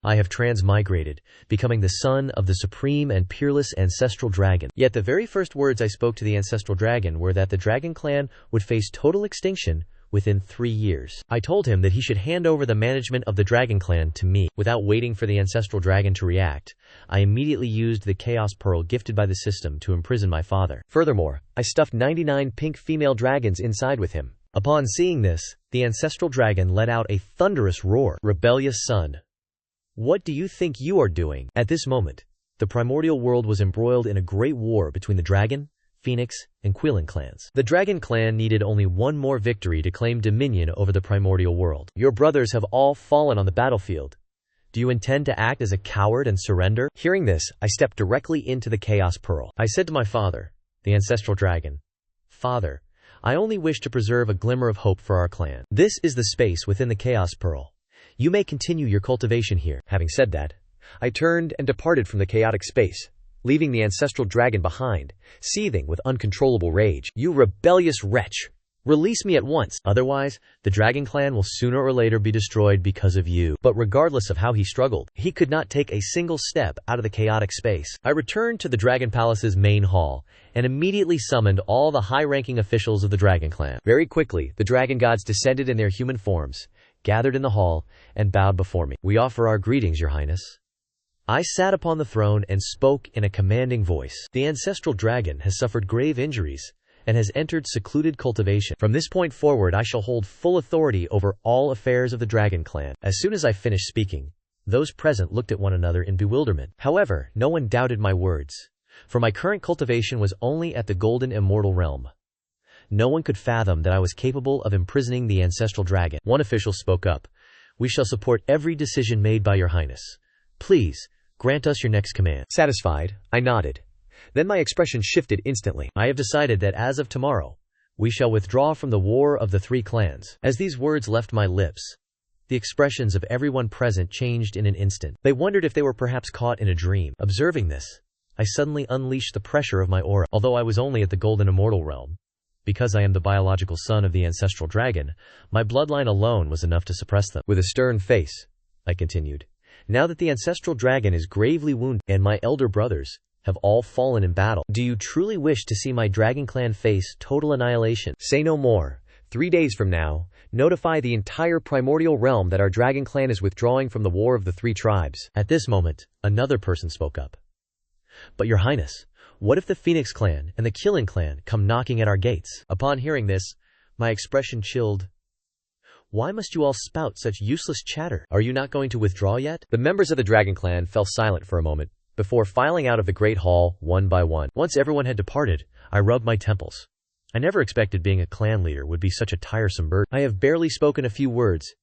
I have transmigrated, becoming the son of the supreme and peerless ancestral dragon. Yet the very first words I spoke to the ancestral dragon were that the dragon clan would face total extinction within 3 years. I told him that he should hand over the management of the dragon clan to me. Without waiting for the ancestral dragon to react, I immediately used the chaos pearl gifted by the system to imprison my father. Furthermore, I stuffed 99 pink female dragons inside with him. Upon seeing this, the ancestral dragon let out a thunderous roar. Rebellious son, what do you think you are doing? At this moment, the primordial world was embroiled in a great war between the dragon, Phoenix, and Quillen clans. The Dragon clan needed only one more victory to claim dominion over the primordial world. Your brothers have all fallen on the battlefield. Do you intend to act as a coward and surrender? Hearing this, I stepped directly into the Chaos Pearl. I said to my father, the ancestral dragon, Father, I only wish to preserve a glimmer of hope for our clan. This is the space within the Chaos Pearl. You may continue your cultivation here. Having said that, I turned and departed from the chaotic space, leaving the ancestral dragon behind, seething with uncontrollable rage. You rebellious wretch! Release me at once, otherwise, the Dragon Clan will sooner or later be destroyed because of you. But regardless of how he struggled, he could not take a single step out of the chaotic space. I returned to the Dragon Palace's main hall, and immediately summoned all the high-ranking officials of the Dragon Clan. Very quickly, the Dragon Gods descended in their human forms, gathered in the hall, and bowed before me. We offer our greetings, Your Highness. I sat upon the throne and spoke in a commanding voice. The ancestral dragon has suffered grave injuries and has entered secluded cultivation. From this point forward, I shall hold full authority over all affairs of the Dragon Clan. As soon as I finished speaking, those present looked at one another in bewilderment. However, no one doubted my words, for my current cultivation was only at the golden immortal realm. No one could fathom that I was capable of imprisoning the ancestral dragon. One official spoke up. We shall support every decision made by Your Highness. Please, grant us your next command. Satisfied, I nodded. Then my expression shifted instantly. I have decided that as of tomorrow, we shall withdraw from the war of the 3 clans. As these words left my lips, the expressions of everyone present changed in an instant. They wondered if they were perhaps caught in a dream. Observing this, I suddenly unleashed the pressure of my aura. Although I was only at the golden immortal realm, because I am the biological son of the ancestral dragon, my bloodline alone was enough to suppress them. With a stern face, I continued. Now that the ancestral dragon is gravely wounded and my elder brothers have all fallen in battle, do you truly wish to see my Dragon Clan face total annihilation? Say no more. 3 days from now, notify the entire primordial realm that our Dragon Clan is withdrawing from the war of the 3 tribes. At this moment, another person spoke up. But Your Highness, what if the Phoenix clan and the Killing clan come knocking at our gates? Upon hearing this, my expression chilled. Why must you all spout such useless chatter? Are you not going to withdraw yet? The members of the Dragon Clan fell silent for a moment, before filing out of the great hall, one by one. Once everyone had departed, I rubbed my temples. I never expected being a clan leader would be such a tiresome burden. I have barely spoken a few words,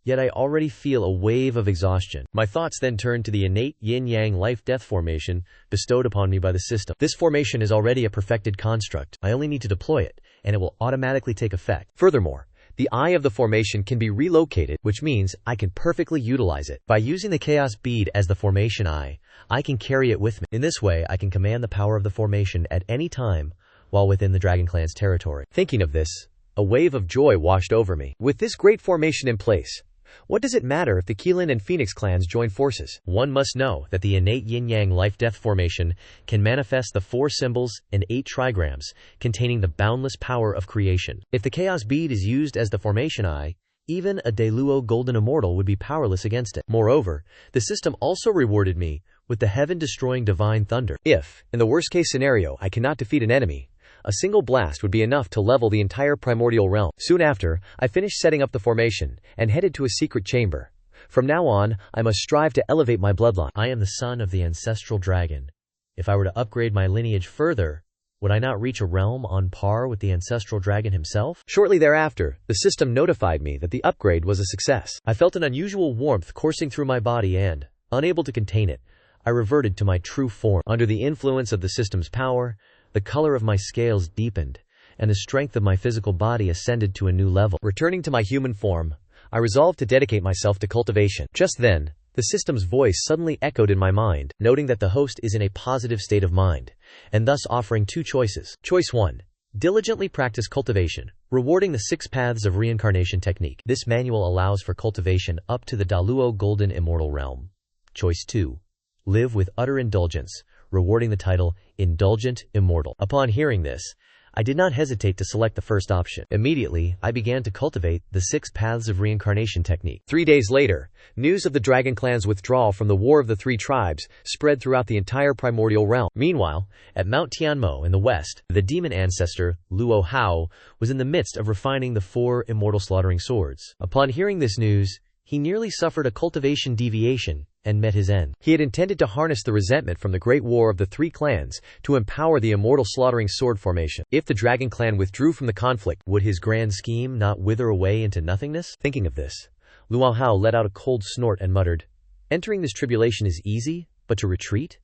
yet I already feel a wave of exhaustion. My thoughts then turned to the innate yin-yang life-death formation bestowed upon me by the system. This formation is already a perfected construct. I only need to deploy it, and it will automatically take effect. Furthermore, the eye of the formation can be relocated, which means I can perfectly utilize it. By using the chaos bead as the formation eye, I can carry it with me. In this way, I can command the power of the formation at any time while within the Dragon Clan's territory. Thinking of this, a wave of joy washed over me. With this great formation in place, what does it matter if the Keelan and Phoenix clans join forces? One must know that the innate yin-yang life-death formation can manifest the 4 symbols and 8 trigrams containing the boundless power of creation. If the chaos bead is used as the formation eye, even a Deluo golden immortal would be powerless against it. Moreover, the system also rewarded me with the heaven-destroying divine thunder. If, in the worst-case scenario, I cannot defeat an enemy, a single blast would be enough to level the entire primordial realm. Soon after, I finished setting up the formation and headed to a secret chamber. From now on, I must strive to elevate my bloodline. I am the son of the ancestral dragon. If I were to upgrade my lineage further, would I not reach a realm on par with the ancestral dragon himself? Shortly thereafter, the system notified me that the upgrade was a success. I felt an unusual warmth coursing through my body and, unable to contain it, I reverted to my true form. Under the influence of the system's power, the color of my scales deepened, and the strength of my physical body ascended to a new level. Returning to my human form, I resolved to dedicate myself to cultivation. Just then, the system's voice suddenly echoed in my mind, noting that the host is in a positive state of mind, and thus offering 2 choices. Choice 1. Diligently practice cultivation, rewarding the 6 paths of reincarnation technique. This manual allows for cultivation up to the Daluo golden immortal realm. Choice 2. Live with utter indulgence, rewarding the title Indulgent Immortal. Upon hearing this, I did not hesitate to select the first option. Immediately, I began to cultivate the 6 paths of reincarnation technique. 3 days later, news of the Dragon Clan's withdrawal from the War of the Three Tribes spread throughout the entire primordial realm. Meanwhile, at Mount Tianmo in the west, the demon ancestor, Luo Hao, was in the midst of refining the 4 immortal slaughtering swords. Upon hearing this news, he nearly suffered a cultivation deviation and met his end. He had intended to harness the resentment from the Great War of the Three Clans to empower the immortal slaughtering sword formation. If the Dragon Clan withdrew from the conflict, would his grand scheme not wither away into nothingness? Thinking of this, Luo Hao let out a cold snort and muttered, "Entering this tribulation is easy, but to retreat?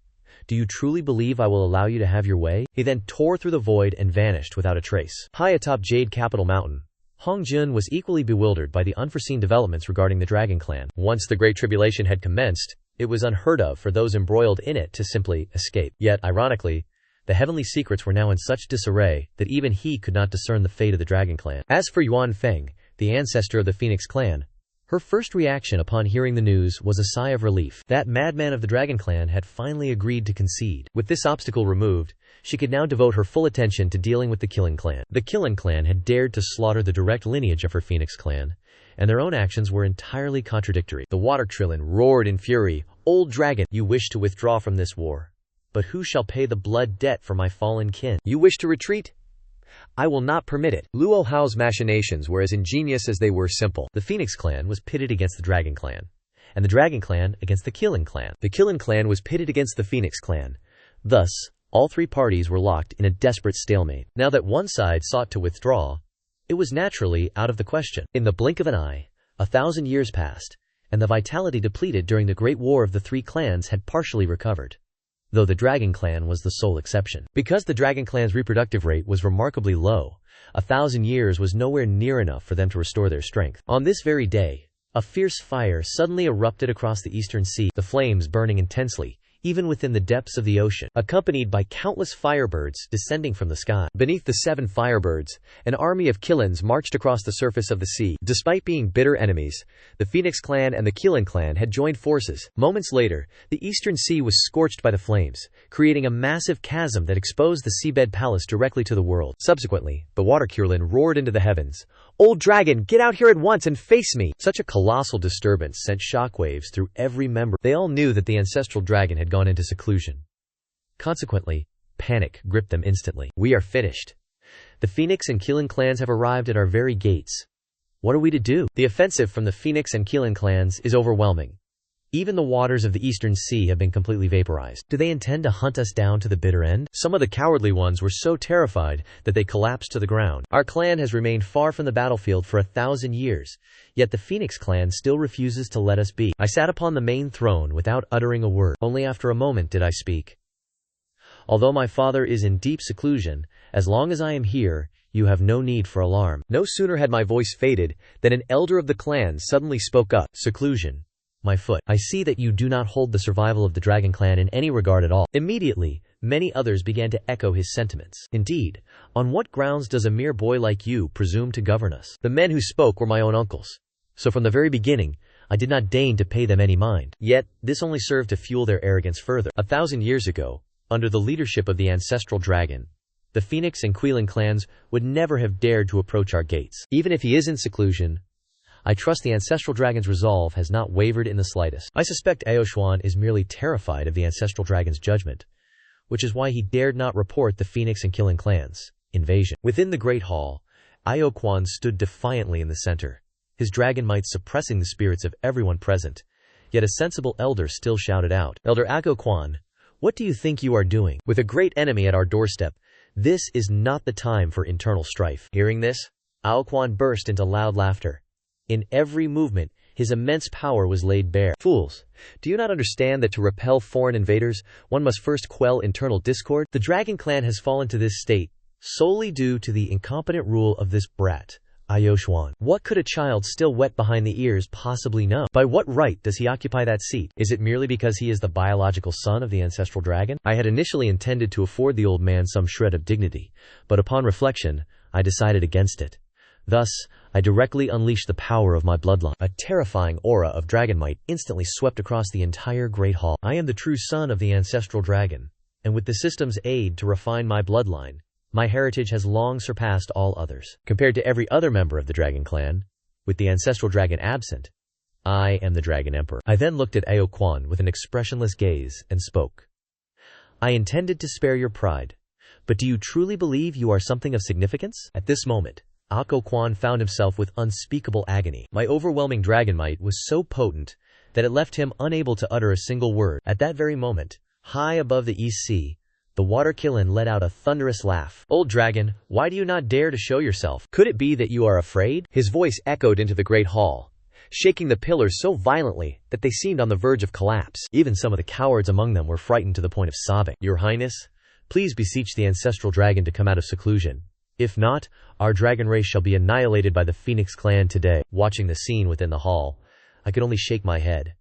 Do you truly believe I will allow you to have your way?" He then tore through the void and vanished without a trace. High atop Jade Capital Mountain, Hong Jun was equally bewildered by the unforeseen developments regarding the Dragon Clan. Once the Great Tribulation had commenced, it was unheard of for those embroiled in it to simply escape. Yet, ironically, the heavenly secrets were now in such disarray that even he could not discern the fate of the Dragon Clan. As for Yuan Feng, the ancestor of the Phoenix Clan, her first reaction upon hearing the news was a sigh of relief. That madman of the Dragon Clan had finally agreed to concede. With this obstacle removed, she could now devote her full attention to dealing with the Killing Clan. The Killing Clan had dared to slaughter the direct lineage of her Phoenix Clan, and their own actions were entirely contradictory. The Water Trillin roared in fury, "Old dragon, you wish to withdraw from this war. But who shall pay the blood debt for my fallen kin? You wish to retreat? I will not permit it." Luo Hao's machinations were as ingenious as they were simple. The Phoenix Clan was pitted against the Dragon Clan, and the Dragon Clan against the Killing Clan. The Killing Clan was pitted against the Phoenix Clan. Thus, all 3 parties were locked in a desperate stalemate. Now that one side sought to withdraw, it was naturally out of the question. In the blink of an eye, 1,000 years passed, and the vitality depleted during the Great War of the Three Clans had partially recovered, though the Dragon Clan was the sole exception. Because the Dragon Clan's reproductive rate was remarkably low, 1,000 years was nowhere near enough for them to restore their strength. On this very day, a fierce fire suddenly erupted across the eastern sea, the flames burning intensely, even within the depths of the ocean, accompanied by countless firebirds descending from the sky. Beneath the 7 firebirds, an army of Killins marched across the surface of the sea. Despite being bitter enemies, the Phoenix Clan and the Killing Clan had joined forces. Moments later, the eastern sea was scorched by the flames, creating a massive chasm that exposed the seabed palace directly to the world. Subsequently, the Water Curlin roared into the heavens, "Old dragon, get out here at once and face me!" Such a colossal disturbance sent shockwaves through every member. They all knew that the ancestral dragon had gone into seclusion. Consequently, panic gripped them instantly. "We are finished. The Phoenix and Killing Clans have arrived at our very gates. What are we to do?" The offensive from the Phoenix and Killing Clans is overwhelming. Even the waters of the eastern sea have been completely vaporized. Do they intend to hunt us down to the bitter end? Some of the cowardly ones were so terrified that they collapsed to the ground. Our clan has remained far from the battlefield for 1,000 years, yet the Phoenix Clan still refuses to let us be. I sat upon the main throne without uttering a word. Only after a moment did I speak. "Although my father is in deep seclusion, as long as I am here, you have no need for alarm." No sooner had my voice faded than an elder of the clan suddenly spoke up. "Seclusion, my foot. I see that you do not hold the survival of the Dragon Clan in any regard at all." Immediately, many others began to echo his sentiments. "Indeed, on what grounds does a mere boy like you presume to govern us?" The men who spoke were my own uncles, so from the very beginning, I did not deign to pay them any mind. Yet, this only served to fuel their arrogance further. 1,000 years ago, under the leadership of the ancestral dragon, the Phoenix and Queling clans would never have dared to approach our gates. Even if he is in seclusion, I trust the ancestral dragon's resolve has not wavered in the slightest. I suspect Aoshuan is merely terrified of the ancestral dragon's judgment, which is why he dared not report the Phoenix and Killing clans' invasion. Within the Great Hall, Aoquan stood defiantly in the center, his dragon might suppressing the spirits of everyone present. Yet a sensible elder still shouted out, "Elder Aoquan, what do you think you are doing? With a great enemy at our doorstep, this is not the time for internal strife." Hearing this, Aoquan burst into loud laughter. In every movement, his immense power was laid bare. "Fools, do you not understand that to repel foreign invaders, one must first quell internal discord? The Dragon Clan has fallen to this state solely due to the incompetent rule of this brat, Aoshuan. What could a child still wet behind the ears possibly know? By what right does he occupy that seat? Is it merely because he is the biological son of the ancestral dragon?" I had initially intended to afford the old man some shred of dignity, but upon reflection, I decided against it. Thus, I directly unleashed the power of my bloodline. A terrifying aura of dragon might instantly swept across the entire Great Hall. I am the true son of the ancestral dragon, and with the system's aid to refine my bloodline, my heritage has long surpassed all others. Compared to every other member of the dragon clan, with the ancestral dragon absent, I am the Dragon Emperor. I then looked at Ao Quan with an expressionless gaze and spoke. I intended to spare your pride, but do you truly believe you are something of significance? At this moment, Ao Quan found himself with unspeakable agony. My overwhelming dragon might was so potent that it left him unable to utter a single word. At that very moment, high above the East Sea, the water Killin let out a thunderous laugh. Old dragon, why do you not dare to show yourself? Could it be that you are afraid? His voice echoed into the great hall, shaking the pillars so violently that they seemed on the verge of collapse. Even some of the cowards among them were frightened to the point of sobbing. Your Highness, please beseech the ancestral dragon to come out of seclusion. If not, our dragon race shall be annihilated by the Phoenix clan today. Watching the scene within the hall, I could only shake my head.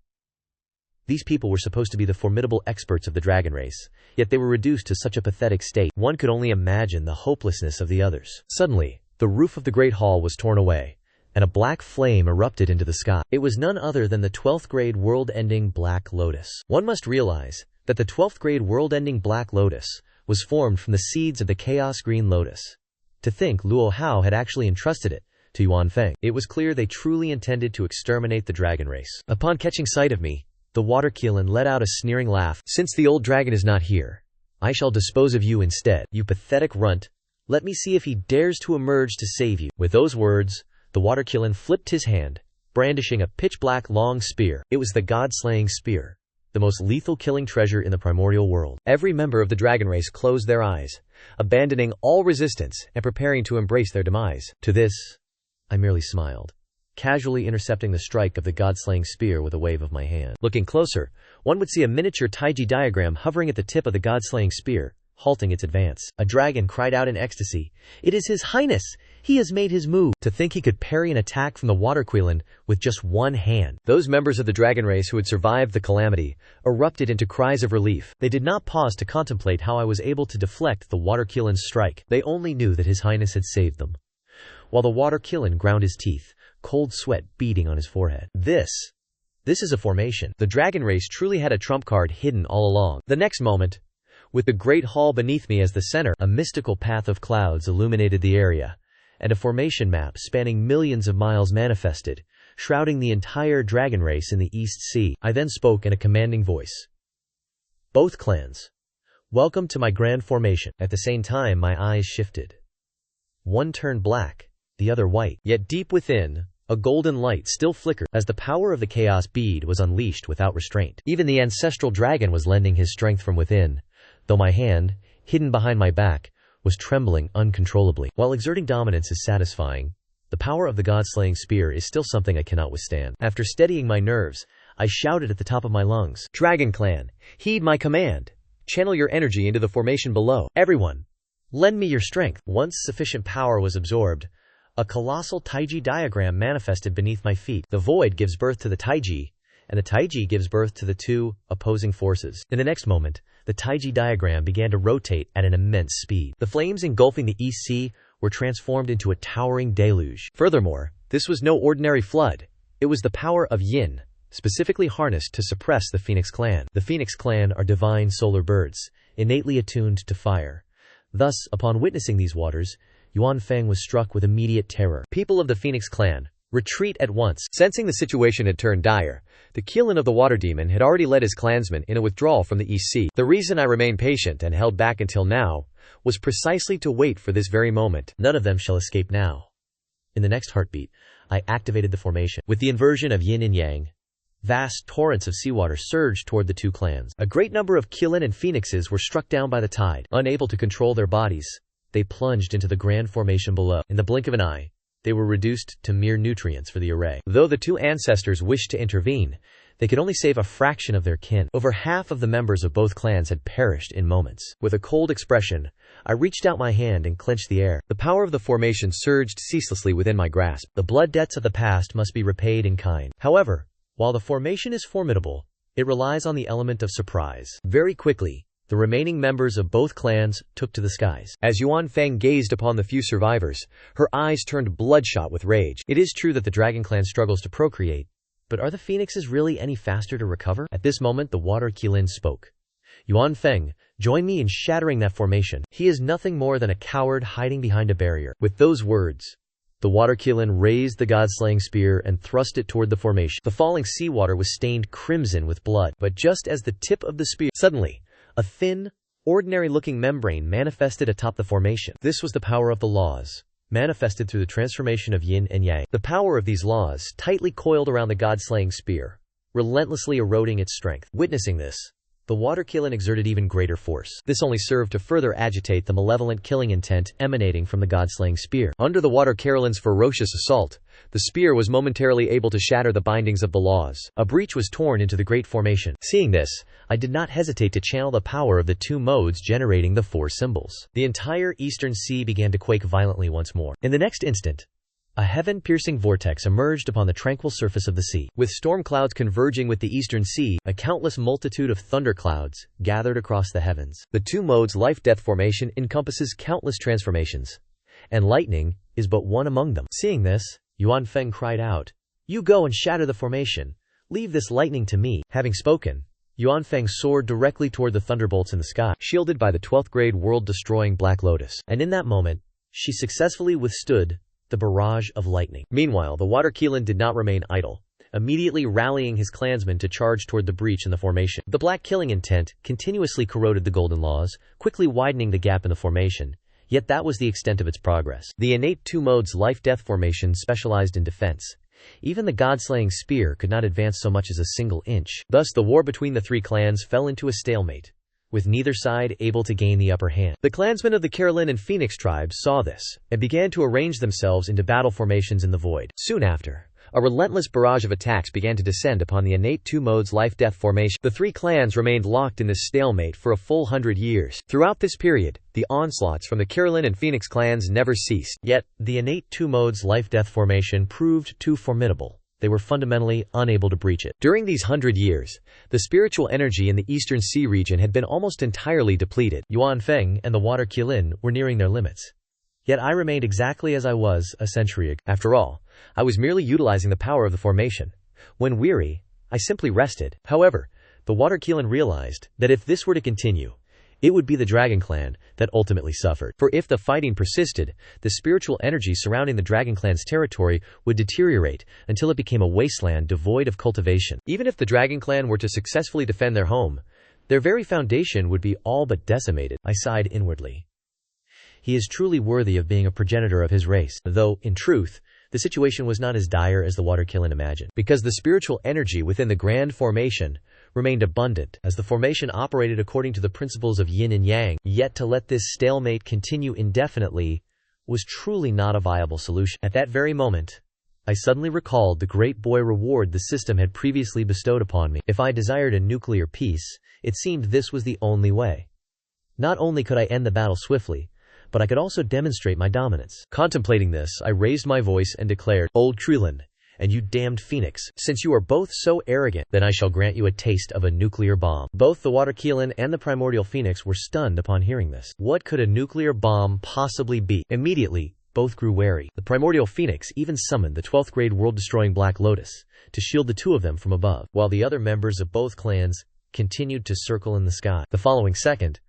These people were supposed to be the formidable experts of the dragon race, yet they were reduced to such a pathetic state. One could only imagine the hopelessness of the others. Suddenly, the roof of the great hall was torn away, and a black flame erupted into the sky. It was none other than the 12th grade world-ending Black Lotus. One must realize that the 12th grade world-ending Black Lotus was formed from the seeds of the Chaos Green Lotus. To think Luo Hao had actually entrusted it to Yuan Feng. It was clear they truly intended to exterminate the dragon race. Upon catching sight of me, the water Killin let out a sneering laugh. Since the old dragon is not here, I shall dispose of you instead. You pathetic runt, let me see if he dares to emerge to save you. With those words, the water Killin flipped his hand, brandishing a pitch-black long spear. It was the god-slaying spear, the most lethal killing treasure in the primordial world. Every member of the dragon race closed their eyes, abandoning all resistance and preparing to embrace their demise. To this, I merely smiled, casually intercepting the strike of the god-slaying spear with a wave of my hand. Looking closer, one would see a miniature Taiji diagram hovering at the tip of the god-slaying spear, halting its advance. A dragon cried out in ecstasy, "It is His Highness! He has made his move!" To think he could parry an attack from the water Quilin with just one hand. Those members of the dragon race who had survived the calamity erupted into cries of relief. They did not pause to contemplate how I was able to deflect the water Quilin's strike. They only knew that His Highness had saved them. While the water Quilin ground his teeth, cold sweat beading on his forehead. This is a formation. The dragon race truly had a trump card hidden all along. The next moment, with the great hall beneath me as the center, a mystical path of clouds illuminated the area, and a formation map spanning millions of miles manifested, shrouding the entire dragon race in the East Sea. I then spoke in a commanding voice. Both clans, welcome to my grand formation. At the same time, my eyes shifted. One turned black, the other white. Yet deep within, a golden light still flickered as the power of the chaos bead was unleashed without restraint. Even the ancestral dragon was lending his strength from within, though my hand, hidden behind my back, was trembling uncontrollably. While exerting dominance is satisfying, the power of the god-slaying spear is still something I cannot withstand. After steadying my nerves, I shouted at the top of my lungs, "Dragon Clan, heed my command! Channel your energy into the formation below. Everyone, lend me your strength." Once sufficient power was absorbed, a colossal Taiji diagram manifested beneath my feet. The void gives birth to the Taiji, and the Taiji gives birth to the two opposing forces. In the next moment, the Taiji diagram began to rotate at an immense speed. The flames engulfing the East Sea were transformed into a towering deluge. Furthermore, this was no ordinary flood. It was the power of Yin, specifically harnessed to suppress the Phoenix clan. The Phoenix clan are divine solar birds, innately attuned to fire. Thus, upon witnessing these waters, Yuan Feng was struck with immediate terror. People of the Phoenix clan, retreat at once. Sensing the situation had turned dire, the Killin of the water demon had already led his clansmen in a withdrawal from the East Sea. The reason I remained patient and held back until now was precisely to wait for this very moment. None of them shall escape now. In the next heartbeat, I activated the formation. With the inversion of yin and yang, vast torrents of seawater surged toward the two clans. A great number of Killin and Phoenixes were struck down by the tide. Unable to control their bodies, they plunged into the grand formation below. In the blink of an eye, they were reduced to mere nutrients for the array. Though the two ancestors wished to intervene, they could only save a fraction of their kin. Over half of the members of both clans had perished in moments. With a cold expression, I reached out my hand and clenched the air. The power of the formation surged ceaselessly within my grasp. The blood debts of the past must be repaid in kind. However, while the formation is formidable, it relies on the element of surprise. Very quickly, the remaining members of both clans took to the skies. As Yuan Feng gazed upon the few survivors, her eyes turned bloodshot with rage. It is true that the Dragon Clan struggles to procreate, but are the phoenixes really any faster to recover? At this moment, the water Qilin spoke. Yuan Feng, join me in shattering that formation. He is nothing more than a coward hiding behind a barrier. With those words, the water Qilin raised the god-slaying spear and thrust it toward the formation. The falling seawater was stained crimson with blood, but just as the tip of the spear, suddenly, a thin, ordinary-looking membrane manifested atop the formation. This was the power of the laws, manifested through the transformation of yin and yang. The power of these laws tightly coiled around the god-slaying spear, relentlessly eroding its strength. Witnessing this, the water Qilin exerted even greater force. This only served to further agitate the malevolent killing intent emanating from the god-slaying spear. Under the water Carolin's ferocious assault, the spear was momentarily able to shatter the bindings of the laws. A breach was torn into the great formation. Seeing this, I did not hesitate to channel the power of the two modes generating the four symbols. The entire eastern sea began to quake violently once more. In the next instant, a heaven-piercing vortex emerged upon the tranquil surface of the sea. With storm clouds converging with the eastern sea, a countless multitude of thunderclouds gathered across the heavens. The two modes' life-death formation encompasses countless transformations, and lightning is but one among them. Seeing this, Yuan Feng cried out, "You go and shatter the formation. Leave this lightning to me." Having spoken, Yuan Feng soared directly toward the thunderbolts in the sky, shielded by the 12th grade world-destroying Black Lotus. And in that moment, she successfully withstood the barrage of lightning. Meanwhile, the water Qilin did not remain idle, immediately rallying his clansmen to charge toward the breach in the formation. The black killing intent continuously corroded the golden laws, quickly widening the gap in the formation, yet that was the extent of its progress. The innate two modes life-death formation specialized in defense. Even the god-slaying spear could not advance so much as a single inch. Thus the war between the three clans fell into a stalemate, with neither side able to gain the upper hand. The clansmen of the Carolyn and Phoenix tribes saw this, and began to arrange themselves into battle formations in the void. Soon after, a relentless barrage of attacks began to descend upon the innate two modes life-death formation. The three clans remained locked in this stalemate for a full 100 years. Throughout this period, the onslaughts from the Carolyn and Phoenix clans never ceased. Yet, the innate two modes life-death formation proved too formidable. They were fundamentally unable to breach it. During these 100 years, the spiritual energy in the Eastern Sea region had been almost entirely depleted. Yuan Feng and the water Qilin were nearing their limits. Yet I remained exactly as I was a century ago. After all, I was merely utilizing the power of the formation. When weary, I simply rested. However, the water Qilin realized that if this were to continue, it would be the Dragon Clan that ultimately suffered. For if the fighting persisted, the spiritual energy surrounding the Dragon Clan's territory would deteriorate until it became a wasteland devoid of cultivation. Even if the Dragon Clan were to successfully defend their home, their very foundation would be all but decimated. I sighed inwardly. He is truly worthy of being a progenitor of his race, though, in truth, the situation was not as dire as the water Qilin imagined, because the spiritual energy within the grand formation remained abundant, as the formation operated according to the principles of yin and yang. Yet to let this stalemate continue indefinitely was truly not a viable solution. At that very moment, I suddenly recalled the great boy reward the system had previously bestowed upon me. If I desired a nuclear peace, it seemed this was the only way. Not only could I end the battle swiftly, but I could also demonstrate my dominance. Contemplating this, I raised my voice and declared, "Old Krulin, and you damned Phoenix, since you are both so arrogant, then I shall grant you a taste of a nuclear bomb." Both the water Qilin and the primordial Phoenix were stunned upon hearing this. What could a nuclear bomb possibly be? Immediately, both grew wary. The primordial Phoenix even summoned the 12th grade world-destroying Black Lotus to shield the two of them from above, while the other members of both clans continued to circle in the sky. The following second,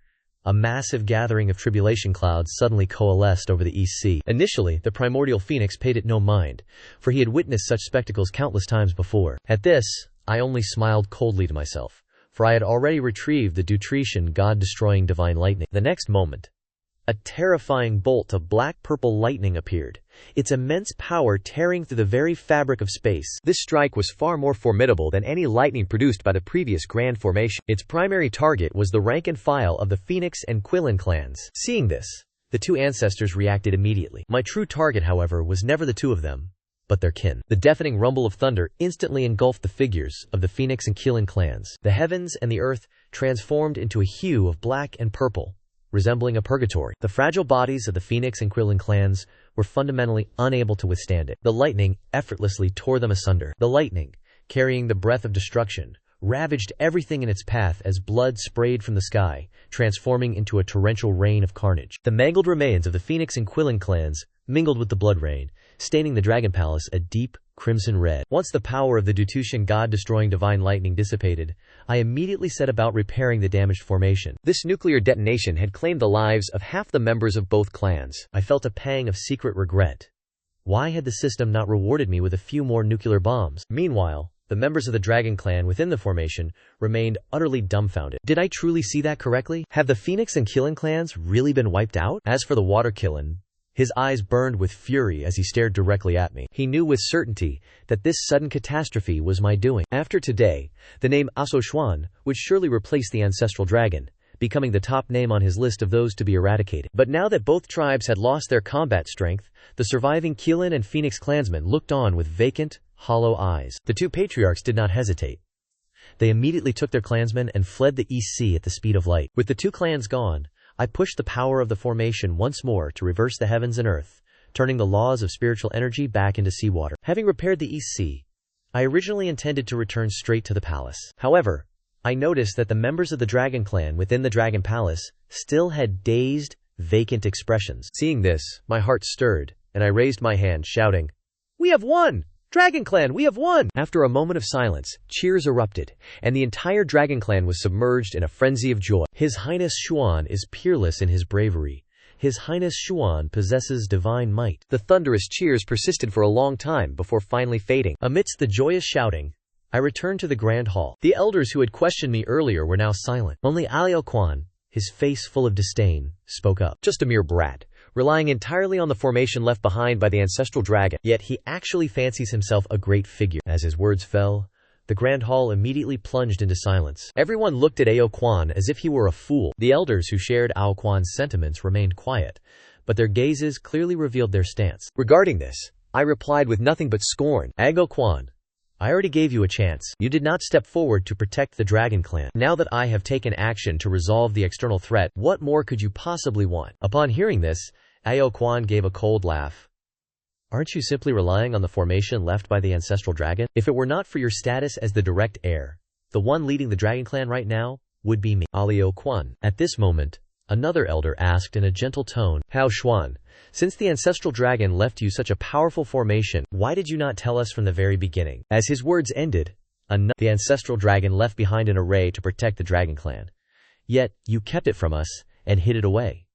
a massive gathering of tribulation clouds suddenly coalesced over the East Sea. Initially, the primordial Phoenix paid it no mind, for he had witnessed such spectacles countless times before. At this, I only smiled coldly to myself, for I had already retrieved the Dutretian god-destroying divine lightning. The next moment, a terrifying bolt of black-purple lightning appeared, its immense power tearing through the very fabric of space. This strike was far more formidable than any lightning produced by the previous grand formation. Its primary target was the rank and file of the Phoenix and Qilin clans. Seeing this, the two ancestors reacted immediately. My true target, however, was never the two of them, but their kin. The deafening rumble of thunder instantly engulfed the figures of the Phoenix and Qilin clans. The heavens and the earth transformed into a hue of black and purple, resembling a purgatory. The fragile bodies of the Phoenix and Qilin clans were fundamentally unable to withstand it. The lightning effortlessly tore them asunder. The lightning, carrying the breath of destruction, ravaged everything in its path as blood sprayed from the sky, transforming into a torrential rain of carnage. The mangled remains of the Phoenix and Quillen clans mingled with the blood rain, staining the Dragon Palace a deep crimson red. Once the power of the Dututian god-destroying divine lightning dissipated, I immediately set about repairing the damaged formation. This nuclear detonation had claimed the lives of half the members of both clans. I felt a pang of secret regret. Why had the system not rewarded me with a few more nuclear bombs? Meanwhile, the members of the Dragon clan within the formation remained utterly dumbfounded. Did I truly see that correctly? Have the Phoenix and Killen clans really been wiped out? As for the Water Killen, his eyes burned with fury as he stared directly at me. He knew with certainty that this sudden catastrophe was my doing. After today, the name Aso Xuan would surely replace the ancestral dragon, becoming the top name on his list of those to be eradicated. But now that both tribes had lost their combat strength, the surviving Killen and Phoenix clansmen looked on with vacant, hollow eyes. The two patriarchs did not hesitate. They immediately took their clansmen and fled the East Sea at the speed of light. With the two clans gone, I pushed the power of the formation once more to reverse the heavens and earth, turning the laws of spiritual energy back into seawater. Having repaired the East Sea, I originally intended to return straight to the palace. However, I noticed that the members of the Dragon clan within the Dragon Palace still had dazed, vacant expressions. Seeing this, my heart stirred, and I raised my hand, shouting, "We have won! Dragon clan, we have won!" After a moment of silence, cheers erupted, and the entire Dragon clan was submerged in a frenzy of joy. His Highness Xuan is peerless in his bravery. His Highness Xuan possesses divine might. The thunderous cheers persisted for a long time before finally fading. Amidst the joyous shouting, I returned to the Grand Hall. The elders who had questioned me earlier were now silent. Only Alio Quan, his face full of disdain, spoke up. Just a mere brat, relying entirely on the formation left behind by the ancestral dragon, yet he actually fancies himself a great figure. As his words fell, the Grand Hall immediately plunged into silence. Everyone looked at Ao Quan as if he were a fool. The elders who shared Ao Quan's sentiments remained quiet, but their gazes clearly revealed their stance. Regarding this, I replied with nothing but scorn. Ao Quan, I already gave you a chance. You did not step forward to protect the Dragon clan. Now that I have taken action to resolve the external threat, what more could you possibly want? Upon hearing this, Ao Quan gave a cold laugh. Aren't you simply relying on the formation left by the ancestral dragon? If it were not for your status as the direct heir, the one leading the Dragon clan right now would be me. Alio Quan. At this moment, another elder asked in a gentle tone, Hao Xuan, since the ancestral dragon left you such a powerful formation, why did you not tell us from the very beginning? As his words ended, the ancestral dragon left behind an array to protect the Dragon clan. Yet, you kept it from us and hid it away.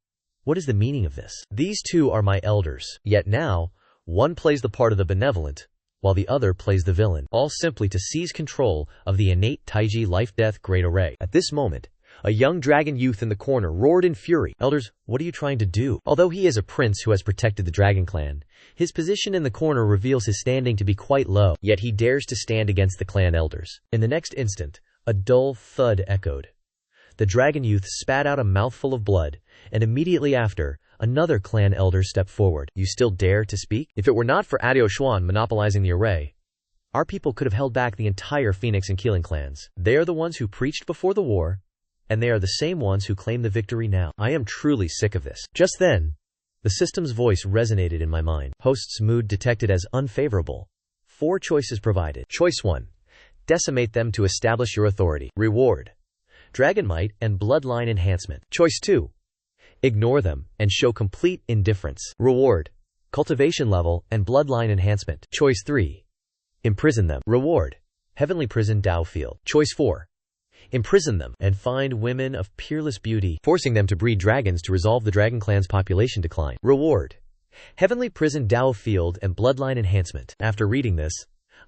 What is the meaning of this? These two are my elders, yet now, one plays the part of the benevolent, while the other plays the villain, all simply to seize control of the innate Taiji life-death great array. At this moment, a young dragon youth in the corner roared in fury. Elders, what are you trying to do? Although he is a prince who has protected the Dragon clan, his position in the corner reveals his standing to be quite low, yet he dares to stand against the clan elders. In the next instant, a dull thud echoed. The dragon youth spat out a mouthful of blood, and immediately after, another clan elder stepped forward. You still dare to speak? If it were not for Alio Xuan monopolizing the array, our people could have held back the entire Phoenix and Keelan clans. They are the ones who preached before the war, and they are the same ones who claim the victory now. I am truly sick of this. Just then, the system's voice resonated in my mind. Host's mood detected as unfavorable. 4 choices provided. Choice 1. Decimate them to establish your authority. Reward: Dragon Might and Bloodline Enhancement. Choice 2. Ignore them and show complete indifference. Reward: Cultivation Level and Bloodline Enhancement. Choice 3. Imprison them. Reward: Heavenly Prison Dao Field. Choice 4. Imprison them and find women of peerless beauty, forcing them to breed dragons to resolve the Dragon clan's population decline. Reward: Heavenly Prison Dao Field and Bloodline Enhancement. After reading this,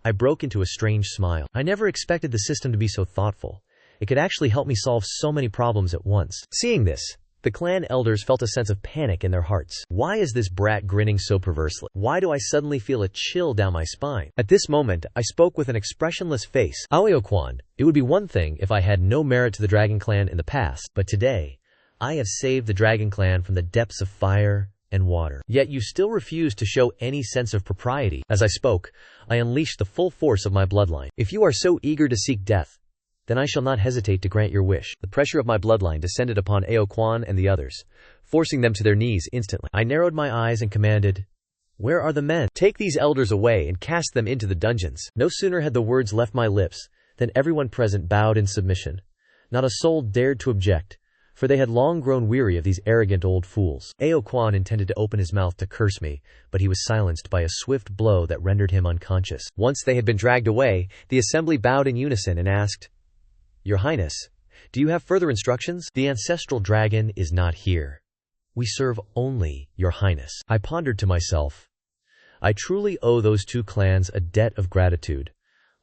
I broke into a strange smile. I never expected the system to be so thoughtful. It could actually help me solve so many problems at once. Seeing this, the clan elders felt a sense of panic in their hearts. Why is this brat grinning so perversely? Why do I suddenly feel a chill down my spine? At this moment, I spoke with an expressionless face. Alio Quan, it would be one thing if I had no merit to the Dragon clan in the past, but today, I have saved the Dragon clan from the depths of fire and water. Yet you still refuse to show any sense of propriety. As I spoke, I unleashed the full force of my bloodline. If you are so eager to seek death, then I shall not hesitate to grant your wish. The pressure of my bloodline descended upon Ao Quan and the others, forcing them to their knees instantly. I narrowed my eyes and commanded, Where are the men? Take these elders away and cast them into the dungeons. No sooner had the words left my lips Then everyone present bowed in submission. Not a soul dared to object, for they had long grown weary of these arrogant old fools. Ao Quan intended to open his mouth to curse me, but he was silenced by a swift blow that rendered him unconscious. Once they had been dragged away, the assembly bowed in unison and asked, "Your Highness, do you have further instructions?" "The ancestral dragon is not here. We serve only your Highness." I pondered to myself, I truly owe those two clans a debt of gratitude.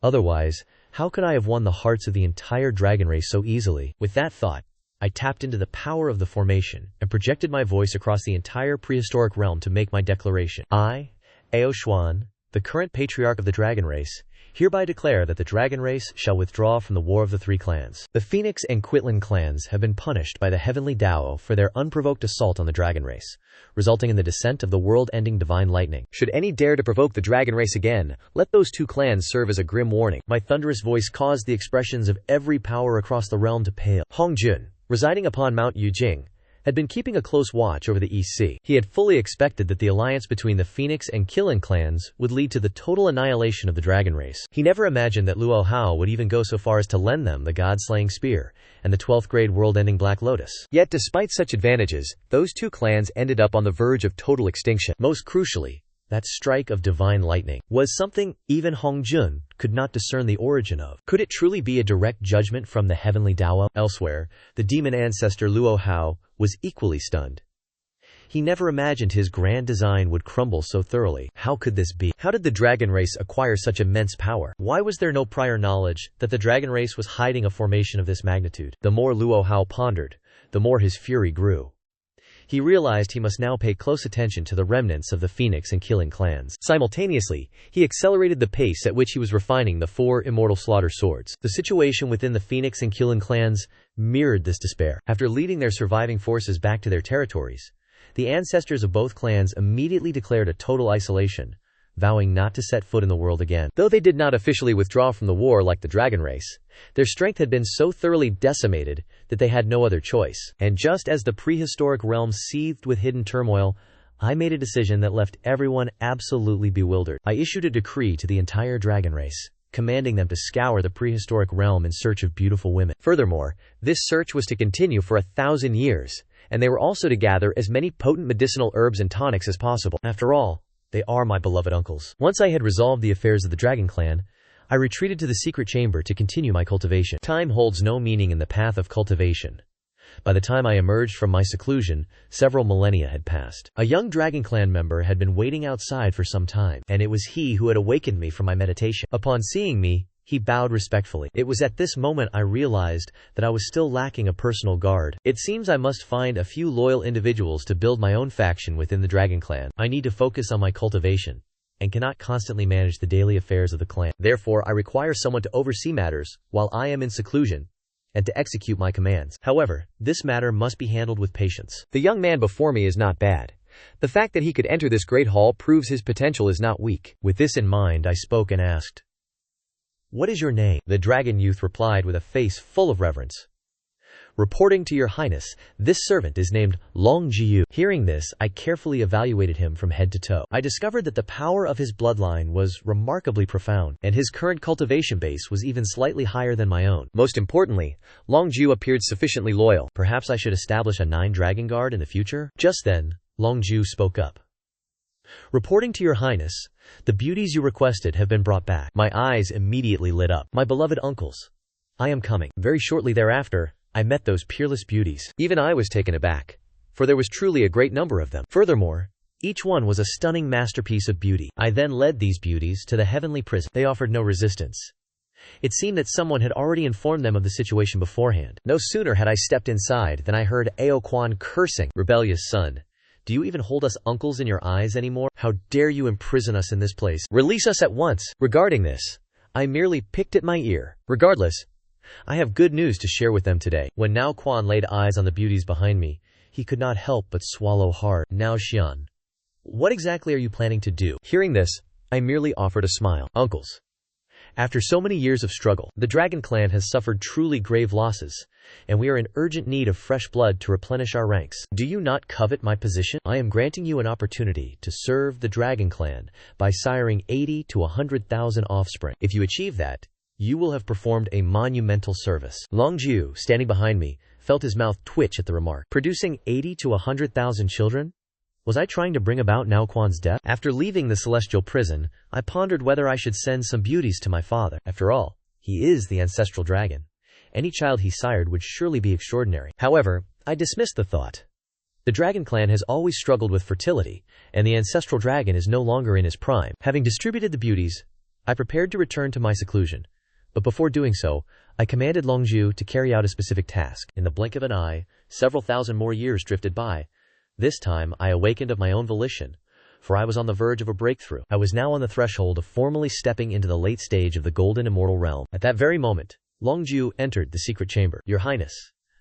Otherwise, how could I have won the hearts of the entire dragon race so easily? With that thought, I tapped into the power of the formation and projected my voice across the entire prehistoric realm to make my declaration. I, Ao Xuan, the current patriarch of the dragon race, hereby declare that the dragon race shall withdraw from the War of the Three Clans. The Phoenix and Quitlan clans have been punished by the Heavenly Dao for their unprovoked assault on the dragon race, resulting in the descent of the world-ending divine lightning. Should any dare to provoke the dragon race again, let those two clans serve as a grim warning. My thunderous voice caused the expressions of every power across the realm to pale. Hong Jun, residing upon Mount Yujing, had been keeping a close watch over the East Sea. He had fully expected that the alliance between the Phoenix and Quitlan clans would lead to the total annihilation of the dragon race. He never imagined that Luo Hao would even go so far as to lend them the god-slaying spear and the 12th grade world-ending Black Lotus. Yet despite such advantages, those two clans ended up on the verge of total extinction. Most crucially, that strike of divine lightning was something even Hong Jun could not discern the origin of. Could it truly be a direct judgment from the heavenly Dao? Elsewhere, the demon ancestor Luo Hao was equally stunned. He never imagined his grand design would crumble so thoroughly. How could this be? How did the dragon race acquire such immense power? Why was there no prior knowledge that the dragon race was hiding a formation of this magnitude? The more Luo Hao pondered, the more his fury grew. He realized he must now pay close attention to the remnants of the Phoenix and Quitlan clans. Simultaneously, he accelerated the pace at which he was refining the 4 immortal slaughter swords. The situation within the Phoenix and Quitlan clans mirrored this despair. After leading their surviving forces back to their territories, the ancestors of both clans immediately declared a total isolation, vowing not to set foot in the world again. Though they did not officially withdraw from the war like the dragon race, their strength had been so thoroughly decimated that they had no other choice. And just as the prehistoric realm seethed with hidden turmoil, I made a decision that left everyone absolutely bewildered. I issued a decree to the entire dragon race, commanding them to scour the prehistoric realm in search of beautiful women. Furthermore, this search was to continue for 1,000 years, and they were also to gather as many potent medicinal herbs and tonics as possible. After all, they are my beloved uncles. Once I had resolved the affairs of the dragon clan, I retreated to the secret chamber to continue my cultivation. Time holds no meaning in the path of cultivation. By the time I emerged from my seclusion, several millennia had passed. A young dragon clan member had been waiting outside for some time, and it was he who had awakened me from my meditation. Upon seeing me, he bowed respectfully. It was at this moment I realized that I was still lacking a personal guard. It seems I must find a few loyal individuals to build my own faction within the dragon clan. I need to focus on my cultivation, and cannot constantly manage the daily affairs of the clan. Therefore, I require someone to oversee matters while I am in seclusion, and to execute my commands. However, this matter must be handled with patience. The young man before me is not bad. The fact that he could enter this great hall proves his potential is not weak. With this in mind, I spoke and asked, "What is your name?" The dragon youth replied with a face full of reverence, "Reporting to your highness, this servant is named Long Jiu." Hearing this, I carefully evaluated him from head to toe. I discovered that the power of his bloodline was remarkably profound, and his current cultivation base was even slightly higher than my own. Most importantly, Long Jiu appeared sufficiently loyal. Perhaps I should establish a 9 dragon guard in the future? Just then, Long Jiu spoke up. "Reporting to your highness, the beauties you requested have been brought back." My eyes immediately lit up. My beloved uncles, I am coming. Very shortly thereafter, I met those peerless beauties. Even I was taken aback, for there was truly a great number of them. Furthermore, each one was a stunning masterpiece of beauty. I then led these beauties to the heavenly prison. They offered no resistance. It seemed that someone had already informed them of the situation beforehand. No sooner had I stepped inside than I heard Ao Quan cursing, "Rebellious son, do you even hold us uncles in your eyes anymore? How dare you imprison us in this place? Release us at once!" Regarding this, I merely picked at my ear. Regardless, I have good news to share with them today. When Nao Quan laid eyes on the beauties behind me, he could not help but swallow hard. "Nao Xian, what exactly are you planning to do?" Hearing this, I merely offered a smile. "Uncles, after so many years of struggle, the dragon clan has suffered truly grave losses, and we are in urgent need of fresh blood to replenish our ranks. Do you not covet my position? I am granting you an opportunity to serve the dragon clan by siring 80 to 100,000 offspring. If you achieve that, you will have performed a monumental service." Long Jiu, standing behind me, felt his mouth twitch at the remark. Producing 80 to 100,000 children? Was I trying to bring about Nao Quan's death? After leaving the celestial prison, I pondered whether I should send some beauties to my father. After all, he is the ancestral dragon. Any child he sired would surely be extraordinary. However, I dismissed the thought. The dragon clan has always struggled with fertility, and the ancestral dragon is no longer in his prime. Having distributed the beauties, I prepared to return to my seclusion. But before doing so, I commanded Long Jiu to carry out a specific task. In the blink of an eye, several thousand more years drifted by. This time, I awakened of my own volition, for I was on the verge of a breakthrough. I was now on the threshold of formally stepping into the late stage of the golden immortal realm. At that very moment, Long Jiu entered the secret chamber. "Your Highness,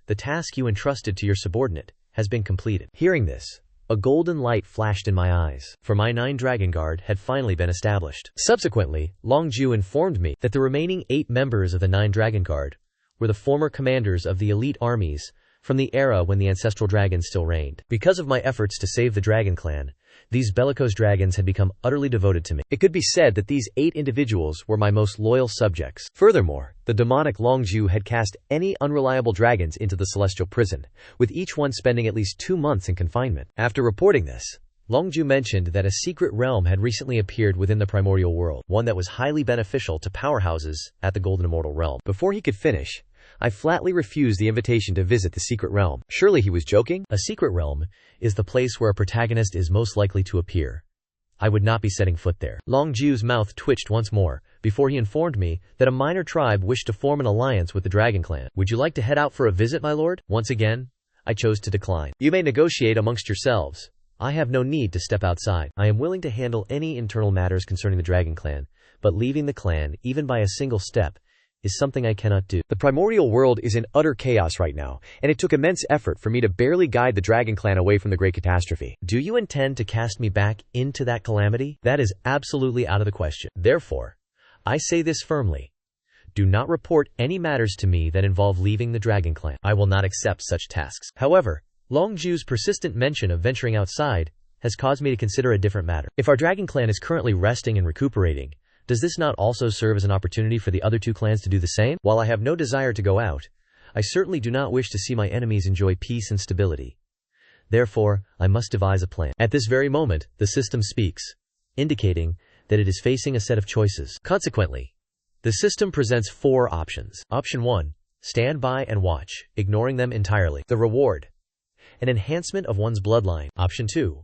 the task you entrusted to your subordinate has been completed." Hearing this, a golden light flashed in my eyes, for my 9 Dragon Guard had finally been established. Subsequently, Long Jiu informed me that the remaining 8 members of the 9 Dragon Guard were the former commanders of the elite armies from the era when the ancestral dragon still reigned. Because of my efforts to save the Dragon Clan, these bellicose dragons had become utterly devoted to me. It could be said that these 8 individuals were my most loyal subjects. Furthermore, the demonic Long Jiu had cast any unreliable dragons into the celestial prison, with each one spending at least 2 months in confinement. After reporting this, Long Jiu mentioned that a secret realm had recently appeared within the primordial world, one that was highly beneficial to powerhouses at the golden immortal realm. Before he could finish, I flatly refused the invitation to visit the secret realm. Surely he was joking? A secret realm is the place where a protagonist is most likely to appear. I would not be setting foot there. Long Jiu's mouth twitched once more, before he informed me that a minor tribe wished to form an alliance with the Dragon Clan. "Would you like to head out for a visit, my lord?" Once again, I chose to decline. "You may negotiate amongst yourselves. I have no need to step outside. I am willing to handle any internal matters concerning the Dragon Clan, but leaving the clan, even by a single step, is something I cannot do. The primordial world is in utter chaos right now, and it took immense effort for me to barely guide the Dragon Clan away from the great catastrophe. Do you intend to cast me back into that calamity? That is absolutely out of the question. Therefore, I say this firmly. Do not report any matters to me that involve leaving the Dragon Clan. I will not accept such tasks." However, Long Jiu's persistent mention of venturing outside has caused me to consider a different matter. If our Dragon Clan is currently resting and recuperating, does this not also serve as an opportunity for the other 2 clans to do the same? While I have no desire to go out, I certainly do not wish to see my enemies enjoy peace and stability. Therefore, I must devise a plan. At this very moment, the system speaks, indicating that it is facing a set of choices. Consequently, the system presents 4 options. Option 1, stand by and watch, ignoring them entirely. The reward, an enhancement of one's bloodline. Option 2,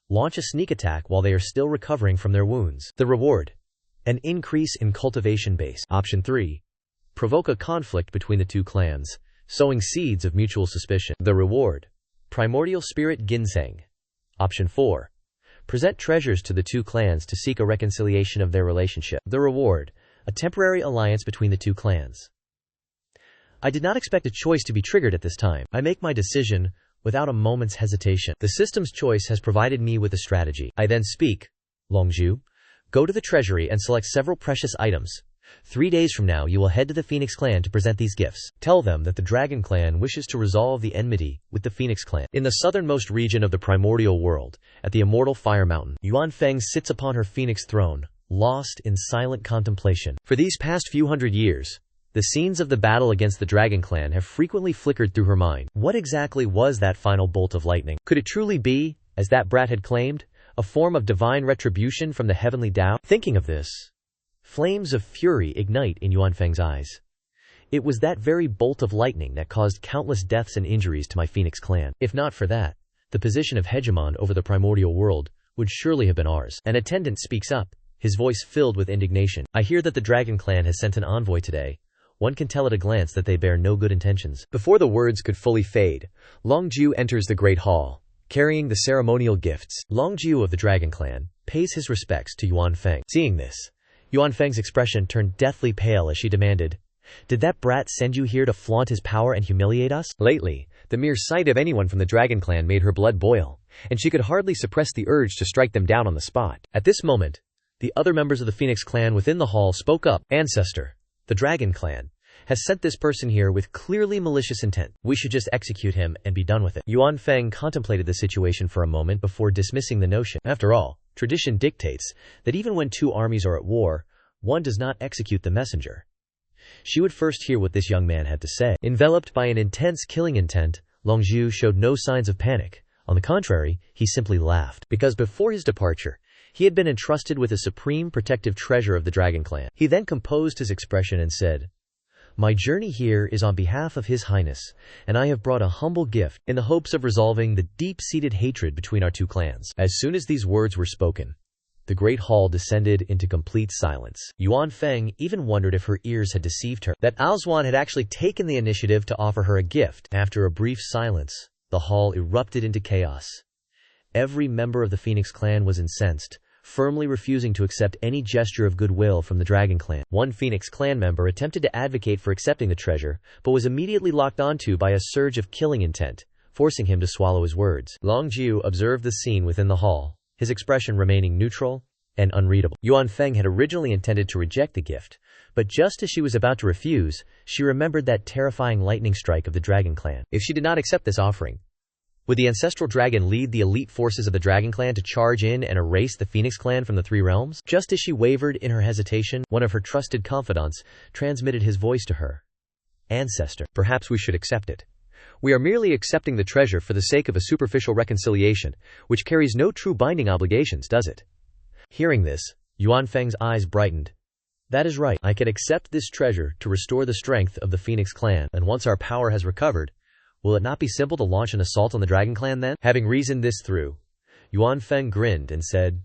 launch a sneak attack while they are still recovering from their wounds. The reward, an increase in cultivation base. Option 3, provoke a conflict between the 2 clans, sowing seeds of mutual suspicion. The reward, primordial spirit ginseng. Option 4, present treasures to the 2 clans to seek a reconciliation of their relationship. The reward, a temporary alliance between the 2 clans. I did not expect a choice to be triggered at this time. I make my decision without a moment's hesitation. The system's choice has provided me with a strategy. I then speak. Long Jiu, go to the treasury and select several precious items. 3 days from now you will head to the Phoenix Clan to present these gifts. Tell them that the Dragon Clan wishes to resolve the enmity with the Phoenix Clan. In the southernmost region of the primordial world, at the immortal Fire Mountain, Yuan Feng sits upon her Phoenix throne, lost in silent contemplation. For these past few hundred years, the scenes of the battle against the Dragon Clan have frequently flickered through her mind. What exactly was that final bolt of lightning? Could it truly be, as that brat had claimed, a form of divine retribution from the heavenly Tao? Thinking of this, flames of fury ignite in Yuan Feng's eyes. It was that very bolt of lightning that caused countless deaths and injuries to my Phoenix Clan. If not for that, the position of hegemon over the primordial world would surely have been ours. An attendant speaks up, his voice filled with indignation. I hear that the Dragon Clan has sent an envoy today. One can tell at a glance that they bear no good intentions. Before the words could fully fade, Long Jiu enters the Great Hall, carrying the ceremonial gifts. Long Jiu of the Dragon Clan pays his respects to Yuan Feng. Seeing this, Yuan Feng's expression turned deathly pale as she demanded, "Did that brat send you here to flaunt his power and humiliate us?" Lately, the mere sight of anyone from the Dragon Clan made her blood boil, and she could hardly suppress the urge to strike them down on the spot. At this moment, the other members of the Phoenix Clan within the hall spoke up. "Ancestor, the Dragon Clan has sent this person here with clearly malicious intent. We should just execute him and be done with it." Yuan Feng contemplated the situation for a moment before dismissing the notion. After all, tradition dictates that even when 2 armies are at war, one does not execute the messenger. She would first hear what this young man had to say. Enveloped by an intense killing intent, Longzhu showed no signs of panic. On the contrary, he simply laughed. Because before his departure, he had been entrusted with a supreme protective treasure of the Dragon Clan. He then composed his expression and said, "My journey here is on behalf of His Highness, and I have brought a humble gift in the hopes of resolving the deep-seated hatred between our two clans." As soon as these words were spoken, the great hall descended into complete silence. Yuan Feng even wondered if her ears had deceived her, that Aozuan had actually taken the initiative to offer her a gift. After a brief silence, the hall erupted into chaos. Every member of the Phoenix clan was incensed, firmly refusing to accept any gesture of goodwill from the Dragon Clan. One Phoenix clan member attempted to advocate for accepting the treasure, but was immediately locked onto by a surge of killing intent, forcing him to swallow his words. Longzhu observed the scene within the hall, his expression remaining neutral and unreadable. Yuan Feng had originally intended to reject the gift, but just as she was about to refuse, she remembered that terrifying lightning strike of the Dragon Clan. If she did not accept this offering, would the ancestral dragon lead the elite forces of the Dragon Clan to charge in and erase the Phoenix Clan from the Three Realms? Just as she wavered in her hesitation, one of her trusted confidants transmitted his voice to her. "Ancestor, perhaps we should accept it. We are merely accepting the treasure for the sake of a superficial reconciliation, which carries no true binding obligations, does it?" Hearing this, Yuan Feng's eyes brightened. "That is right. I can accept this treasure to restore the strength of the Phoenix Clan, and once our power has recovered, will it not be simple to launch an assault on the Dragon Clan then?" Having reasoned this through, Yuan Feng grinned and said,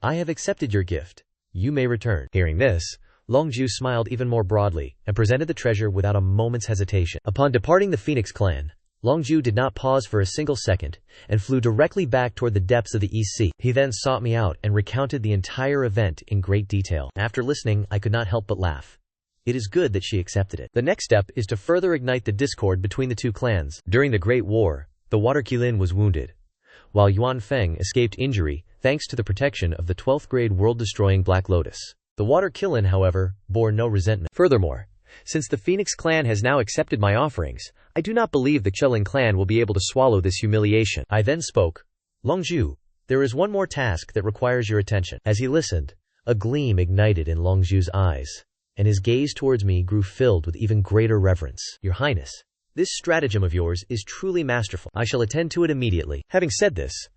"I have accepted your gift. You may return." Hearing this, Longzhu smiled even more broadly, and presented the treasure without a moment's hesitation. Upon departing the Phoenix Clan, Longzhu did not pause for a single second, and flew directly back toward the depths of the East Sea. He then sought me out and recounted the entire event in great detail. After listening, I could not help but laugh. It is good that she accepted it. The next step is to further ignite the discord between the two clans. During the Great War, the Water Qilin was wounded, while Yuan Feng escaped injury thanks to the protection of the 12th grade world-destroying Black Lotus. The Water Qilin, however, bore no resentment. Furthermore, since the Phoenix clan has now accepted my offerings, I do not believe the Qilin clan will be able to swallow this humiliation. I then spoke. "Longzhu, there is one more task that requires your attention." As he listened, a gleam ignited in Longzhu's eyes, and his gaze towards me grew filled with even greater reverence. "Your Highness, this stratagem of yours is truly masterful. I shall attend to it immediately." Having said this,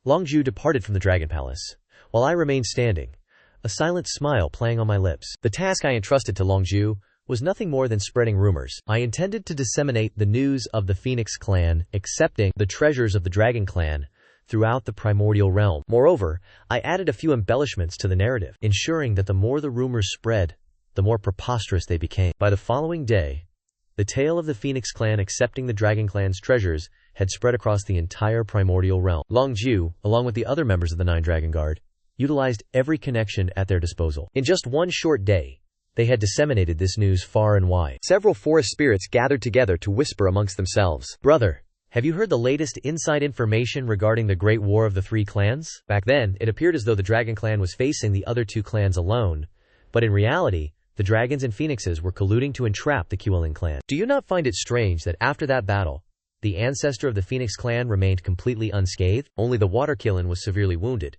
Longzhu departed from the Dragon Palace, while I remained standing, a silent smile playing on my lips. The task I entrusted to Longzhu was nothing more than spreading rumors. I intended to disseminate the news of the Phoenix clan accepting the treasures of the Dragon Clan throughout the primordial realm. Moreover, I added a few embellishments to the narrative, ensuring that the more the rumors spread, the more preposterous they became. By the following day, the tale of the Phoenix clan accepting the Dragon Clan's treasures had spread across the entire primordial realm. Longzhu, along with the other members of the Nine Dragon Guard, utilized every connection at their disposal. In just one short day, they had disseminated this news far and wide. Several forest spirits gathered together to whisper amongst themselves. "Brother, have you heard the latest inside information regarding the Great War of the Three Clans?" Back then, it appeared as though the Dragon Clan was facing the other two clans alone, but in reality, the dragons and phoenixes were colluding to entrap the Qilin clan. Do you not find it strange that after that battle, the ancestor of the Phoenix clan remained completely unscathed? Only the Water Qilin was severely wounded.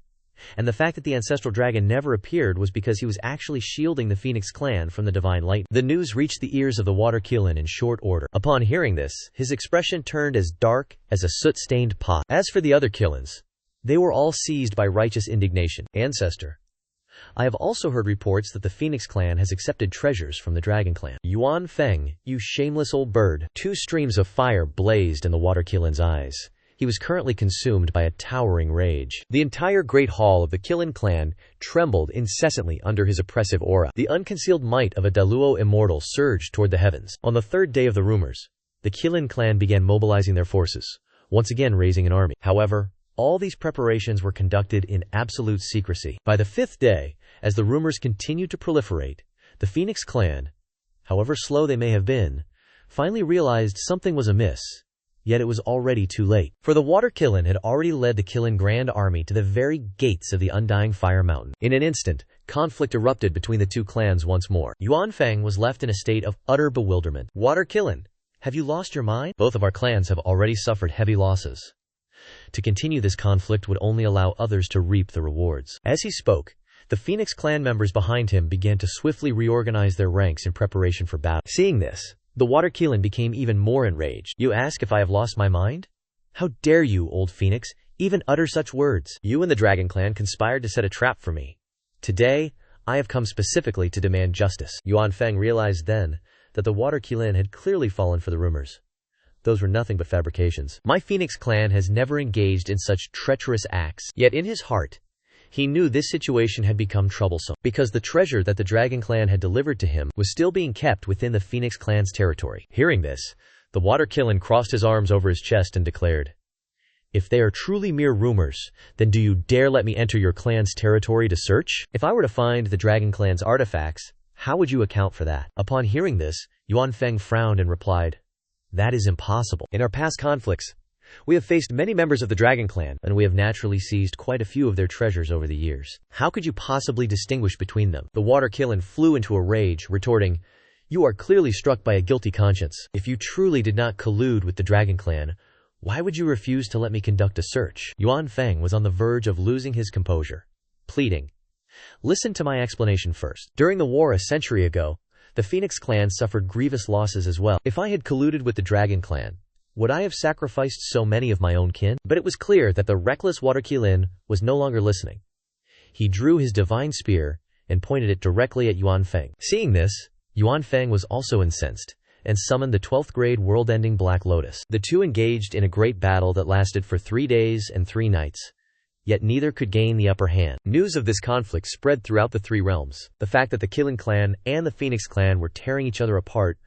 And the fact that the ancestral dragon never appeared was because he was actually shielding the Phoenix clan from the divine light. The news reached the ears of the Water Qilin in short order. Upon hearing this, his expression turned as dark as a soot-stained pot. As for the other Qilins, they were all seized by righteous indignation. "Ancestor, I have also heard reports that the Phoenix clan has accepted treasures from the Dragon Clan." "Yuan Feng, you shameless old bird." Two streams of fire blazed in the Water Qilin's eyes. He was currently consumed by a towering rage. The entire great hall of the Qilin clan trembled incessantly under his oppressive aura. The unconcealed might of a Daluo immortal surged toward the heavens. On the third day of the rumors, the Qilin clan began mobilizing their forces, once again raising an army. However, all these preparations were conducted in absolute secrecy. By the fifth day, as the rumors continued to proliferate, the Phoenix clan, however slow they may have been, finally realized something was amiss. Yet it was already too late. For the Water Qilin had already led the Qilin Grand Army to the very gates of the Undying Fire Mountain. In an instant, conflict erupted between the two clans once more. Yuan Feng was left in a state of utter bewilderment. "Water Qilin, have you lost your mind? Both of our clans have already suffered heavy losses. To continue this conflict would only allow others to reap the rewards." As he spoke, The Phoenix clan members behind him began to swiftly reorganize their ranks in preparation for battle. Seeing this, the Waterkeelan became even more enraged. "You ask if I have lost my mind? How dare you, old Phoenix, even utter such words? You and the Dragon Clan conspired to set a trap for me. Today, I have come specifically to demand justice." Yuan Feng realized then that the Waterkeelan had clearly fallen for the rumors. Those were nothing but fabrications. My Phoenix clan has never engaged in such treacherous acts. Yet in his heart, he knew this situation had become troublesome, because the treasure that the Dragon Clan had delivered to him was still being kept within the Phoenix Clan's territory. Hearing this, the Waterkeelan crossed his arms over his chest and declared, "If they are truly mere rumors, then do you dare let me enter your clan's territory to search? If I were to find the Dragon Clan's artifacts, how would you account for that?" Upon hearing this, Yuan Feng frowned and replied, "That is impossible. In our past conflicts, we have faced many members of the Dragon Clan, and we have naturally seized quite a few of their treasures over the years. How could you possibly distinguish between them?" The Waterkeelan flew into a rage, retorting, "You are clearly struck by a guilty conscience. If you truly did not collude with the Dragon Clan, why would you refuse to let me conduct a search?" Yuan Feng was on the verge of losing his composure, pleading, "Listen to my explanation first. During the war a century ago, the Phoenix Clan suffered grievous losses as well. If I had colluded with the Dragon Clan, would I have sacrificed so many of my own kin?" But it was clear that the reckless Waterkeelan was no longer listening. He drew his divine spear and pointed it directly at Yuan Feng. Seeing this, Yuan Feng was also incensed, and summoned the 12th grade world-ending Black Lotus. The two engaged in a great battle that lasted for 3 days and 3 nights. Yet neither could gain the upper hand. News of this conflict spread throughout the 3 realms. The fact that the Killing Clan and the Phoenix Clan were tearing each other apart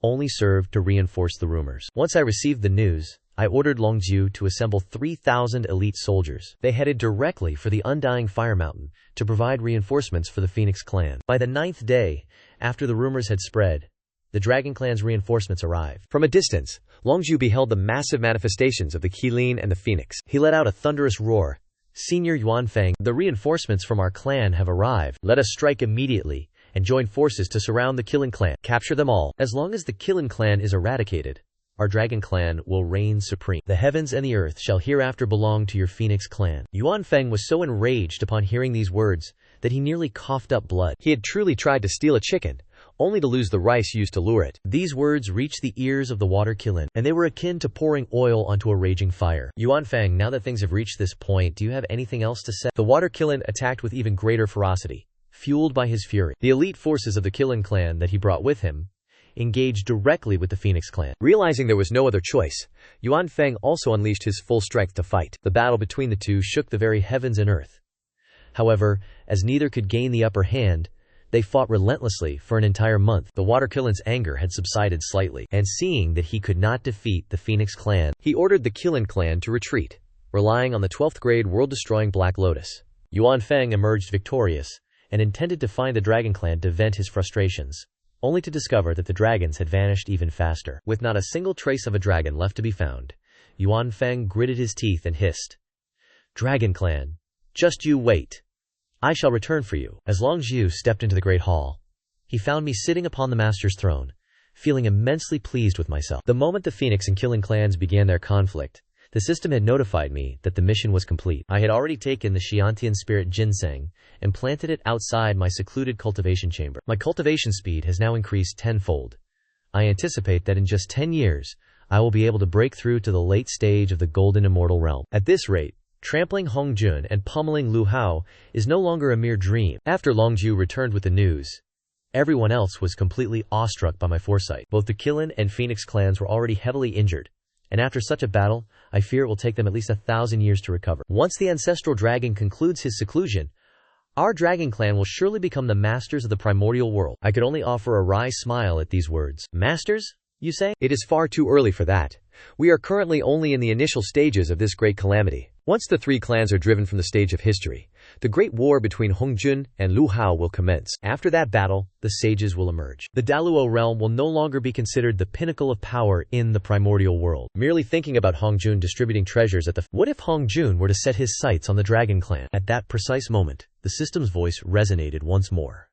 only served to reinforce the rumors. Once I received the news, I ordered Longzhu to assemble 3,000 elite soldiers. They headed directly for the Undying Fire Mountain to provide reinforcements for the Phoenix Clan. By the 9th day, after the rumors had spread, the Dragon Clan's reinforcements arrived. From a distance, Longzhu beheld the massive manifestations of the Qilin and the Phoenix. He let out a thunderous roar. "Senior Yuan Feng, the reinforcements from our clan have arrived. Let us strike immediately and join forces to surround the Qilin clan. Capture them all. As long as the Qilin clan is eradicated, our Dragon Clan will reign supreme. The heavens and the earth shall hereafter belong to your Phoenix Clan." Yuan Feng was so enraged upon hearing these words that he nearly coughed up blood. He had truly tried to steal a chicken, only to lose the rice used to lure it. These words reached the ears of the Waterkeelan, and they were akin to pouring oil onto a raging fire. "Yuan Feng, now that things have reached this point, do you have anything else to say?" The Waterkeelan attacked with even greater ferocity, fueled by his fury. The elite forces of the Qilin clan that he brought with him engaged directly with the Phoenix clan. Realizing there was no other choice, Yuan Feng also unleashed his full strength to fight. The battle between the two shook the very heavens and earth. However, as neither could gain the upper hand, they fought relentlessly for an entire month. The Waterkeelan's anger had subsided slightly, and seeing that he could not defeat the Phoenix clan, he ordered the Qilin clan to retreat, relying on the 12th grade world-destroying Black Lotus. Yuan Feng emerged victorious, and intended to find the Dragon Clan to vent his frustrations, only to discover that the dragons had vanished even faster. With not a single trace of a dragon left to be found, Yuan Feng gritted his teeth and hissed, "Dragon Clan, just you wait. I shall return for you." As Longzhu stepped into the great hall, he found me sitting upon the master's throne, feeling immensely pleased with myself. The moment the Phoenix and Killing clans began their conflict, the system had notified me that the mission was complete. I had already taken the Xiantian spirit ginseng and planted it outside my secluded cultivation chamber. My cultivation speed has now increased tenfold. I anticipate that in just 10 years, I will be able to break through to the late stage of the golden immortal realm. At this rate, trampling Hong Jun and pummeling Lu Hao is no longer a mere dream. After Longzhu returned with the news, everyone else was completely awestruck by my foresight. Both the Qilin and Phoenix clans were already heavily injured, and after such a battle, I fear it will take them at least 1,000 years to recover. Once the ancestral dragon concludes his seclusion, our Dragon Clan will surely become the masters of the primordial world. I could only offer a wry smile at these words. Masters, you say? It is far too early for that. We are currently only in the initial stages of this great calamity. Once the 3 clans are driven from the stage of history, the great war between Hongjun and Lu Hao will commence. After that battle, the sages will emerge. The Daluo realm will no longer be considered the pinnacle of power in the primordial world. Merely thinking about Hongjun distributing treasures at the... What if Hongjun were to set his sights on the Dragon Clan? At that precise moment, the system's voice resonated once more,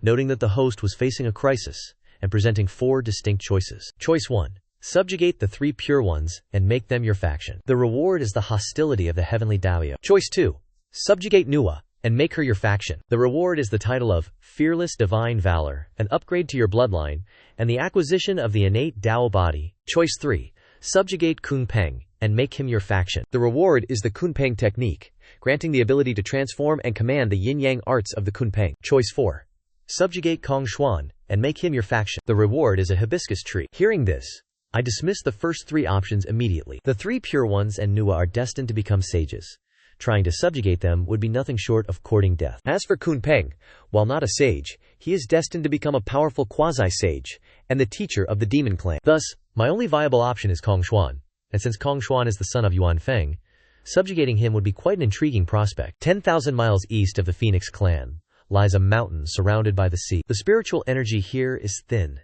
noting that the host was facing a crisis and presenting 4 distinct choices. Choice 1. Subjugate the 3 pure ones and make them your faction. The reward is the hostility of the heavenly Daoyo. Choice 2. Subjugate Nuwa and make her your faction. The reward is the title of Fearless Divine Valor, an upgrade to your bloodline, and the acquisition of the innate Dao body. Choice 3. Subjugate Kunpeng, and make him your faction. The reward is the Kunpeng technique, granting the ability to transform and command the yin-yang arts of the Kunpeng. Choice 4. Subjugate Kongshuan, and make him your faction. The reward is a hibiscus tree. Hearing this, I dismiss the first 3 options immediately. The 3 pure ones and Nua are destined to become sages. Trying to subjugate them would be nothing short of courting death. As for Kunpeng, while not a sage, he is destined to become a powerful quasi-sage, and the teacher of the demon clan. Thus, my only viable option is Kongshuan, and since Kongshuan is the son of Yuanfeng, subjugating him would be quite an intriguing prospect. 10,000 miles east of the Phoenix clan lies a mountain surrounded by the sea. The spiritual energy here is thin.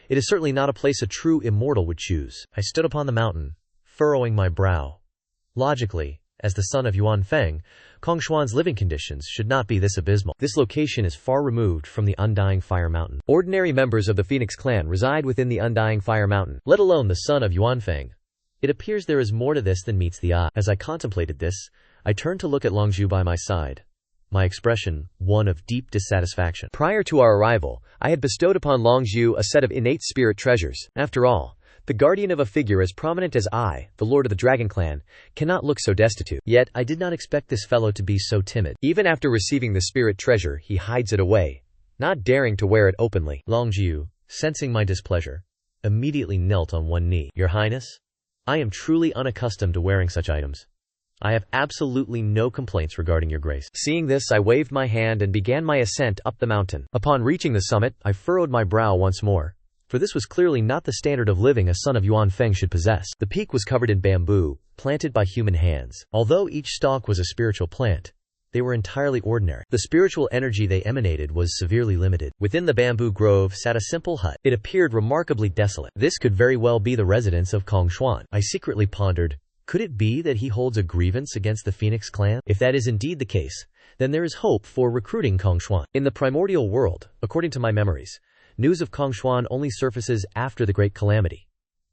It is certainly not a place a true immortal would choose. I stood upon the mountain, furrowing my brow. Logically, as the son of Yuanfeng, Kongshuan's living conditions should not be this abysmal. This location is far removed from the Undying Fire Mountain. Ordinary members of the Phoenix clan reside within the Undying Fire Mountain, let alone the son of Yuanfeng. It appears there is more to this than meets the eye. As I contemplated this, I turned to look at Longzhu by my side. My expression, one of deep dissatisfaction. Prior to our arrival, I had bestowed upon Longzhu a set of innate spirit treasures. After all, the guardian of a figure as prominent as I, the lord of the Dragon Clan, cannot look so destitute. Yet, I did not expect this fellow to be so timid. Even after receiving the spirit treasure, he hides it away, not daring to wear it openly. Longzhu, sensing my displeasure, immediately knelt on one knee. Your Highness, I am truly unaccustomed to wearing such items. I have absolutely no complaints regarding your grace. Seeing this, I waved my hand and began my ascent up the mountain. Upon reaching the summit, I furrowed my brow once more, for this was clearly not the standard of living a son of Yuanfeng should possess. The peak was covered in bamboo, planted by human hands. Although each stalk was a spiritual plant, they were entirely ordinary. The spiritual energy they emanated was severely limited. Within the bamboo grove sat a simple hut. It appeared remarkably desolate. This could very well be the residence of Kongshuan. I secretly pondered, could it be that he holds a grievance against the Phoenix clan? If that is indeed the case, then there is hope for recruiting Kongshuan. In the primordial world, according to my memories, news of Kongshuan only surfaces after the Great Calamity.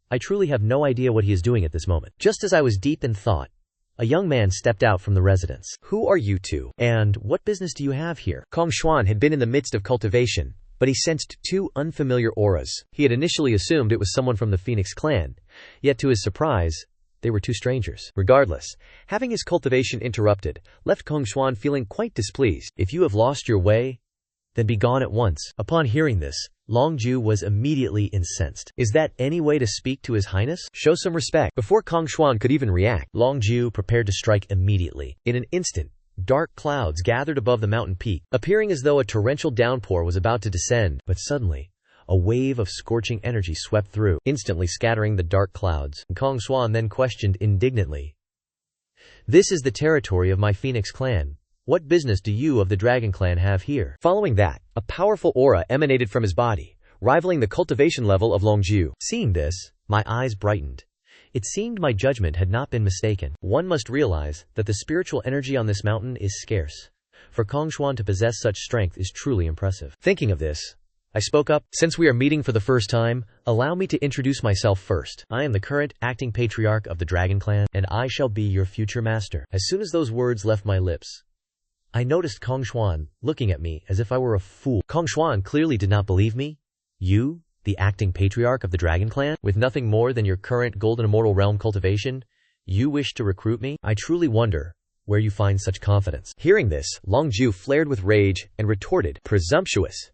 I truly have no idea what he is doing at this moment. Just as I was deep in thought, a young man stepped out from the residence. Who are you two? And what business do you have here? Kongshuan had been in the midst of cultivation, but he sensed 2 unfamiliar auras. He had initially assumed it was someone from the Phoenix clan, yet to his surprise, they were 2 strangers. Regardless, having his cultivation interrupted left Kongshuan feeling quite displeased. If you have lost your way, then be gone at once. Upon hearing this, Longzhu was immediately incensed. Is that any way to speak to His Highness? Show some respect. Before Kongshuan could even react, Longzhu prepared to strike immediately. In an instant, dark clouds gathered above the mountain peak, appearing as though a torrential downpour was about to descend. But suddenly, a wave of scorching energy swept through, instantly scattering the dark clouds. Kongshuan then questioned indignantly, "This is the territory of my Phoenix clan. What business do you of the Dragon Clan have here?" Following that, a powerful aura emanated from his body, rivaling the cultivation level of Longzhu. Seeing this, my eyes brightened. It seemed my judgment had not been mistaken. One must realize that the spiritual energy on this mountain is scarce. For Kongshuan to possess such strength is truly impressive. Thinking of this, I spoke up. Since we are meeting for the first time, allow me to introduce myself first. I am the current acting patriarch of the Dragon Clan, and I shall be your future master. As soon as those words left my lips, I noticed Kongshuan looking at me as if I were a fool. Kongshuan clearly did not believe me. You, the acting patriarch of the Dragon Clan, with nothing more than your current golden immortal realm cultivation, you wish to recruit me? I truly wonder where you find such confidence. Hearing this, Longzhu flared with rage and retorted, "Presumptuous!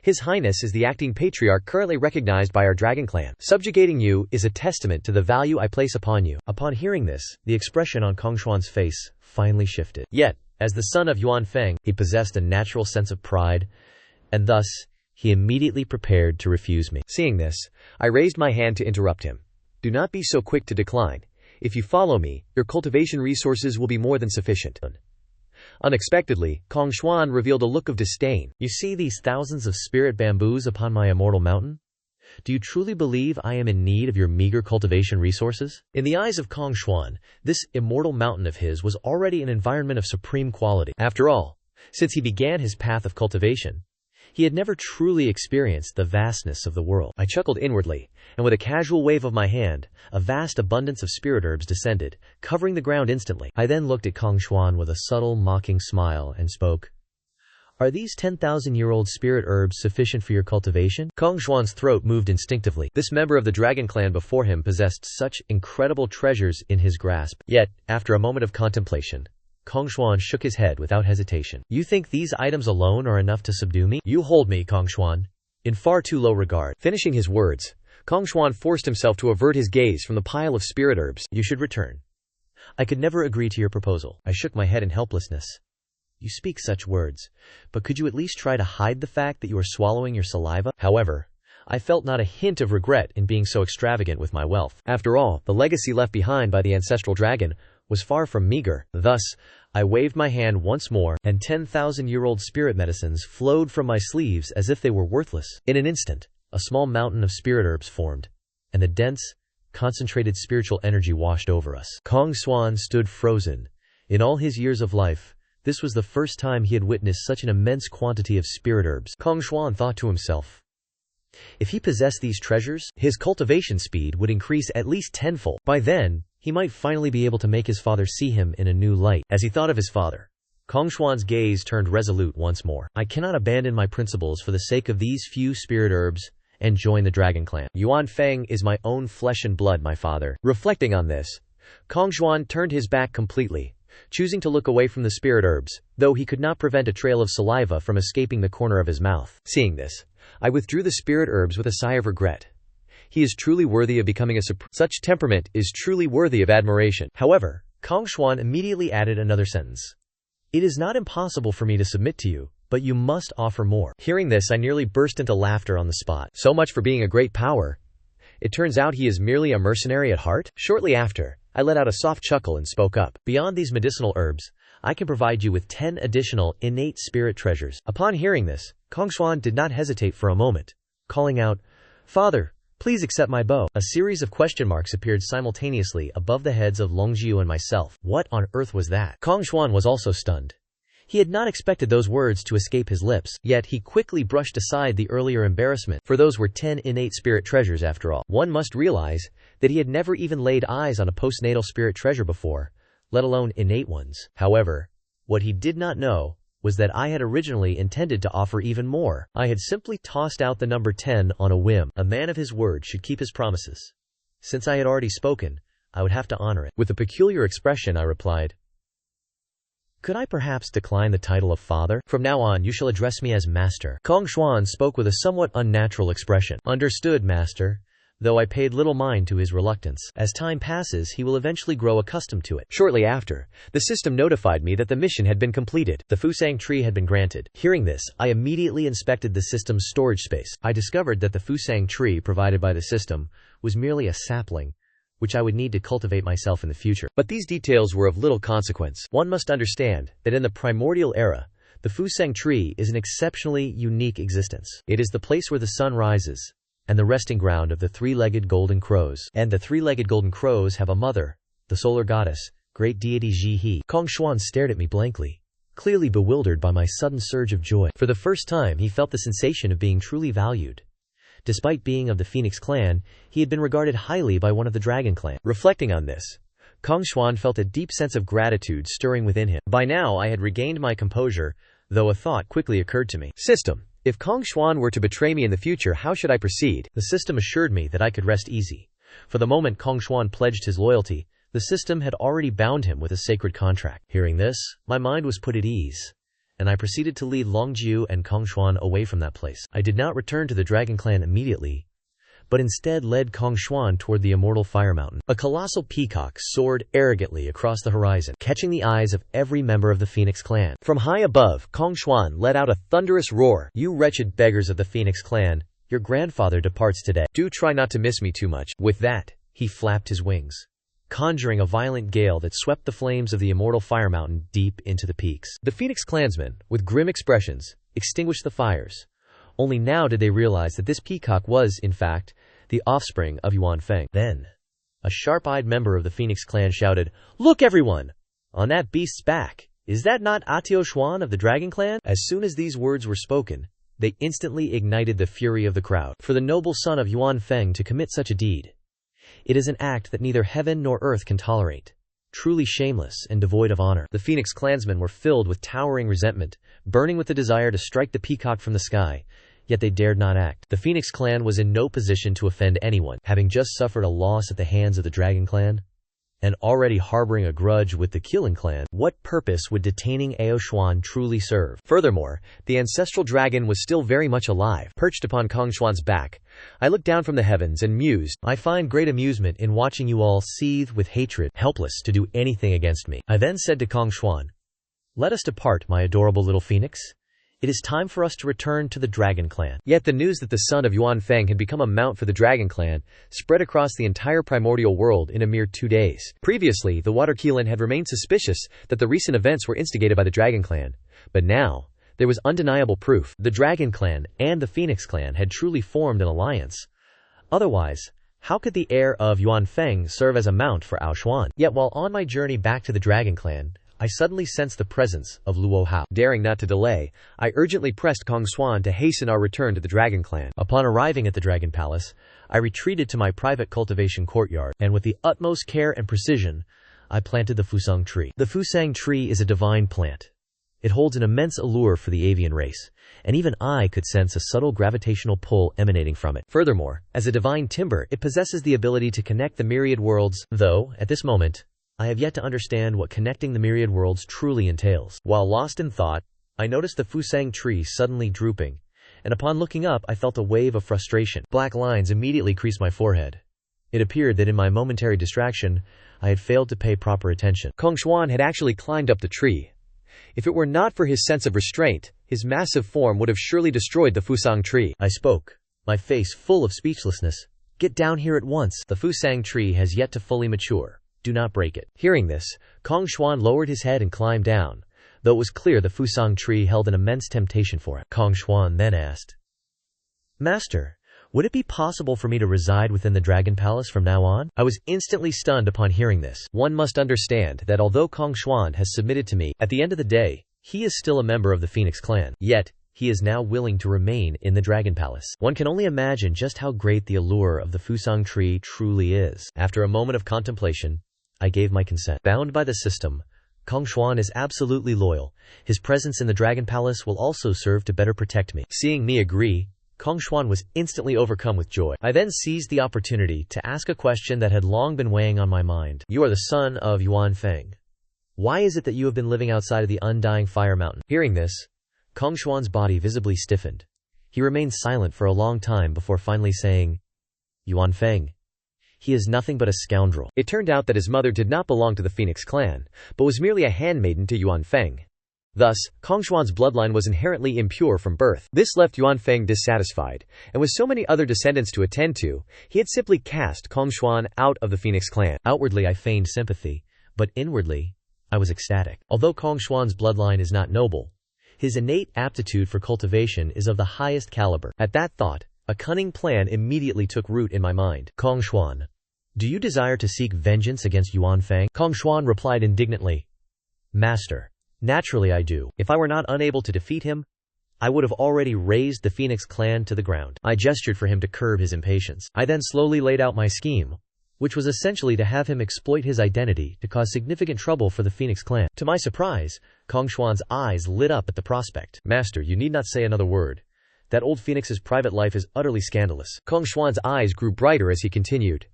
His Highness is the acting patriarch currently recognized by our Dragon Clan. Subjugating you is a testament to the value I place upon you." Upon hearing this, the expression on Kongshuan's face finally shifted. Yet, as the son of Yuanfeng, he possessed a natural sense of pride, and thus, he immediately prepared to refuse me. Seeing this, I raised my hand to interrupt him. "Do not be so quick to decline. If you follow me, your cultivation resources will be more than sufficient." Unexpectedly, Kongshuan revealed a look of disdain. "You see these thousands of spirit bamboos upon my immortal mountain? Do you truly believe I am in need of your meager cultivation resources?" In the eyes of Kongshuan, this immortal mountain of his was already an environment of supreme quality. After all, since he began his path of cultivation, He had never truly experienced the vastness of the world. I chuckled inwardly, and with a casual wave of my hand, a vast abundance of spirit herbs descended, covering the ground instantly. I then looked at Kong Xuan with a subtle, mocking smile and spoke. Are these 10,000-year-old spirit herbs sufficient for your cultivation? Kong Xuan's throat moved instinctively. This member of the dragon clan before him possessed such incredible treasures in his grasp. Yet, after a moment of contemplation, Kong Xuan shook his head without hesitation. You think these items alone are enough to subdue me? You hold me, Kong Xuan, in far too low regard. Finishing his words, Kong Xuan forced himself to avert his gaze from the pile of spirit herbs. You should return. I could never agree to your proposal. I shook my head in helplessness. You speak such words, but could you at least try to hide the fact that you are swallowing your saliva? However, I felt not a hint of regret in being so extravagant with my wealth. After all, the legacy left behind by the ancestral dragon was far from meager. Thus, I waved my hand once more, and 10,000-year-old spirit medicines flowed from my sleeves as if they were worthless. In an instant, a small mountain of spirit herbs formed, and the dense, concentrated spiritual energy washed over us. Kong Xuan stood frozen. In all his years of life, this was the first time he had witnessed such an immense quantity of spirit herbs. Kong Xuan thought to himself, if he possessed these treasures, his cultivation speed would increase at least tenfold. By then, he might finally be able to make his father see him in a new light. As he thought of his father, Kong Xuan's gaze turned resolute once more. I cannot abandon my principles for the sake of these few spirit herbs and join the dragon clan. Yuan Feng is my own flesh and blood, my father. Reflecting on this, Kong Xuan turned his back completely, choosing to look away from the spirit herbs, though he could not prevent a trail of saliva from escaping the corner of his mouth. Seeing this, I withdrew the spirit herbs with a sigh of regret. He is truly worthy of becoming a such temperament is truly worthy of admiration. However, Kong Xuan immediately added another sentence. It is not impossible for me to submit to you, but you must offer more. Hearing this, I nearly burst into laughter on the spot. So much for being a great power. It turns out he is merely a mercenary at heart? Shortly after, I let out a soft chuckle and spoke up. Beyond these medicinal herbs, I can provide you with 10 additional innate spirit treasures. Upon hearing this, Kong Xuan did not hesitate for a moment, calling out, Father, please accept my bow. A series of question marks appeared simultaneously above the heads of Longjiu and myself. What on earth was that? Kong Xuan was also stunned. He had not expected those words to escape his lips, yet he quickly brushed aside the earlier embarrassment, for those were 10 innate spirit treasures after all. One must realize that he had never even laid eyes on a postnatal spirit treasure before, let alone innate ones. However, what he did not know was that I had originally intended to offer even more. I had simply tossed out the number 10 on a whim. A man of his word should keep his promises. Since I had already spoken, I would have to honor it. With a peculiar expression, I replied, Could I perhaps decline the title of father? From now on, you shall address me as master. Kong Xuan spoke with a somewhat unnatural expression. Understood, master. Though I paid little mind to his reluctance. As time passes, he will eventually grow accustomed to it. Shortly after, the system notified me that the mission had been completed. The Fusang tree had been granted. Hearing this, I immediately inspected the system's storage space. I discovered that the Fusang tree provided by the system was merely a sapling, which I would need to cultivate myself in the future. But these details were of little consequence. One must understand that in the primordial era, the Fusang tree is an exceptionally unique existence. It is the place where the sun rises, and the resting ground of the three-legged golden crows. And the three-legged golden crows have a mother, the solar goddess, great deity Ji He. Kong Xuan stared at me blankly, clearly bewildered by my sudden surge of joy. For the first time, he felt the sensation of being truly valued. Despite being of the Phoenix clan, he had been regarded highly by one of the Dragon clan. Reflecting on this, Kong Xuan felt a deep sense of gratitude stirring within him. By now, I had regained my composure, though a thought quickly occurred to me. System. If Kong Xuan were to betray me in the future, how should I proceed? The system assured me that I could rest easy. For the moment Kong Xuan pledged his loyalty, the system had already bound him with a sacred contract. Hearing this, my mind was put at ease, and I proceeded to lead Longjiu and Kong Xuan away from that place. I did not return to the Dragon Clan immediately, but instead led Kong Xuan toward the immortal Fire Mountain. A colossal peacock soared arrogantly across the horizon, catching the eyes of every member of the Phoenix clan. From high above, Kong Xuan let out a thunderous roar. You wretched beggars of the Phoenix clan, your grandfather departs today. Do try not to miss me too much. With that, he flapped his wings, conjuring a violent gale that swept the flames of the immortal Fire Mountain deep into the peaks. The Phoenix clansmen, with grim expressions, extinguished the fires. Only now did they realize that this peacock was, in fact, the offspring of Yuan Feng. Then, a sharp-eyed member of the Phoenix clan shouted, Look everyone! On that beast's back! Is that not Atio Xuan of the Dragon clan? As soon as these words were spoken, they instantly ignited the fury of the crowd. For the noble son of Yuan Feng to commit such a deed, it is an act that neither heaven nor earth can tolerate. Truly shameless and devoid of honor. The Phoenix clansmen were filled with towering resentment, burning with the desire to strike the peacock from the sky, yet they dared not act. The Phoenix clan was in no position to offend anyone, having just suffered a loss at the hands of the Dragon clan, and already harboring a grudge with the Qilin clan. What purpose would detaining Aoshuan truly serve? Furthermore, the ancestral dragon was still very much alive, perched upon Kongshuan's back. I looked down from the heavens and mused, I find great amusement in watching you all seethe with hatred, helpless to do anything against me. I then said to Kongshuan, let us depart, my adorable little phoenix. It is time for us to return to the Dragon clan. Yet the news that the son of Yuan Feng had become a mount for the Dragon clan spread across the entire primordial world in a mere 2 days. Previously, the Water Qilin had remained suspicious that the recent events were instigated by the Dragon clan, but now there was undeniable proof. The Dragon clan and the Phoenix clan had truly formed an alliance. Otherwise, how could the heir of Yuan Feng serve as a mount for Aoshuan? Yet while on my journey back to the Dragon clan, I suddenly sensed the presence of Luo Hao. Daring not to delay, I urgently pressed Kongshuan to hasten our return to the Dragon clan. Upon arriving at the Dragon Palace, I retreated to my private cultivation courtyard, and with the utmost care and precision, I planted the Fusang tree. The Fusang tree is a divine plant. It holds an immense allure for the avian race, and even I could sense a subtle gravitational pull emanating from it. Furthermore, as a divine timber, it possesses the ability to connect the myriad worlds, though, at this moment, I have yet to understand what connecting the myriad worlds truly entails. While lost in thought, I noticed the Fusang tree suddenly drooping, and upon looking up I felt a wave of frustration. Black lines immediately creased my forehead. It appeared that in my momentary distraction, I had failed to pay proper attention. Kongshuan had actually climbed up the tree. If it were not for his sense of restraint, his massive form would have surely destroyed the Fusang tree. I spoke, my face full of speechlessness. Get down here at once. The Fusang tree has yet to fully mature. Do not break it. Hearing this, Kongshuan lowered his head and climbed down, though it was clear the Fusang tree held an immense temptation for him. Kongshuan then asked, Master, would it be possible for me to reside within the Dragon Palace from now on? I was instantly stunned upon hearing this. One must understand that although Kongshuan has submitted to me, at the end of the day, he is still a member of the Phoenix clan. Yet, he is now willing to remain in the Dragon Palace. One can only imagine just how great the allure of the Fusang tree truly is. After a moment of contemplation, I gave my consent. Bound by the system, Kongshuan is absolutely loyal. His presence in the Dragon Palace will also serve to better protect me. Seeing me agree, Kongshuan was instantly overcome with joy. I then seized the opportunity to ask a question that had long been weighing on my mind. You are the son of Yuan Feng. Why is it that you have been living outside of the Undying Fire Mountain? Hearing this, Kongshuan's body visibly stiffened. He remained silent for a long time before finally saying, Yuan Feng. He is nothing but a scoundrel. It turned out that his mother did not belong to the Phoenix clan, but was merely a handmaiden to Yuan Feng. Thus, Kongshuan's bloodline was inherently impure from birth. This left Yuan Feng dissatisfied, and with so many other descendants to attend to, he had simply cast Kongshuan out of the Phoenix clan. Outwardly I feigned sympathy, but inwardly, I was ecstatic. Although Kongshuan's bloodline is not noble, his innate aptitude for cultivation is of the highest caliber. At that thought, a cunning plan immediately took root in my mind. Kongshuan, do you desire to seek vengeance against Yuan Feng? Kongshuan replied indignantly, Master, naturally I do. If I were not unable to defeat him, I would have already razed the Phoenix clan to the ground. I gestured for him to curb his impatience. I then slowly laid out my scheme, which was essentially to have him exploit his identity to cause significant trouble for the Phoenix clan. To my surprise, Kongshuan's eyes lit up at the prospect. Master, you need not say another word. That old Phoenix's private life is utterly scandalous. Kongshuan's eyes grew brighter as he continued.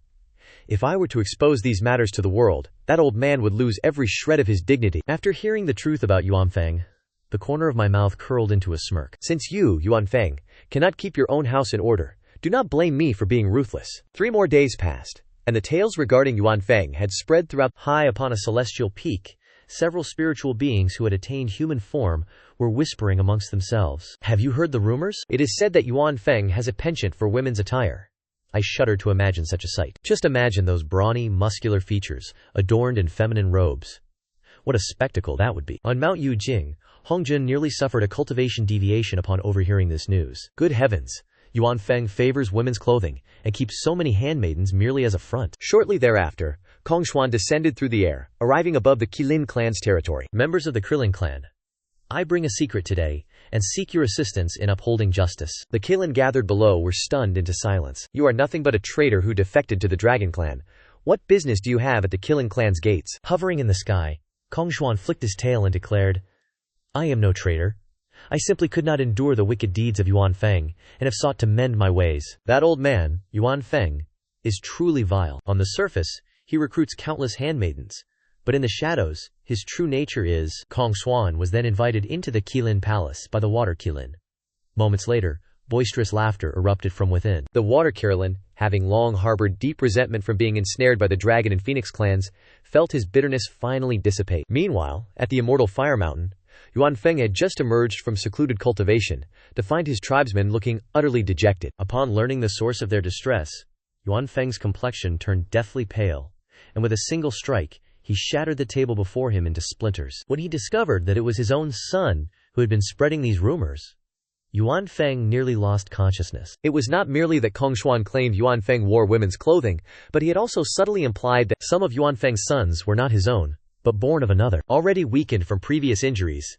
If I were to expose these matters to the world, that old man would lose every shred of his dignity. After hearing the truth about Yuan Feng, the corner of my mouth curled into a smirk. Since you, Yuan Feng, cannot keep your own house in order, do not blame me for being ruthless. 3 more days passed, and the tales regarding Yuan Feng had spread throughout. High upon a celestial peak, several spiritual beings who had attained human form were whispering amongst themselves. Have you heard the rumors? It is said that Yuan Feng has a penchant for women's attire. I shudder to imagine such a sight. Just imagine those brawny, muscular features, adorned in feminine robes. What a spectacle that would be. On Mount Yujing, Hongjun nearly suffered a cultivation deviation upon overhearing this news. Good heavens! Yuan Feng favors women's clothing, and keeps so many handmaidens merely as a front. Shortly thereafter, Kongshuan descended through the air, arriving above the Qilin clan's territory. Members of the Qilin clan, I bring a secret today, and seek your assistance in upholding justice." The Kalen gathered below were stunned into silence. "You are nothing but a traitor who defected to the Dragon Clan. What business do you have at the Killing Clan's gates?" Hovering in the sky, Kongshuan flicked his tail and declared, "I am no traitor. I simply could not endure the wicked deeds of Yuan Feng, and have sought to mend my ways. That old man, Yuan Feng, is truly vile. On the surface, he recruits countless handmaidens, but in the shadows, his true nature is—" Kongshuan was then invited into the Qilin Palace by the Water Qilin. Moments later, boisterous laughter erupted from within. The Water Qilin, having long harbored deep resentment from being ensnared by the Dragon and Phoenix clans, felt his bitterness finally dissipate. Meanwhile, at the Immortal Fire Mountain, Yuan Feng had just emerged from secluded cultivation to find his tribesmen looking utterly dejected. Upon learning the source of their distress, Yuan Feng's complexion turned deathly pale, and with a single strike, he shattered the table before him into splinters. When he discovered that it was his own son who had been spreading these rumors, Yuan Feng nearly lost consciousness. It was not merely that Kongshuan claimed Yuan Feng wore women's clothing, but he had also subtly implied that some of Yuan Feng's sons were not his own, but born of another. Already weakened from previous injuries,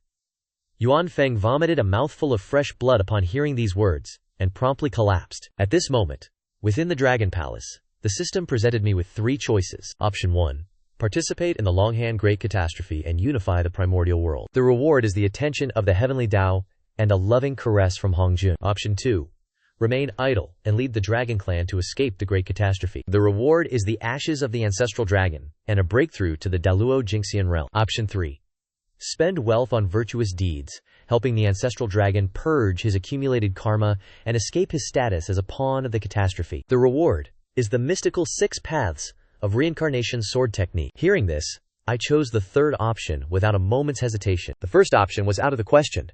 Yuan Feng vomited a mouthful of fresh blood upon hearing these words, and promptly collapsed. At this moment, within the Dragon Palace, the system presented me with three choices. Option 1. Participate in the Longhand Great Catastrophe and unify the primordial world. The reward is the attention of the heavenly Tao and a loving caress from Hongjun. Option 2. Remain idle and lead the Dragon Clan to escape the Great Catastrophe. The reward is the ashes of the ancestral dragon and a breakthrough to the Daluo Jingxian realm. Option 3. Spend wealth on virtuous deeds, helping the ancestral dragon purge his accumulated karma and escape his status as a pawn of the catastrophe. The reward is the mystical 6 paths of reincarnation sword technique. Hearing this, I chose the third option without a moment's hesitation. The first option was out of the question.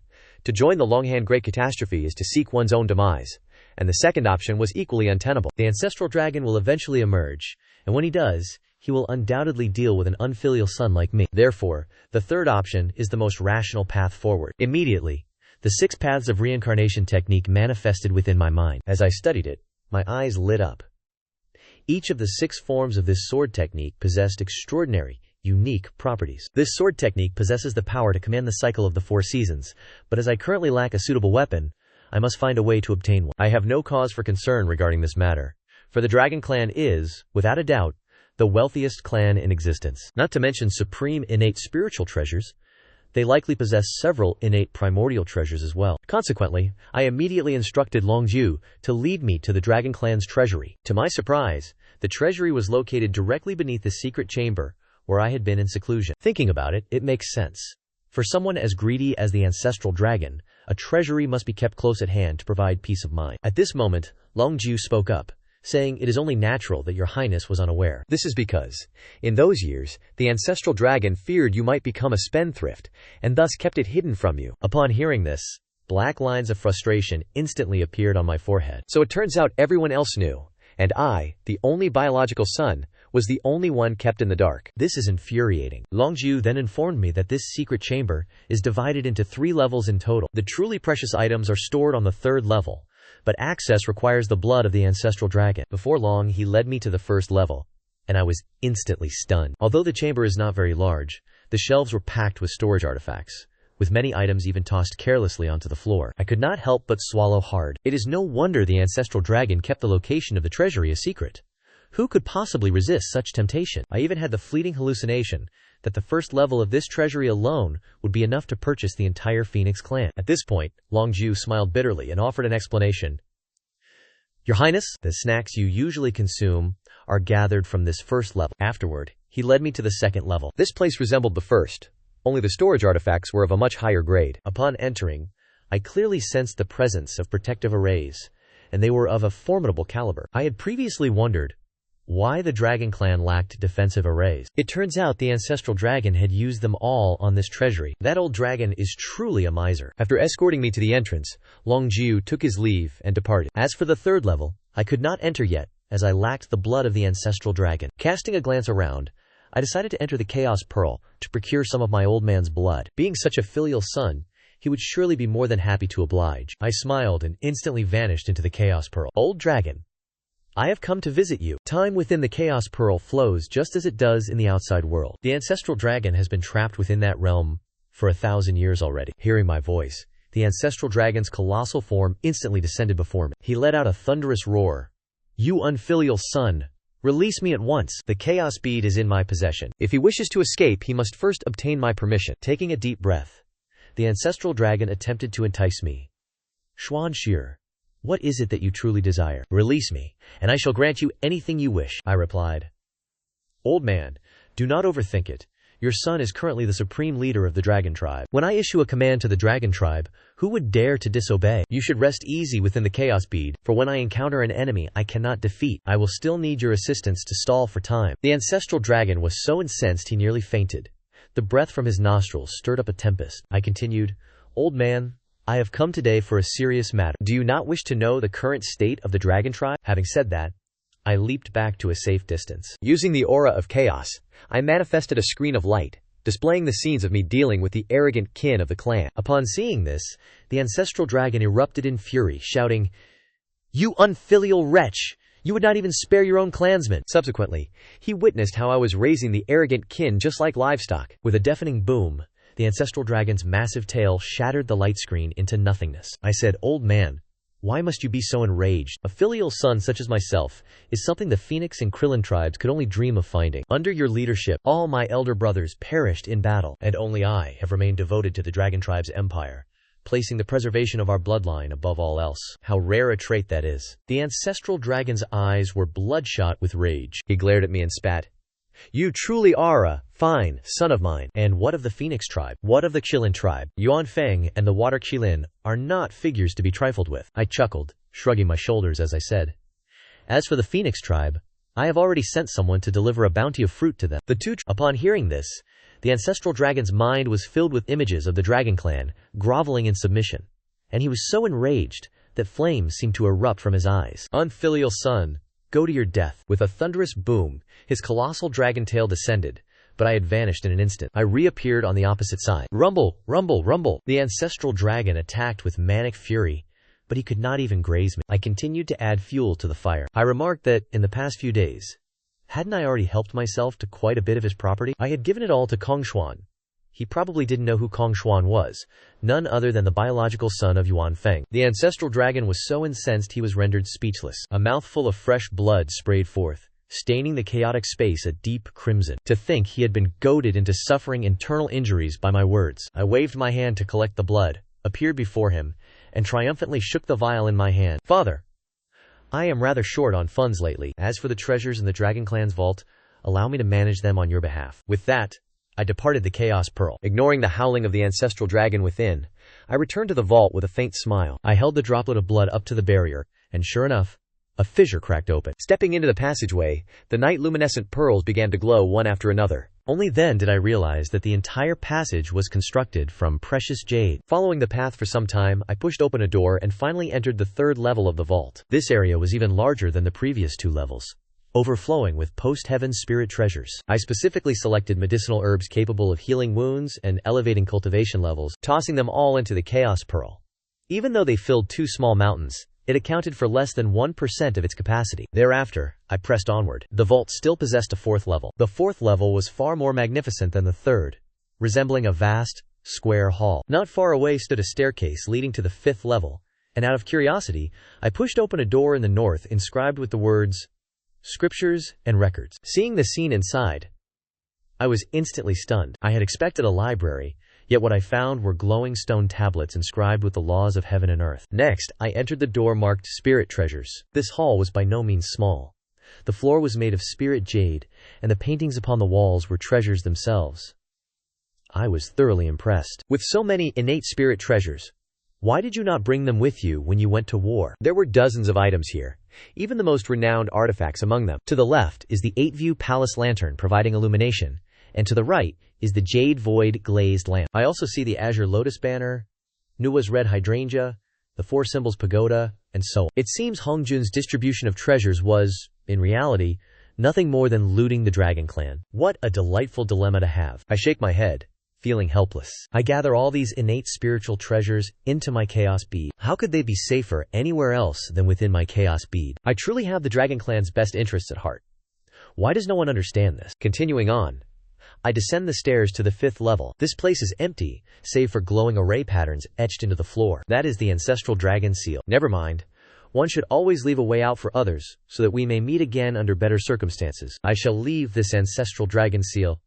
To join the Longhand Great Catastrophe is to seek one's own demise, and the second option was equally untenable. The ancestral dragon will eventually emerge, and when he does, he will undoubtedly deal with an unfilial son like me. Therefore, the third option is the most rational path forward. Immediately, the 6 paths of reincarnation technique manifested within my mind. As I studied it, my eyes lit up. Each of the 6 forms of this sword technique possessed extraordinary, unique properties. This sword technique possesses the power to command the cycle of the 4 seasons, but as I currently lack a suitable weapon, I must find a way to obtain one. I have no cause for concern regarding this matter, for the Dragon Clan is, without a doubt, the wealthiest clan in existence. Not to mention supreme innate spiritual treasures, they likely possess several innate primordial treasures as well. Consequently, I immediately instructed Longju to lead me to the Dragon Clan's treasury. To my surprise, the treasury was located directly beneath the secret chamber where I had been in seclusion. Thinking about it, it makes sense. For someone as greedy as the ancestral dragon, a treasury must be kept close at hand to provide peace of mind. At this moment, Longju spoke up, saying, "It is only natural that your highness was unaware. This is because, in those years, the ancestral dragon feared you might become a spendthrift, and thus kept it hidden from you." Upon hearing this, black lines of frustration instantly appeared on my forehead. So it turns out everyone else knew, and I, the only biological son, was the only one kept in the dark. This is infuriating. Longju then informed me that this secret chamber is divided into 3 levels in total. The truly precious items are stored on the 3rd level, but access requires the blood of the ancestral dragon. Before long, he led me to the 1st level, and I was instantly stunned. Although the chamber is not very large, the shelves were packed with storage artifacts, with many items even tossed carelessly onto the floor. I could not help but swallow hard. It is no wonder the ancestral dragon kept the location of the treasury a secret. Who could possibly resist such temptation? I even had the fleeting hallucination that the 1st level of this treasury alone would be enough to purchase the entire Phoenix clan. At this point, Longju smiled bitterly and offered an explanation. "Your Highness, the snacks you usually consume are gathered from this 1st level." Afterward, he led me to the 2nd level. This place resembled the 1st, only the storage artifacts were of a much higher grade. Upon entering, I clearly sensed the presence of protective arrays, and they were of a formidable caliber. I had previously wondered why the Dragon Clan lacked defensive arrays. It turns out the ancestral dragon had used them all on this treasury. That old dragon is truly a miser. After escorting me to the entrance, Longju took his leave and departed. As for the 3rd level, I could not enter yet, as I lacked the blood of the ancestral dragon. Casting a glance around, I decided to enter the Chaos Pearl to procure some of my old man's blood. Being such a filial son, he would surely be more than happy to oblige. I smiled and instantly vanished into the Chaos Pearl. "Old dragon, I have come to visit you." Time within the Chaos Pearl flows just as it does in the outside world. The ancestral dragon has been trapped within that realm for 1,000 years already. Hearing my voice, the ancestral dragon's colossal form instantly descended before me. He let out a thunderous roar. "You unfilial son! Release me at once! The chaos bead is in my possession. If he wishes to escape, he must first obtain my permission." Taking a deep breath, the ancestral dragon attempted to entice me. "Xuanxue, what is it that you truly desire? Release me, and I shall grant you anything you wish," I replied. "Old man, do not overthink it. Your son is currently the supreme leader of the dragon tribe. When I issue a command to the dragon tribe, who would dare to disobey? You should rest easy within the chaos bead, for when I encounter an enemy I cannot defeat, I will still need your assistance to stall for time." The ancestral dragon was so incensed he nearly fainted. The breath from his nostrils stirred up a tempest. I continued, "Old man, I have come today for a serious matter. Do you not wish to know the current state of the dragon tribe?" Having said that, I leaped back to a safe distance. Using the aura of chaos, I manifested a screen of light, displaying the scenes of me dealing with the arrogant kin of the clan. Upon seeing this, the ancestral dragon erupted in fury, shouting, "You unfilial wretch! You would not even spare your own clansmen!" Subsequently, he witnessed how I was raising the arrogant kin just like livestock. With a deafening boom, the ancestral dragon's massive tail shattered the light screen into nothingness. I said, "Old man, why must you be so enraged? A filial son such as myself is something the Phoenix and Krillin tribes could only dream of finding. Under your leadership, all my elder brothers perished in battle, and only I have remained devoted to the dragon tribe's empire, placing the preservation of our bloodline above all else. How rare a trait that is." The ancestral dragon's eyes were bloodshot with rage. He glared at me and spat. "You truly are a fine son of mine. And what of the Phoenix tribe? What of the Qilin tribe? Yuan Feng and the Water Qilin are not figures to be trifled with." I chuckled, shrugging my shoulders as I said, "As for the Phoenix tribe, I have already sent someone to deliver a bounty of fruit to them." Upon hearing this, the ancestral dragon's mind was filled with images of the dragon clan, groveling in submission, and he was so enraged that flames seemed to erupt from his eyes. "Unfilial son, go to your death." With a thunderous boom, his colossal dragon tail descended, but I had vanished in an instant. I reappeared on the opposite side. Rumble, rumble, rumble. The ancestral dragon attacked with manic fury, but he could not even graze me. I continued to add fuel to the fire. I remarked that, in the past few days, hadn't I already helped myself to quite a bit of his property? I had given it all to Kongshuan. He probably didn't know who Kongshuan was, none other than the biological son of Yuan Feng. The ancestral dragon was so incensed he was rendered speechless. A mouthful of fresh blood sprayed forth, staining the chaotic space a deep crimson. To think he had been goaded into suffering internal injuries by my words. I waved my hand to collect the blood, appeared before him, and triumphantly shook the vial in my hand. "Father, I am rather short on funds lately. As for the treasures in the Dragon Clan's vault, allow me to manage them on your behalf." With that, I departed the Chaos Pearl. Ignoring the howling of the ancestral dragon within, I returned to the vault with a faint smile. I held the droplet of blood up to the barrier, and sure enough, a fissure cracked open. Stepping into the passageway, the night-luminescent pearls began to glow one after another. Only then did I realize that the entire passage was constructed from precious jade. Following the path for some time, I pushed open a door and finally entered the third level of the vault. This area was even larger than the previous two levels, overflowing with post-heaven spirit treasures. I specifically selected medicinal herbs capable of healing wounds and elevating cultivation levels, tossing them all into the Chaos Pearl. Even though they filled two small mountains, it accounted for less than 1% of its capacity. Thereafter, I pressed onward. The vault still possessed a fourth level. The fourth level was far more magnificent than the third, resembling a vast, square hall. Not far away stood a staircase leading to the fifth level, and out of curiosity, I pushed open a door in the north inscribed with the words, "Scriptures and Records." Seeing the scene inside, I was instantly stunned. I had expected a library, yet what I found were glowing stone tablets inscribed with the laws of heaven and earth. Next, I entered the door marked Spirit Treasures. This hall was by no means small. The floor was made of spirit jade, and the paintings upon the walls were treasures themselves. I was thoroughly impressed. With so many innate spirit treasures, why did you not bring them with you when you went to war? There were dozens of items here, even the most renowned artifacts among them. To the left is the 8-view palace lantern providing illumination, and to the right is the jade void glazed lamp. I also see the azure lotus banner, Nua's red hydrangea, the 4 symbols pagoda, and so on. It seems Hongjun's distribution of treasures was, in reality, nothing more than looting the Dragon Clan. What a delightful dilemma to have. I shake my head, feeling helpless. I gather all these innate spiritual treasures into my chaos bead. How could they be safer anywhere else than within my chaos bead? I truly have the Dragon Clan's best interests at heart. Why does no one understand this? Continuing on, I descend the stairs to the 5th level. This place is empty, save for glowing array patterns etched into the floor. That is the ancestral dragon seal. Never mind. One should always leave a way out for others, so that we may meet again under better circumstances. I shall leave this ancestral dragon seal.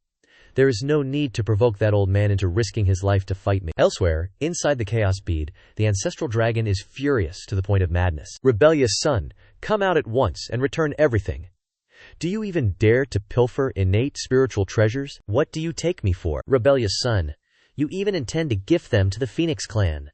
There is no need to provoke that old man into risking his life to fight me. Elsewhere, inside the chaos bead, the ancestral dragon is furious to the point of madness. Rebellious son, come out at once and return everything. Do you even dare to pilfer innate spiritual treasures? What do you take me for? Rebellious son, you even intend to gift them to the Phoenix clan.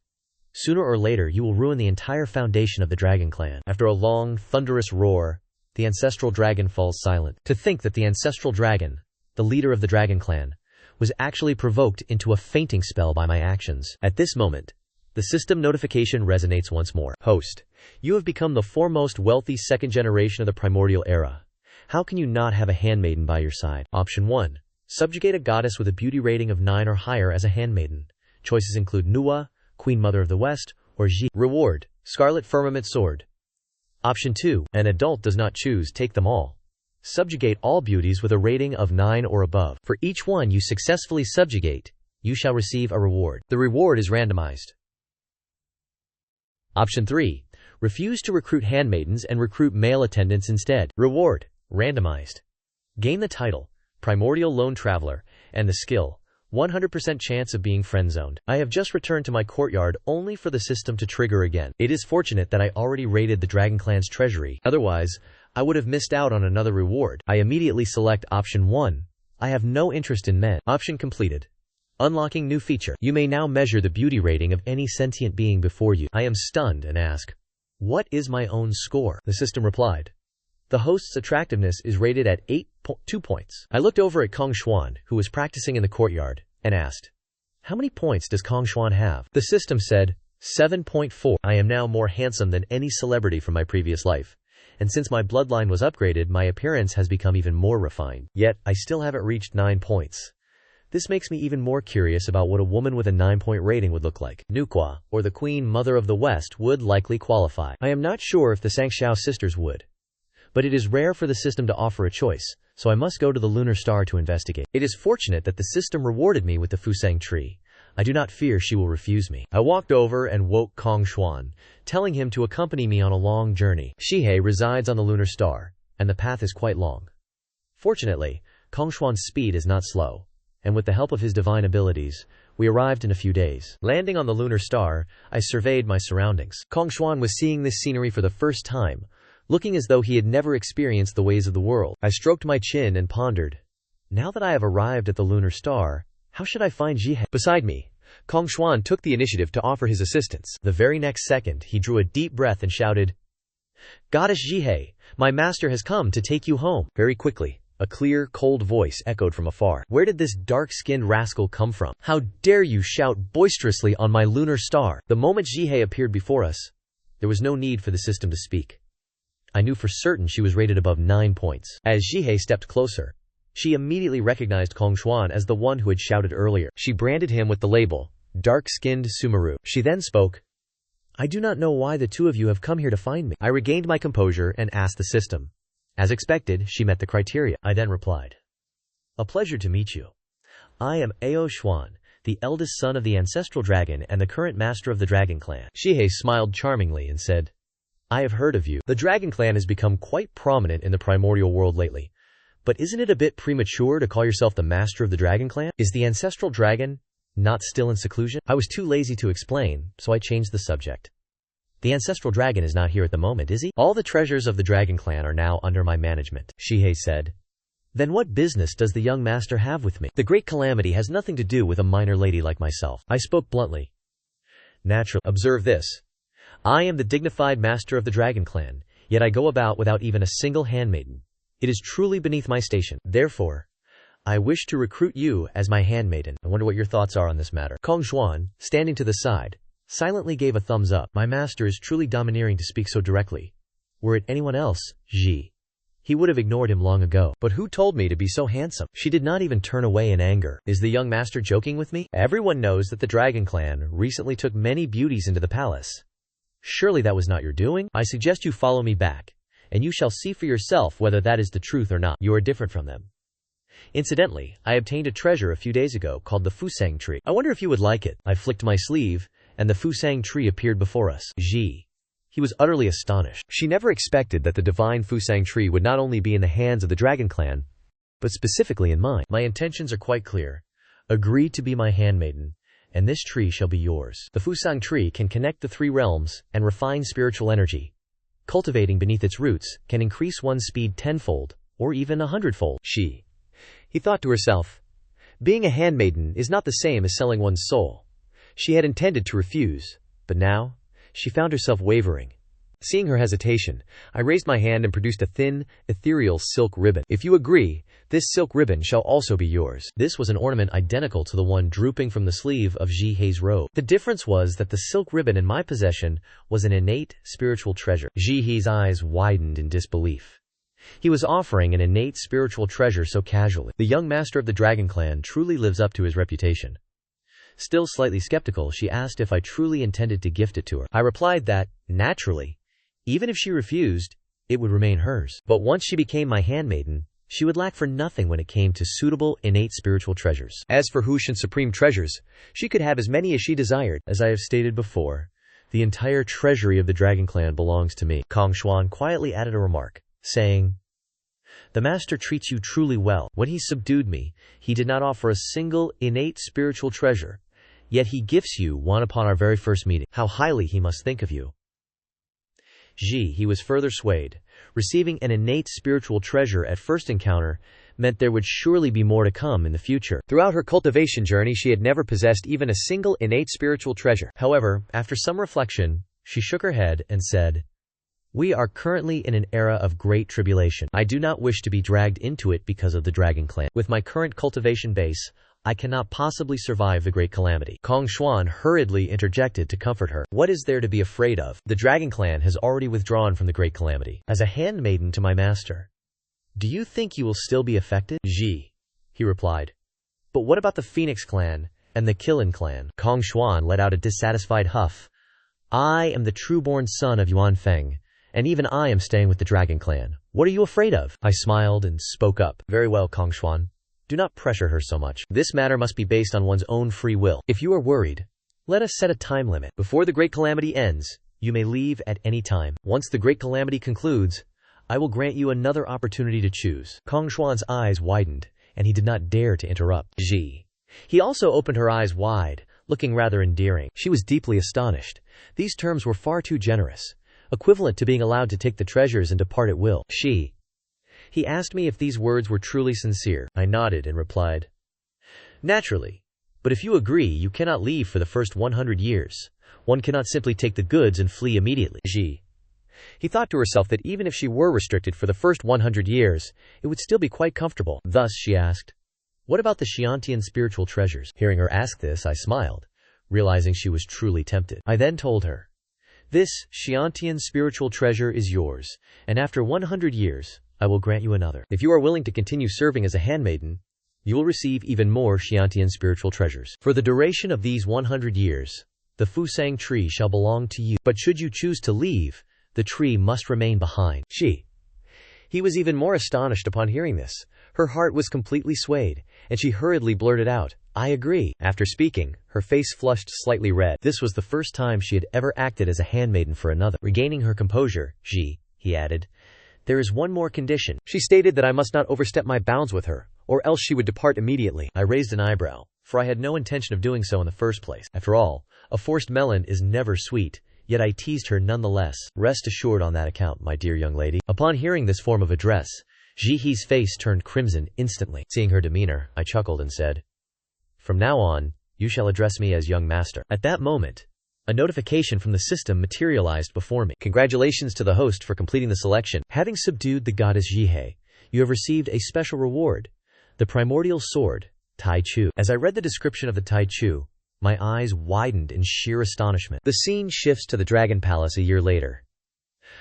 Sooner or later you will ruin the entire foundation of the Dragon Clan. After a long, thunderous roar, the ancestral dragon falls silent. To think that the ancestral dragon, the leader of the Dragon Clan, was actually provoked into a fainting spell by my actions. At this moment, the system notification resonates once more. Host, you have become the foremost wealthy second generation of the primordial era. How can you not have a handmaiden by your side? Option 1. Subjugate a goddess with a beauty rating of 9 or higher as a handmaiden. Choices include Nuwa, Queen Mother of the West, or Ji. Reward, Scarlet Firmament Sword. Option 2. An adult does not choose, take them all. Subjugate all beauties with a rating of 9 or above. For each one you successfully subjugate, you shall receive a reward. The reward is randomized. Option 3. Refuse to recruit handmaidens and recruit male attendants instead. Reward, randomized. Gain the title, Primordial Lone Traveler, and the skill, 100% chance of being friend-zoned. I have just returned to my courtyard only for the system to trigger again. It is fortunate that I already raided the Dragon Clan's treasury. Otherwise, I would have missed out on another reward. I immediately select option 1. I have no interest in men. Option completed. Unlocking new feature. You may now measure the beauty rating of any sentient being before you. I am stunned and ask, what is my own score? The system replied, the host's attractiveness is rated at 8.2 points. I looked over at Kong Xuan, who was practicing in the courtyard, and asked, how many points does Kong Xuan have? The system said, 7.4. I am now more handsome than any celebrity from my previous life. And since my bloodline was upgraded, my appearance has become even more refined. Yet, I still haven't reached 9 points. This makes me even more curious about what a woman with a 9-point rating would look like. Nuqua, or the Queen Mother of the West, would likely qualify. I am not sure if the Sangxiao sisters would. But it is rare for the system to offer a choice, so I must go to the lunar star to investigate. It is fortunate that the system rewarded me with the Fusang tree. I do not fear she will refuse me. I walked over and woke Kong Xuan, telling him to accompany me on a long journey. Shihei resides on the lunar star, and the path is quite long. Fortunately, Kong Xuan's speed is not slow, and with the help of his divine abilities, we arrived in a few days. Landing on the lunar star, I surveyed my surroundings. Kong Xuan was seeing this scenery for the first time, looking as though he had never experienced the ways of the world. I stroked my chin and pondered, now that I have arrived at the lunar star, how should I find Jihei? Beside me, Kong Xuan took the initiative to offer his assistance. The very next second, he drew a deep breath and shouted, Goddess Jihei, my master has come to take you home. Very quickly, a clear, cold voice echoed from afar. Where did this dark-skinned rascal come from? How dare you shout boisterously on my lunar star? The moment Jihei appeared before us, there was no need for the system to speak. I knew for certain she was rated above 9 points. As Jihei stepped closer, she immediately recognized Kong Xuan as the one who had shouted earlier. She branded him with the label, Dark-Skinned Sumeru. She then spoke, I do not know why the two of you have come here to find me. I regained my composure and asked the system. As expected, she met the criteria. I then replied, a pleasure to meet you. I am Ao Xuan, the eldest son of the ancestral dragon and the current master of the Dragon Clan. Shihei smiled charmingly and said, I have heard of you. The Dragon Clan has become quite prominent in the primordial world lately. But isn't it a bit premature to call yourself the master of the Dragon Clan? Is the ancestral dragon not still in seclusion? I was too lazy to explain, so I changed the subject. The ancestral dragon is not here at the moment, is he? All the treasures of the Dragon Clan are now under my management, Shihei said. Then what business does the young master have with me? The great calamity has nothing to do with a minor lady like myself. I spoke bluntly. Naturally. Observe this. I am the dignified master of the Dragon Clan, yet I go about without even a single handmaiden. It is truly beneath my station. Therefore, I wish to recruit you as my handmaiden. I wonder what your thoughts are on this matter. Kong Xuan, standing to the side, silently gave a thumbs up. My master is truly domineering to speak so directly. Were it anyone else, Ji, he would have ignored him long ago. But who told me to be so handsome? She did not even turn away in anger. Is the young master joking with me? Everyone knows that the Dragon Clan recently took many beauties into the palace. Surely that was not your doing? I suggest you follow me back, and you shall see for yourself whether that is the truth or not. You are different from them. Incidentally, I obtained a treasure a few days ago called the Fusang tree. I wonder if you would like it. I flicked my sleeve, and the Fusang tree appeared before us. He was utterly astonished. She never expected that the divine Fusang tree would not only be in the hands of the Dragon Clan, but specifically in mine. My intentions are quite clear. Agree to be my handmaiden, and this tree shall be yours. The Fusang tree can connect the three realms and refine spiritual energy. Cultivating beneath its roots can increase one's speed tenfold, or even 100-fold. He thought to herself, being a handmaiden is not the same as selling one's soul. She had intended to refuse, but now, she found herself wavering. Seeing her hesitation, I raised my hand and produced a thin, ethereal silk ribbon. If you agree, this silk ribbon shall also be yours. This was an ornament identical to the one drooping from the sleeve of Jihei's robe. The difference was that the silk ribbon in my possession was an innate spiritual treasure. Jihei's eyes widened in disbelief. He was offering an innate spiritual treasure so casually. The young master of the Dragon Clan truly lives up to his reputation. Still slightly skeptical, she asked if I truly intended to gift it to her. I replied that, naturally, even if she refused, it would remain hers. But once she became my handmaiden, she would lack for nothing when it came to suitable, innate spiritual treasures. As for Hushan's supreme treasures, she could have as many as she desired. As I have stated before, the entire treasury of the Dragon Clan belongs to me. Kong Xuan quietly added a remark, saying, the master treats you truly well. When he subdued me, he did not offer a single innate spiritual treasure, yet he gifts you one upon our very first meeting. How highly he must think of you. He was further swayed. Receiving an innate spiritual treasure at first encounter meant there would surely be more to come in the future. Throughout her cultivation journey, she had never possessed even a single innate spiritual treasure. However, after some reflection, she shook her head and said, we are currently in an era of great tribulation. I do not wish to be dragged into it because of the Dragon Clan. With my current cultivation base, I cannot possibly survive the great calamity. Kong Xuan hurriedly interjected to comfort her. What is there to be afraid of? The Dragon Clan has already withdrawn from the great calamity. As a handmaiden to my master, do you think you will still be affected? He replied. But what about the Phoenix Clan and the Qilin Clan? Kong Xuan let out a dissatisfied huff. I am the true-born son of Yuan Feng, and even I am staying with the Dragon Clan. What are you afraid of? I smiled and spoke up. Very well, Kong Xuan. Do not pressure her so much. This matter must be based on one's own free will. If you are worried, let us set a time limit. Before the great calamity ends, you may leave at any time. Once the great calamity concludes, I will grant you another opportunity to choose. Kong Xuan's eyes widened, and he did not dare to interrupt. He also opened her eyes wide, looking rather endearing. She was deeply astonished. These terms were far too generous, equivalent to being allowed to take the treasures and depart at will. He asked me if these words were truly sincere. I nodded and replied, naturally. But if you agree, you cannot leave for the first 100 years. One cannot simply take the goods and flee immediately. He thought to herself that even if she were restricted for the first 100 years, it would still be quite comfortable. Thus, she asked, what about the Xiantian spiritual treasures? Hearing her ask this, I smiled, realizing she was truly tempted. I then told her, this Xiantian spiritual treasure is yours, and after 100 years, I will grant you another. If you are willing to continue serving as a handmaiden, you will receive even more Xiantian spiritual treasures. For the duration of these 100 years, the Fusang tree shall belong to you. But should you choose to leave, the tree must remain behind. He was even more astonished upon hearing this. Her heart was completely swayed, and she hurriedly blurted out, I agree. After speaking, her face flushed slightly red. This was the first time she had ever acted as a handmaiden for another. Regaining her composure, he added, there is one more condition. She stated that I must not overstep my bounds with her, or else she would depart immediately. I raised an eyebrow, for I had no intention of doing so in the first place. After all, a forced melon is never sweet, yet I teased her nonetheless. Rest assured on that account, my dear young lady. Upon hearing this form of address, Jihei's face turned crimson instantly. Seeing her demeanor, I chuckled and said, from now on, you shall address me as young master. At that moment, a notification from the system materialized before me. Congratulations to the host for completing the selection. Having subdued the goddess Jihei, you have received a special reward, the primordial sword, Tai Chu. As I read the description of the Tai Chu, my eyes widened in sheer astonishment. The scene shifts to the Dragon Palace a year later.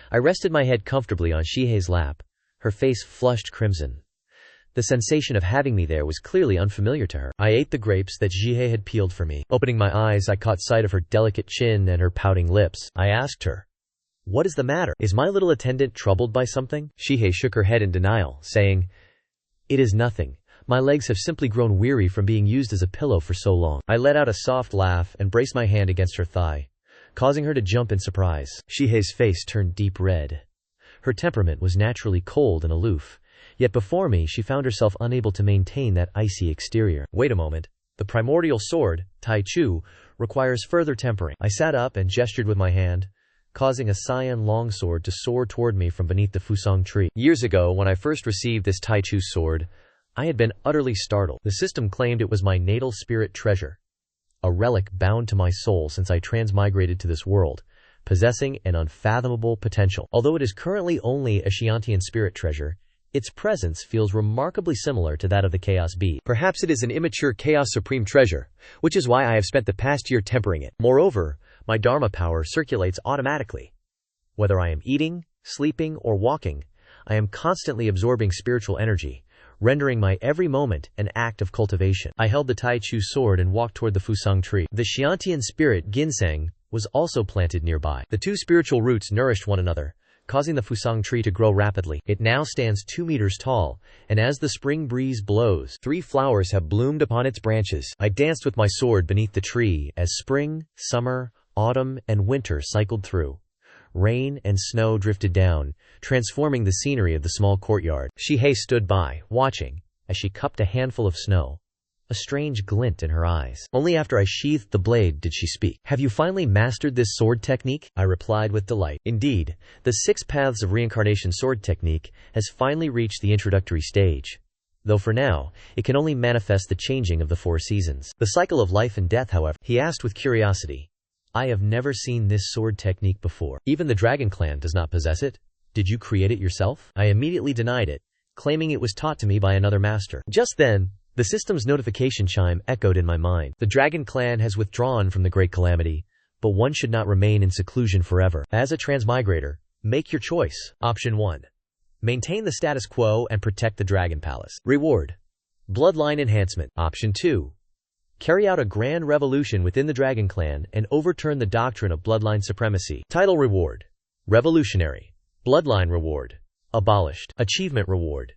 I rested my head comfortably on Jihei's lap, her face flushed crimson. The sensation of having me there was clearly unfamiliar to her. I ate the grapes that Jihei had peeled for me. Opening my eyes, I caught sight of her delicate chin and her pouting lips. I asked her, what is the matter? Is my little attendant troubled by something? Jihei shook her head in denial, saying, it is nothing. My legs have simply grown weary from being used as a pillow for so long. I let out a soft laugh and braced my hand against her thigh, causing her to jump in surprise. Shihei's face turned deep red. Her temperament was naturally cold and aloof, yet before me she found herself unable to maintain that icy exterior. Wait a moment. The primordial sword, Tai Chu, requires further tempering. I sat up and gestured with my hand, causing a cyan longsword to soar toward me from beneath the Fusang tree. Years ago, when I first received this Tai Chu sword, I had been utterly startled. The system claimed it was my natal spirit treasure, a relic bound to my soul since I transmigrated to this world, possessing an unfathomable potential. Although it is currently only a Xiantian spirit treasure, its presence feels remarkably similar to that of the Chaos Bead. Perhaps it is an immature Chaos Supreme treasure, which is why I have spent the past year tempering it. Moreover, my Dharma power circulates automatically. Whether I am eating, sleeping, or walking, I am constantly absorbing spiritual energy, rendering my every moment an act of cultivation. I held the Tai Chu sword and walked toward the Fusang tree. The Xiantian spirit ginseng was also planted nearby. The two spiritual roots nourished one another, causing the Fusang tree to grow rapidly. It now stands 2 meters tall, and as the spring breeze blows, 3 flowers have bloomed upon its branches. I danced with my sword beneath the tree as spring, summer, autumn, and winter cycled through. Rain and snow drifted down, transforming the scenery of the small courtyard. Shihei stood by, watching, as she cupped a handful of snow, a strange glint in her eyes. Only after I sheathed the blade did she speak. "Have you finally mastered this sword technique?" I replied with delight. Indeed, the 6 paths of reincarnation sword technique has finally reached the introductory stage, though for now, it can only manifest the changing of the 4 seasons. The cycle of life and death, however, he asked with curiosity. I have never seen this sword technique before. Even the Dragon Clan does not possess it. Did you create it yourself? I immediately denied it, claiming it was taught to me by another master. Just then, the system's notification chime echoed in my mind. The Dragon Clan has withdrawn from the Great Calamity, but one should not remain in seclusion forever. As a transmigrator, make your choice. Option 1. Maintain the status quo and protect the Dragon Palace. Reward: bloodline enhancement. Option 2. Carry out a grand revolution within the Dragon Clan and overturn the doctrine of bloodline supremacy. Title reward: revolutionary. Bloodline reward: abolished. Achievement reward: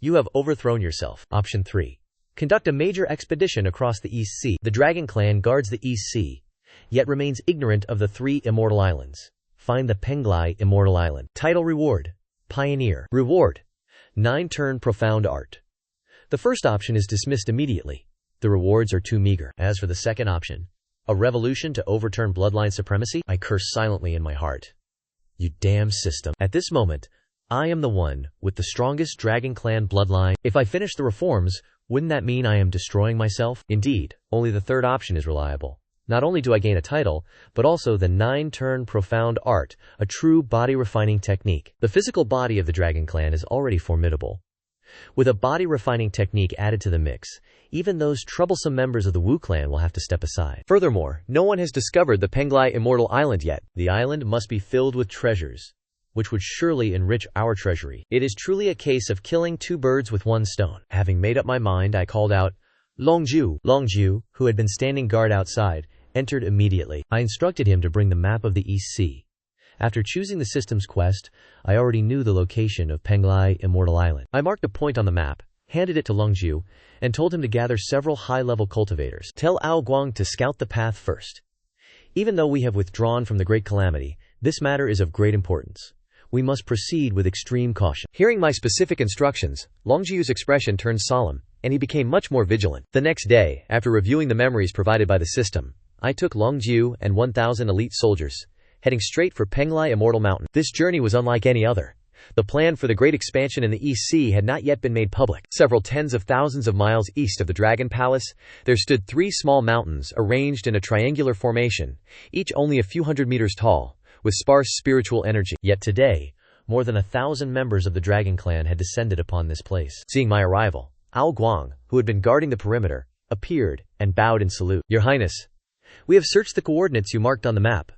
you have overthrown yourself. Option 3. Conduct a major expedition across the East Sea. The Dragon Clan guards the East Sea, yet remains ignorant of the 3 immortal islands. Find the Penglai Immortal Island. Title reward: pioneer. Reward: 9-turn profound art. The first option is dismissed immediately. The rewards are too meager. As for the second option, a revolution to overturn bloodline supremacy, I curse silently in my heart. You damn system. At this moment, I am the one with the strongest Dragon Clan bloodline. If I finish the reforms, wouldn't that mean I am destroying myself? Indeed, only the third option is reliable. Not only do I gain a title, but also the 9-turn profound art, a true body-refining technique. The physical body of the Dragon Clan is already formidable. With a body-refining technique added to the mix, even those troublesome members of the Wu clan will have to step aside. Furthermore, no one has discovered the Penglai Immortal Island yet. The island must be filled with treasures, which would surely enrich our treasury. It is truly a case of killing 2 birds with 1 stone. Having made up my mind, I called out, "Longju!" Longju, who had been standing guard outside, entered immediately. I instructed him to bring the map of the East Sea. After choosing the system's quest, I already knew the location of Penglai Immortal Island. I marked a point on the map, handed it to Longju, and told him to gather several high-level cultivators. Tell Ao Guang to scout the path first. Even though we have withdrawn from the Great Calamity, this matter is of great importance. We must proceed with extreme caution. Hearing my specific instructions, Longju's expression turned solemn, and he became much more vigilant. The next day, after reviewing the memories provided by the system, I took Longju and 1,000 elite soldiers, heading straight for Penglai Immortal Mountain. This journey was unlike any other. The plan for the great expansion in the East Sea had not yet been made public. Several tens of thousands of miles east of the Dragon Palace, there stood 3 small mountains arranged in a triangular formation, each only a few hundred meters tall, with sparse spiritual energy. Yet today, more than 1,000 members of the Dragon Clan had descended upon this place. Seeing my arrival, Ao Guang, who had been guarding the perimeter, appeared and bowed in salute. "Your Highness, we have searched the coordinates you marked on the map,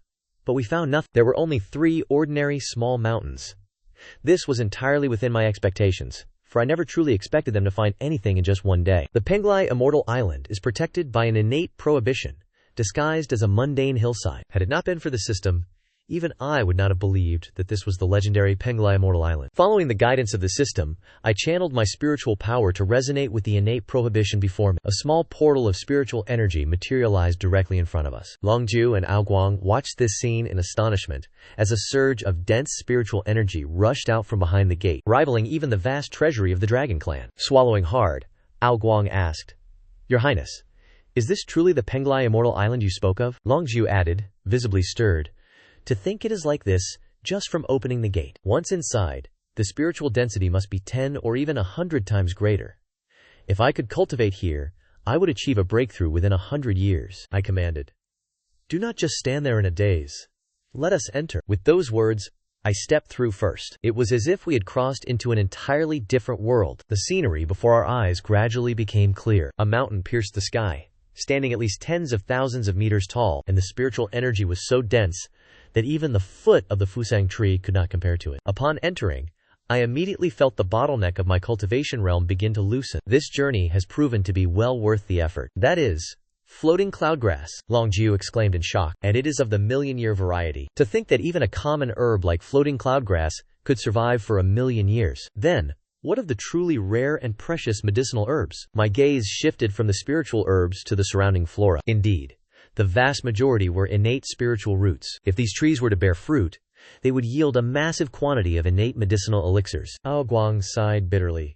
but we found nothing. There were only 3 ordinary small mountains. This was entirely within my expectations, for I never truly expected them to find anything in just one day. The Penglai Immortal Island is protected by an innate prohibition, disguised as a mundane hillside. Had it not been for the system, Even I would not have believed that this was the legendary Penglai Immortal Island. Following the guidance of the system, I channeled my spiritual power to resonate with the innate prohibition before me. A small portal of spiritual energy materialized directly in front of us. Longju and Aoguang watched this scene in astonishment, as a surge of dense spiritual energy rushed out from behind the gate, rivaling even the vast treasury of the Dragon Clan. Swallowing hard, Aoguang asked, "Your Highness, is this truly the Penglai Immortal Island you spoke of?" Longju added, visibly stirred, "To think it is like this, just from opening the gate. Once inside, the spiritual density must be 10 or even 100 times greater. If I could cultivate here, I would achieve a breakthrough within 100 years, I commanded. Do not just stand there in a daze. Let us enter. With those words, I stepped through first. It was as if we had crossed into an entirely different world. The scenery before our eyes gradually became clear. A mountain pierced the sky, standing at least tens of thousands of meters tall, and the spiritual energy was so dense that even the foot of the Fusang tree could not compare to it. Upon entering, I immediately felt the bottleneck of my cultivation realm begin to loosen. This journey has proven to be well worth the effort. That is, floating cloudgrass, Longju exclaimed in shock, and it is of the million-year variety. To think that even a common herb like floating cloudgrass could survive for 1,000,000 years. Then, what of the truly rare and precious medicinal herbs? My gaze shifted from the spiritual herbs to the surrounding flora. Indeed, the vast majority were innate spiritual roots. If these trees were to bear fruit, they would yield a massive quantity of innate medicinal elixirs. Aoguang sighed bitterly.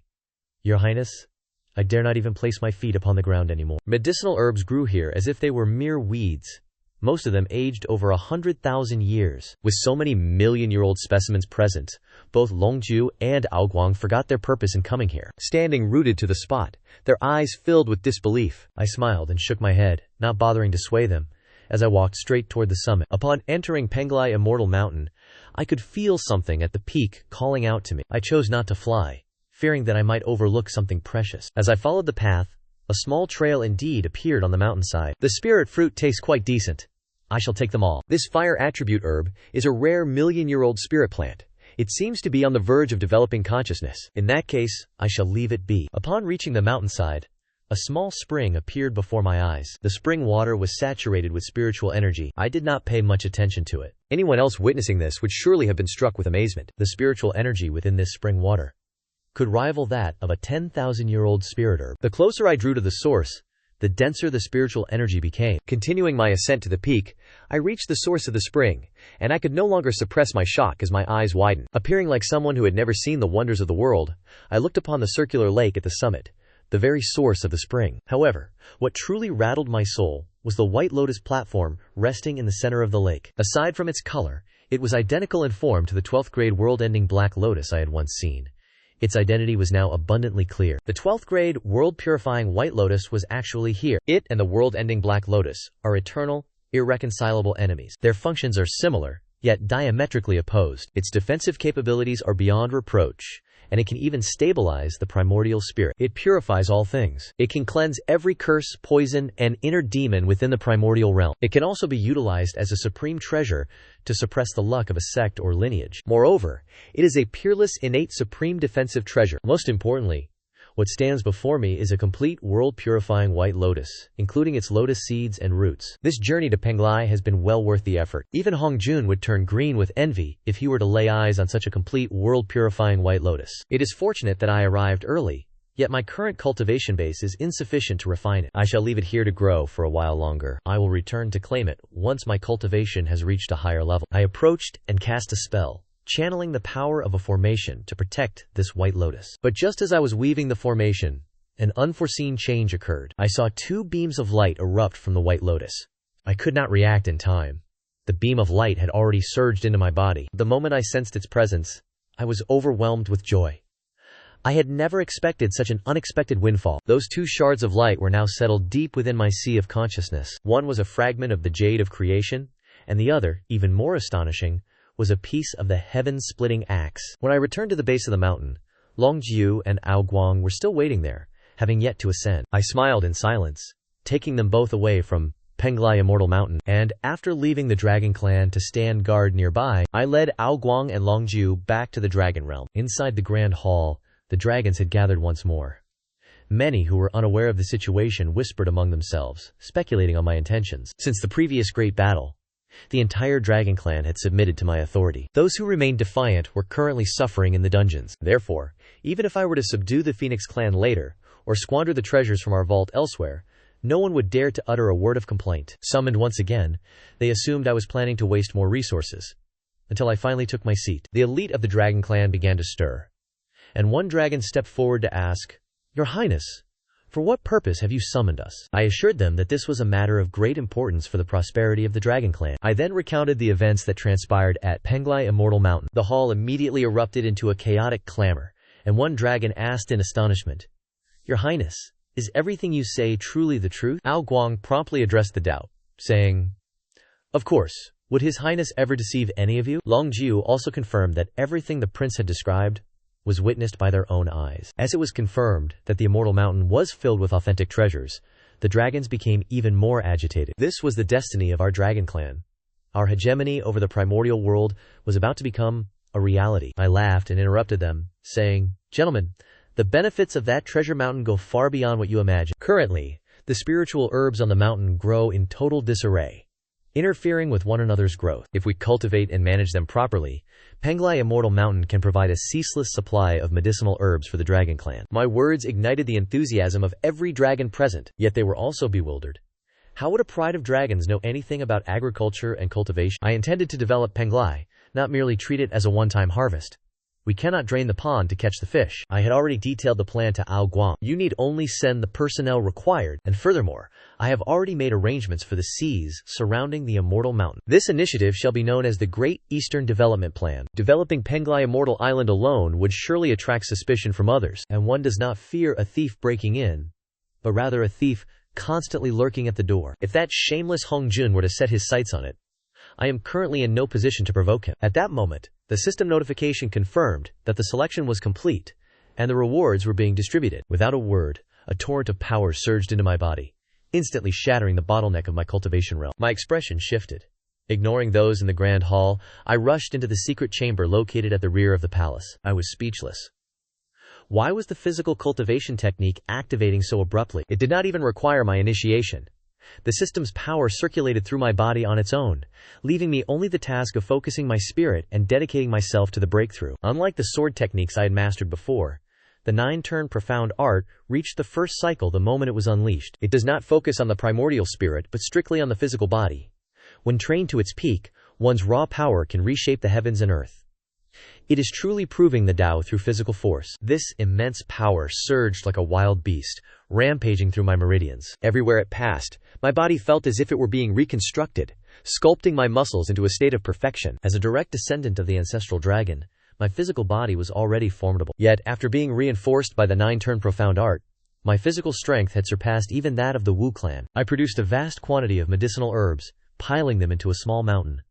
Your Highness, I dare not even place my feet upon the ground anymore. Medicinal herbs grew here as if they were mere weeds, most of them aged over 100,000 years. With so many million-year-old specimens present, both Longju and Aoguang forgot their purpose in coming here. Standing rooted to the spot, their eyes filled with disbelief, I smiled and shook my head, not bothering to sway them, as I walked straight toward the summit. Upon entering Penglai Immortal Mountain, I could feel something at the peak calling out to me. I chose not to fly, fearing that I might overlook something precious. As I followed the path, a small trail indeed appeared on the mountainside. The spirit fruit tastes quite decent. I shall take them all. This fire attribute herb is a rare million-year-old spirit plant. It seems to be on the verge of developing consciousness. In that case, I shall leave it be. Upon reaching the mountainside, a small spring appeared before my eyes. The spring water was saturated with spiritual energy. I did not pay much attention to it. Anyone else witnessing this would surely have been struck with amazement. The spiritual energy within this spring water could rival that of a 10,000-year-old spirit herb. The closer I drew to the source, the denser the spiritual energy became. Continuing my ascent to the peak, I reached the source of the spring, and I could no longer suppress my shock as my eyes widened. Appearing like someone who had never seen the wonders of the world, I looked upon the circular lake at the summit, the very source of the spring. However, what truly rattled my soul was the white lotus platform resting in the center of the lake. Aside from its color, it was identical in form to the 12th grade world-ending black lotus I had once seen. Its identity was now abundantly clear. The 12th grade world-purifying white lotus was actually here. It and the world-ending black lotus are eternal, irreconcilable enemies. Their functions are similar, yet diametrically opposed. Its defensive capabilities are beyond reproach, and it can even stabilize the primordial spirit. It purifies all things. It can cleanse every curse, poison, and inner demon within the primordial realm. It can also be utilized as a supreme treasure to suppress the luck of a sect or lineage. Moreover, it is a peerless, innate, supreme defensive treasure. Most importantly, what stands before me is a complete world-purifying white lotus, including its lotus seeds and roots. This journey to Penglai has been well worth the effort. Even Hongjun would turn green with envy if he were to lay eyes on such a complete world-purifying white lotus. It is fortunate that I arrived early, yet my current cultivation base is insufficient to refine it. I shall leave it here to grow for a while longer. I will return to claim it once my cultivation has reached a higher level. I approached and cast a spell, channeling the power of a formation to protect this white lotus. But just as I was weaving the formation, an unforeseen change occurred. I saw two beams of light erupt from the white lotus. I could not react in time. The beam of light had already surged into my body. The moment I sensed its presence, I was overwhelmed with joy. I had never expected such an unexpected windfall. Those two shards of light were now settled deep within my sea of consciousness. One was a fragment of the jade of creation, and the other, even more astonishing, was a piece of the heaven-splitting axe. When I returned to the base of the mountain, Longju and Aoguang were still waiting there, having yet to ascend. I smiled in silence, taking them both away from Penglai Immortal Mountain, and after leaving the Dragon Clan to stand guard nearby, I led Aoguang and Longju back to the Dragon Realm. Inside the Grand Hall, the dragons had gathered once more. Many who were unaware of the situation whispered among themselves, speculating on my intentions. Since the previous great battle, The entire dragon clan had submitted to my authority. Those who remained defiant were currently suffering in the dungeons. Therefore, even if I were to subdue the Phoenix clan later, or squander the treasures from our vault elsewhere, no one would dare to utter a word of complaint. Summoned once again, they assumed I was planning to waste more resources. Until I finally took my seat. The elite of the dragon clan began to stir. And one dragon stepped forward to ask, "Your Highness, for what purpose have you summoned us?" I assured them that this was a matter of great importance for the prosperity of the dragon clan. I then recounted the events that transpired at Penglai Immortal Mountain. The hall immediately erupted into a chaotic clamor, and one dragon asked in astonishment, "Your Highness, is everything you say truly the truth?" Ao Guang promptly addressed the doubt, saying, "Of course, would His Highness ever deceive any of you?" Long Jiu also confirmed that everything the prince had described was witnessed by their own eyes. As it was confirmed that the Immortal Mountain was filled with authentic treasures, the dragons became even more agitated. This was the destiny of our dragon clan. Our hegemony over the primordial world was about to become a reality. I laughed and interrupted them, saying, "Gentlemen, the benefits of that treasure mountain go far beyond what you imagine. Currently, the spiritual herbs on the mountain grow in total disarray, interfering with one another's growth. If we cultivate and manage them properly, Penglai Immortal Mountain can provide a ceaseless supply of medicinal herbs for the dragon clan." My words ignited the enthusiasm of every dragon present, yet they were also bewildered. How would a pride of dragons know anything about agriculture and cultivation? I intended to develop Penglai, not merely treat it as a one-time harvest. We cannot drain the pond to catch the fish. I had already detailed the plan to Ao Guang. You need only send the personnel required, and furthermore, I have already made arrangements for the seas surrounding the Immortal Mountain. This initiative shall be known as the Great Eastern Development Plan. Developing Penglai Immortal Island alone would surely attract suspicion from others, and one does not fear a thief breaking in, but rather a thief constantly lurking at the door. If that shameless Hong Jun were to set his sights on it, I am currently in no position to provoke him. At that moment, the system notification confirmed that the selection was complete, and the rewards were being distributed. Without a word, a torrent of power surged into my body, instantly shattering the bottleneck of my cultivation realm. My expression shifted. Ignoring those in the grand hall, I rushed into the secret chamber located at the rear of the palace. I was speechless. Why was the physical cultivation technique activating so abruptly? It did not even require my initiation. The system's power circulated through my body on its own, leaving me only the task of focusing my spirit and dedicating myself to the breakthrough. Unlike the sword techniques I had mastered before, the 9-turn profound art reached the first cycle the moment it was unleashed. It does not focus on the primordial spirit but strictly on the physical body. When trained to its peak, one's raw power can reshape the heavens and earth. It is truly proving the Tao through physical force. This immense power surged like a wild beast, rampaging through my meridians. Everywhere it passed, my body felt as if it were being reconstructed, sculpting my muscles into a state of perfection. As a direct descendant of the ancestral dragon, my physical body was already formidable. Yet, after being reinforced by the 9-turn profound art, my physical strength had surpassed even that of the Wu clan. I produced a vast quantity of medicinal herbs, piling them into a small mountain.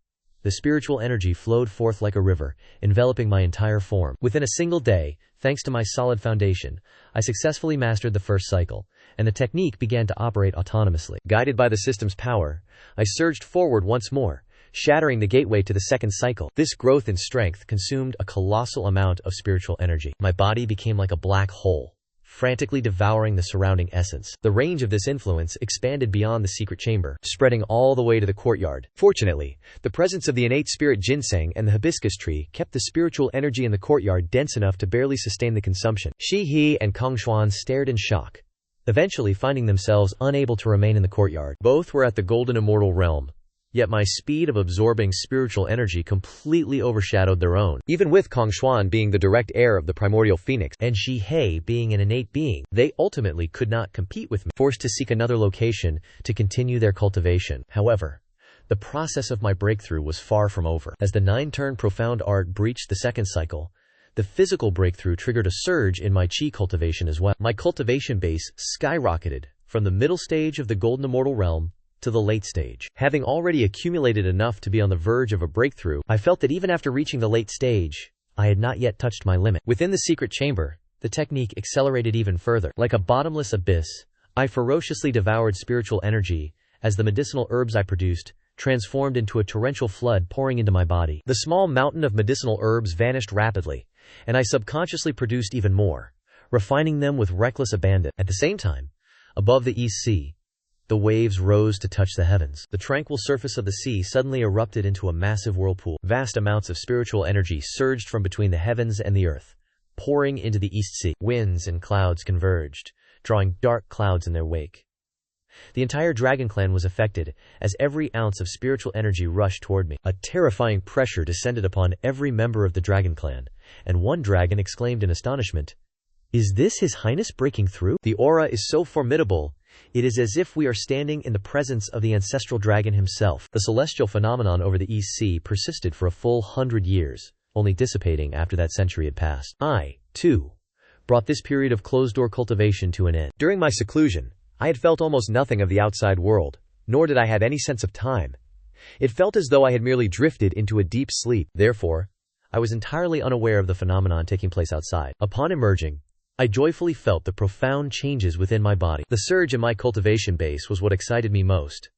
The spiritual energy flowed forth like a river, enveloping my entire form. Within a single day, thanks to my solid foundation, I successfully mastered the first cycle, and the technique began to operate autonomously. Guided by the system's power, I surged forward once more, shattering the gateway to the second cycle. This growth in strength consumed a colossal amount of spiritual energy. My body became like a black hole, frantically devouring the surrounding essence. The range of this influence expanded beyond the secret chamber, spreading all the way to the courtyard. Fortunately, the presence of the innate spirit ginseng and the hibiscus tree kept the spiritual energy in the courtyard dense enough to barely sustain the consumption. Shi He and Kong Xuan stared in shock, eventually finding themselves unable to remain in the courtyard. Both were at the golden immortal realm, yet my speed of absorbing spiritual energy completely overshadowed their own. Even with Kong Xuan being the direct heir of the primordial phoenix, and Shi He being an innate being, they ultimately could not compete with me, forced to seek another location to continue their cultivation. However, the process of my breakthrough was far from over. As the 9-turn profound art breached the second cycle, the physical breakthrough triggered a surge in my chi cultivation as well. My cultivation base skyrocketed from the middle stage of the golden immortal realm to the late stage. Having already accumulated enough to be on the verge of a breakthrough, I felt that even after reaching the late stage, I had not yet touched my limit. Within the secret chamber, the technique accelerated even further. Like a bottomless abyss, I ferociously devoured spiritual energy as the medicinal herbs I produced transformed into a torrential flood pouring into my body. The small mountain of medicinal herbs vanished rapidly, and I subconsciously produced even more, refining them with reckless abandon. At the same time, above the East Sea, The waves rose to touch the heavens. The tranquil surface of the sea suddenly erupted into a massive whirlpool. Vast amounts of spiritual energy surged from between the heavens and the earth, pouring into the East Sea. Winds and clouds converged, drawing dark clouds in their wake. The entire dragon clan was affected, as every ounce of spiritual energy rushed toward me. A terrifying pressure descended upon every member of the dragon clan, and one dragon exclaimed in astonishment, "Is this His Highness breaking through?" The aura is so formidable, it is as if we are standing in the presence of the ancestral dragon himself. The celestial phenomenon over the East Sea persisted for a full 100 years, only dissipating after that century had passed. I, too, brought this period of closed-door cultivation to an end. During my seclusion, I had felt almost nothing of the outside world, nor did I have any sense of time. It felt as though I had merely drifted into a deep sleep. Therefore, I was entirely unaware of the phenomenon taking place outside. Upon emerging, I joyfully felt the profound changes within my body. The surge in my cultivation base was what excited me most.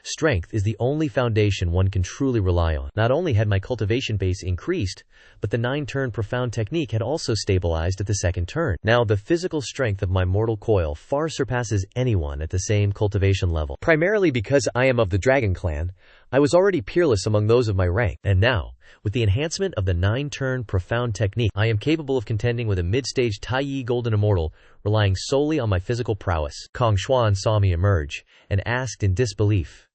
Strength is the only foundation one can truly rely on. Not only had my cultivation base increased, but the 9-turn profound technique had also stabilized at the second turn. Now the physical strength of my mortal coil far surpasses anyone at the same cultivation level. Primarily because I am of the dragon clan, I was already peerless among those of my rank. And now, with the enhancement of the 9-turn profound technique, I am capable of contending with a mid-stage Taiyi golden immortal, relying solely on my physical prowess. Kong Xuan saw me emerge, and asked in disbelief,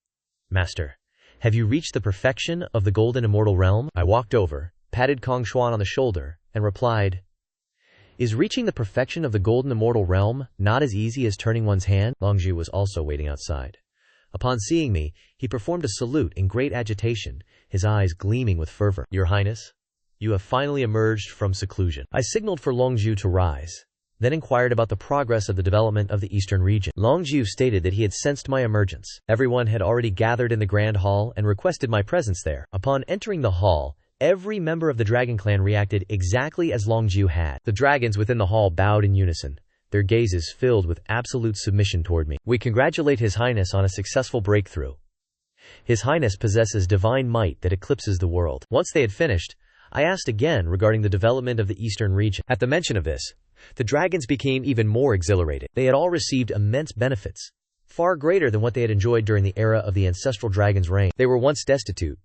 "Master, have you reached the perfection of the golden immortal realm?" I walked over, patted Kong Xuan on the shoulder, and replied, "Is reaching the perfection of the golden immortal realm not as easy as turning one's hand?" Longzhu was also waiting outside. Upon seeing me, he performed a salute in great agitation, his eyes gleaming with fervor. "Your Highness, you have finally emerged from seclusion." I signaled for Longzhu to rise, then inquired about the progress of the development of the eastern region. Longzhu stated that he had sensed my emergence. Everyone had already gathered in the grand hall and requested my presence there. Upon entering the hall, every member of the dragon clan reacted exactly as Longzhu had. The dragons within the hall bowed in unison, their gazes filled with absolute submission toward me. "We congratulate His Highness on a successful breakthrough. His Highness possesses divine might that eclipses the world." Once they had finished, I asked again regarding the development of the eastern region. At the mention of this, the dragons became even more exhilarated. They had all received immense benefits, far greater than what they had enjoyed during the era of the ancestral dragon's reign. They were once destitute,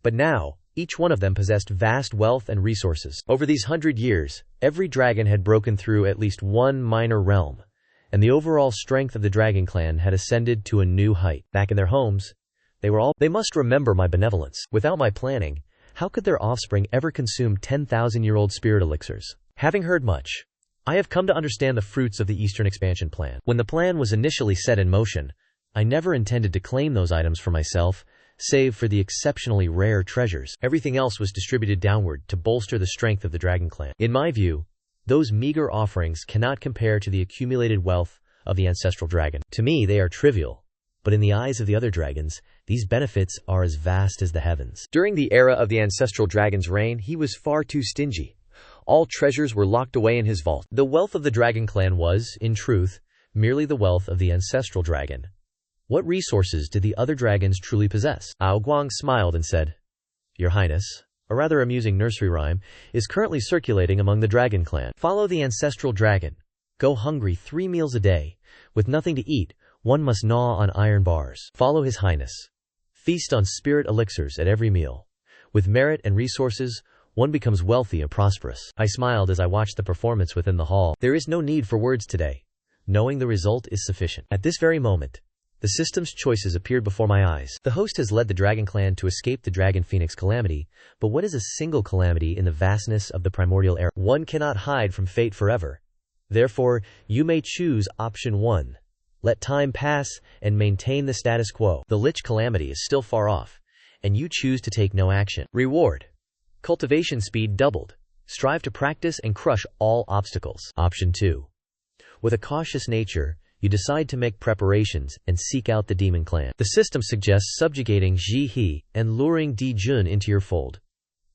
but now, each one of them possessed vast wealth and resources. Over these 100 years, every dragon had broken through at least one minor realm, and the overall strength of the dragon clan had ascended to a new height. Back in their homes, they must remember my benevolence. Without my planning, how could their offspring ever consume 10,000-year-old spirit elixirs? Having heard much, I have come to understand the fruits of the Eastern expansion plan. When the plan was initially set in motion, I never intended to claim those items for myself, save for the exceptionally rare treasures. Everything else was distributed downward to bolster the strength of the dragon clan. In my view, those meager offerings cannot compare to the accumulated wealth of the ancestral dragon. To me, they are trivial, but in the eyes of the other dragons, these benefits are as vast as the heavens. During the era of the ancestral dragon's reign, he was far too stingy. All treasures were locked away in his vault. The wealth of the dragon clan was, in truth, merely the wealth of the ancestral dragon. What resources did the other dragons truly possess? Ao Guang smiled and said, "Your Highness, a rather amusing nursery rhyme, is currently circulating among the dragon clan. Follow the ancestral dragon. Go hungry 3 meals a day. With nothing to eat, one must gnaw on iron bars. Follow His Highness. Feast on spirit elixirs at every meal. With merit and resources, one becomes wealthy and prosperous." I smiled as I watched the performance within the hall. There is no need for words today. Knowing the result is sufficient. At this very moment, the system's choices appeared before my eyes. The host has led the dragon clan to escape the dragon phoenix calamity, but what is a single calamity in the vastness of the primordial era? One cannot hide from fate forever. Therefore, you may choose option 1. Let time pass and maintain the status quo. The lich calamity is still far off, and you choose to take no action. Reward: cultivation speed doubled. Strive to practice and crush all obstacles. Option 2. With a cautious nature, you decide to make preparations and seek out the demon clan. The system suggests subjugating Ji He and luring Di Jun into your fold.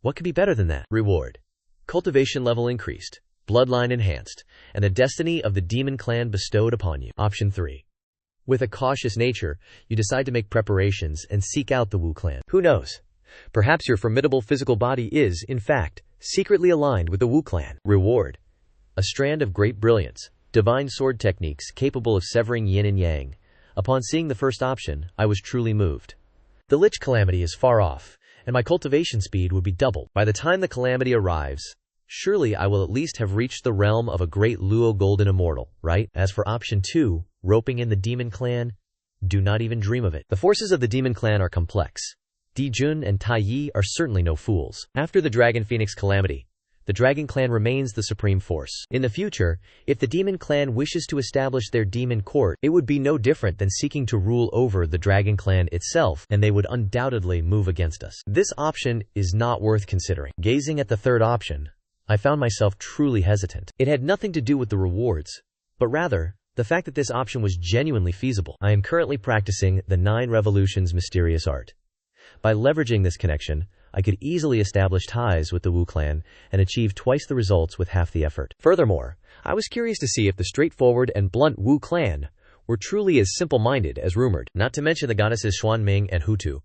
What could be better than that? Reward: cultivation level increased, bloodline enhanced, and the destiny of the demon clan bestowed upon you. Option 3. With a cautious nature, you decide to make preparations and seek out the Wu clan. Who knows? Perhaps your formidable physical body is, in fact, secretly aligned with the Wu clan. Reward: a strand of great brilliance, divine sword techniques capable of severing yin and yang, Upon seeing the first option, I was truly moved. The Lich Calamity is far off, and my cultivation speed would be doubled. By the time the Calamity arrives, surely I will at least have reached the realm of a great Luo Golden Immortal, right? As for option 2, roping in the Demon Clan, do not even dream of it. The forces of the Demon Clan are complex. Di Jun and Tai Yi are certainly no fools. After the Dragon Phoenix Calamity, the Dragon Clan remains the supreme force. In the future, if the Demon Clan wishes to establish their demon court, it would be no different than seeking to rule over the Dragon Clan itself, and they would undoubtedly move against us. This option is not worth considering. Gazing at the third option, I found myself truly hesitant. It had nothing to do with the rewards, but rather, the fact that this option was genuinely feasible. I am currently practicing the 9 Revolutions mysterious art. By leveraging this connection, I could easily establish ties with the Wu clan and achieve twice the results with half the effort. Furthermore, I was curious to see if the straightforward and blunt Wu clan were truly as simple-minded as rumored, not to mention the goddesses Xuanming and Hutu.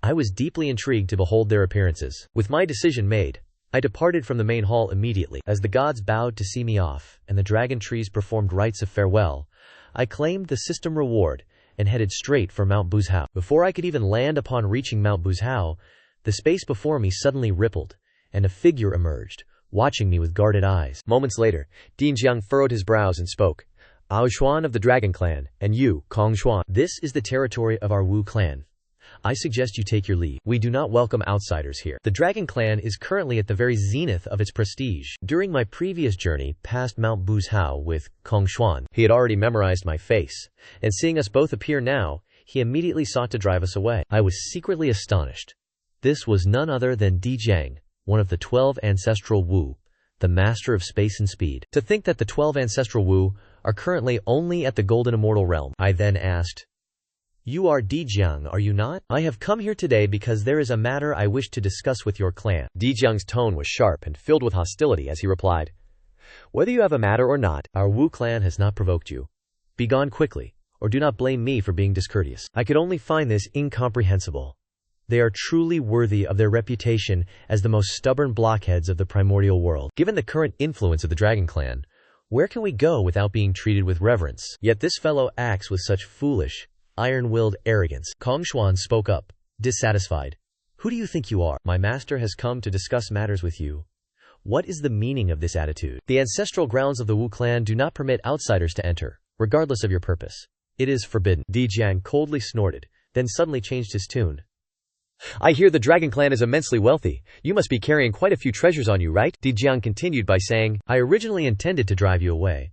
I was deeply intrigued to behold their appearances. With my decision made, I departed from the main hall immediately. As the gods bowed to see me off, and the dragon trees performed rites of farewell, I claimed the system reward and headed straight for Mount Buzhao. Before I could even land upon reaching Mount Buzhao, the space before me suddenly rippled, and a figure emerged, watching me with guarded eyes. Moments later, Din Jiang furrowed his brows and spoke. Ao Xuan of the Dragon Clan, and you, Kong Xuan. This is the territory of our Wu clan. I suggest you take your leave. We do not welcome outsiders here. The Dragon Clan is currently at the very zenith of its prestige. During my previous journey past Mount Buzhao with Kong Xuan, he had already memorized my face, and seeing us both appear now, he immediately sought to drive us away. I was secretly astonished. This was none other than Di Jiang, one of the 12 ancestral Wu, the master of space and speed. To think that the 12 ancestral Wu are currently only at the Golden Immortal realm. I then asked, "You are Di Jiang, are you not? I have come here today because there is a matter I wish to discuss with your clan." Di Jiang's tone was sharp and filled with hostility as he replied, "Whether you have a matter or not, our Wu clan has not provoked you. Be gone quickly, or do not blame me for being discourteous." I could only find this incomprehensible. They are truly worthy of their reputation as the most stubborn blockheads of the primordial world. Given the current influence of the Dragon Clan, where can we go without being treated with reverence? Yet this fellow acts with such foolish, iron-willed arrogance. Kong Xuan spoke up, dissatisfied. "Who do you think you are? My master has come to discuss matters with you. What is the meaning of this attitude? The ancestral grounds of the Wu clan do not permit outsiders to enter, regardless of your purpose. It is forbidden." Di Jiang coldly snorted, then suddenly changed his tune. "I hear the Dragon Clan is immensely wealthy. You must be carrying quite a few treasures on you, right?" Di Jiang continued by saying, "I originally intended to drive you away.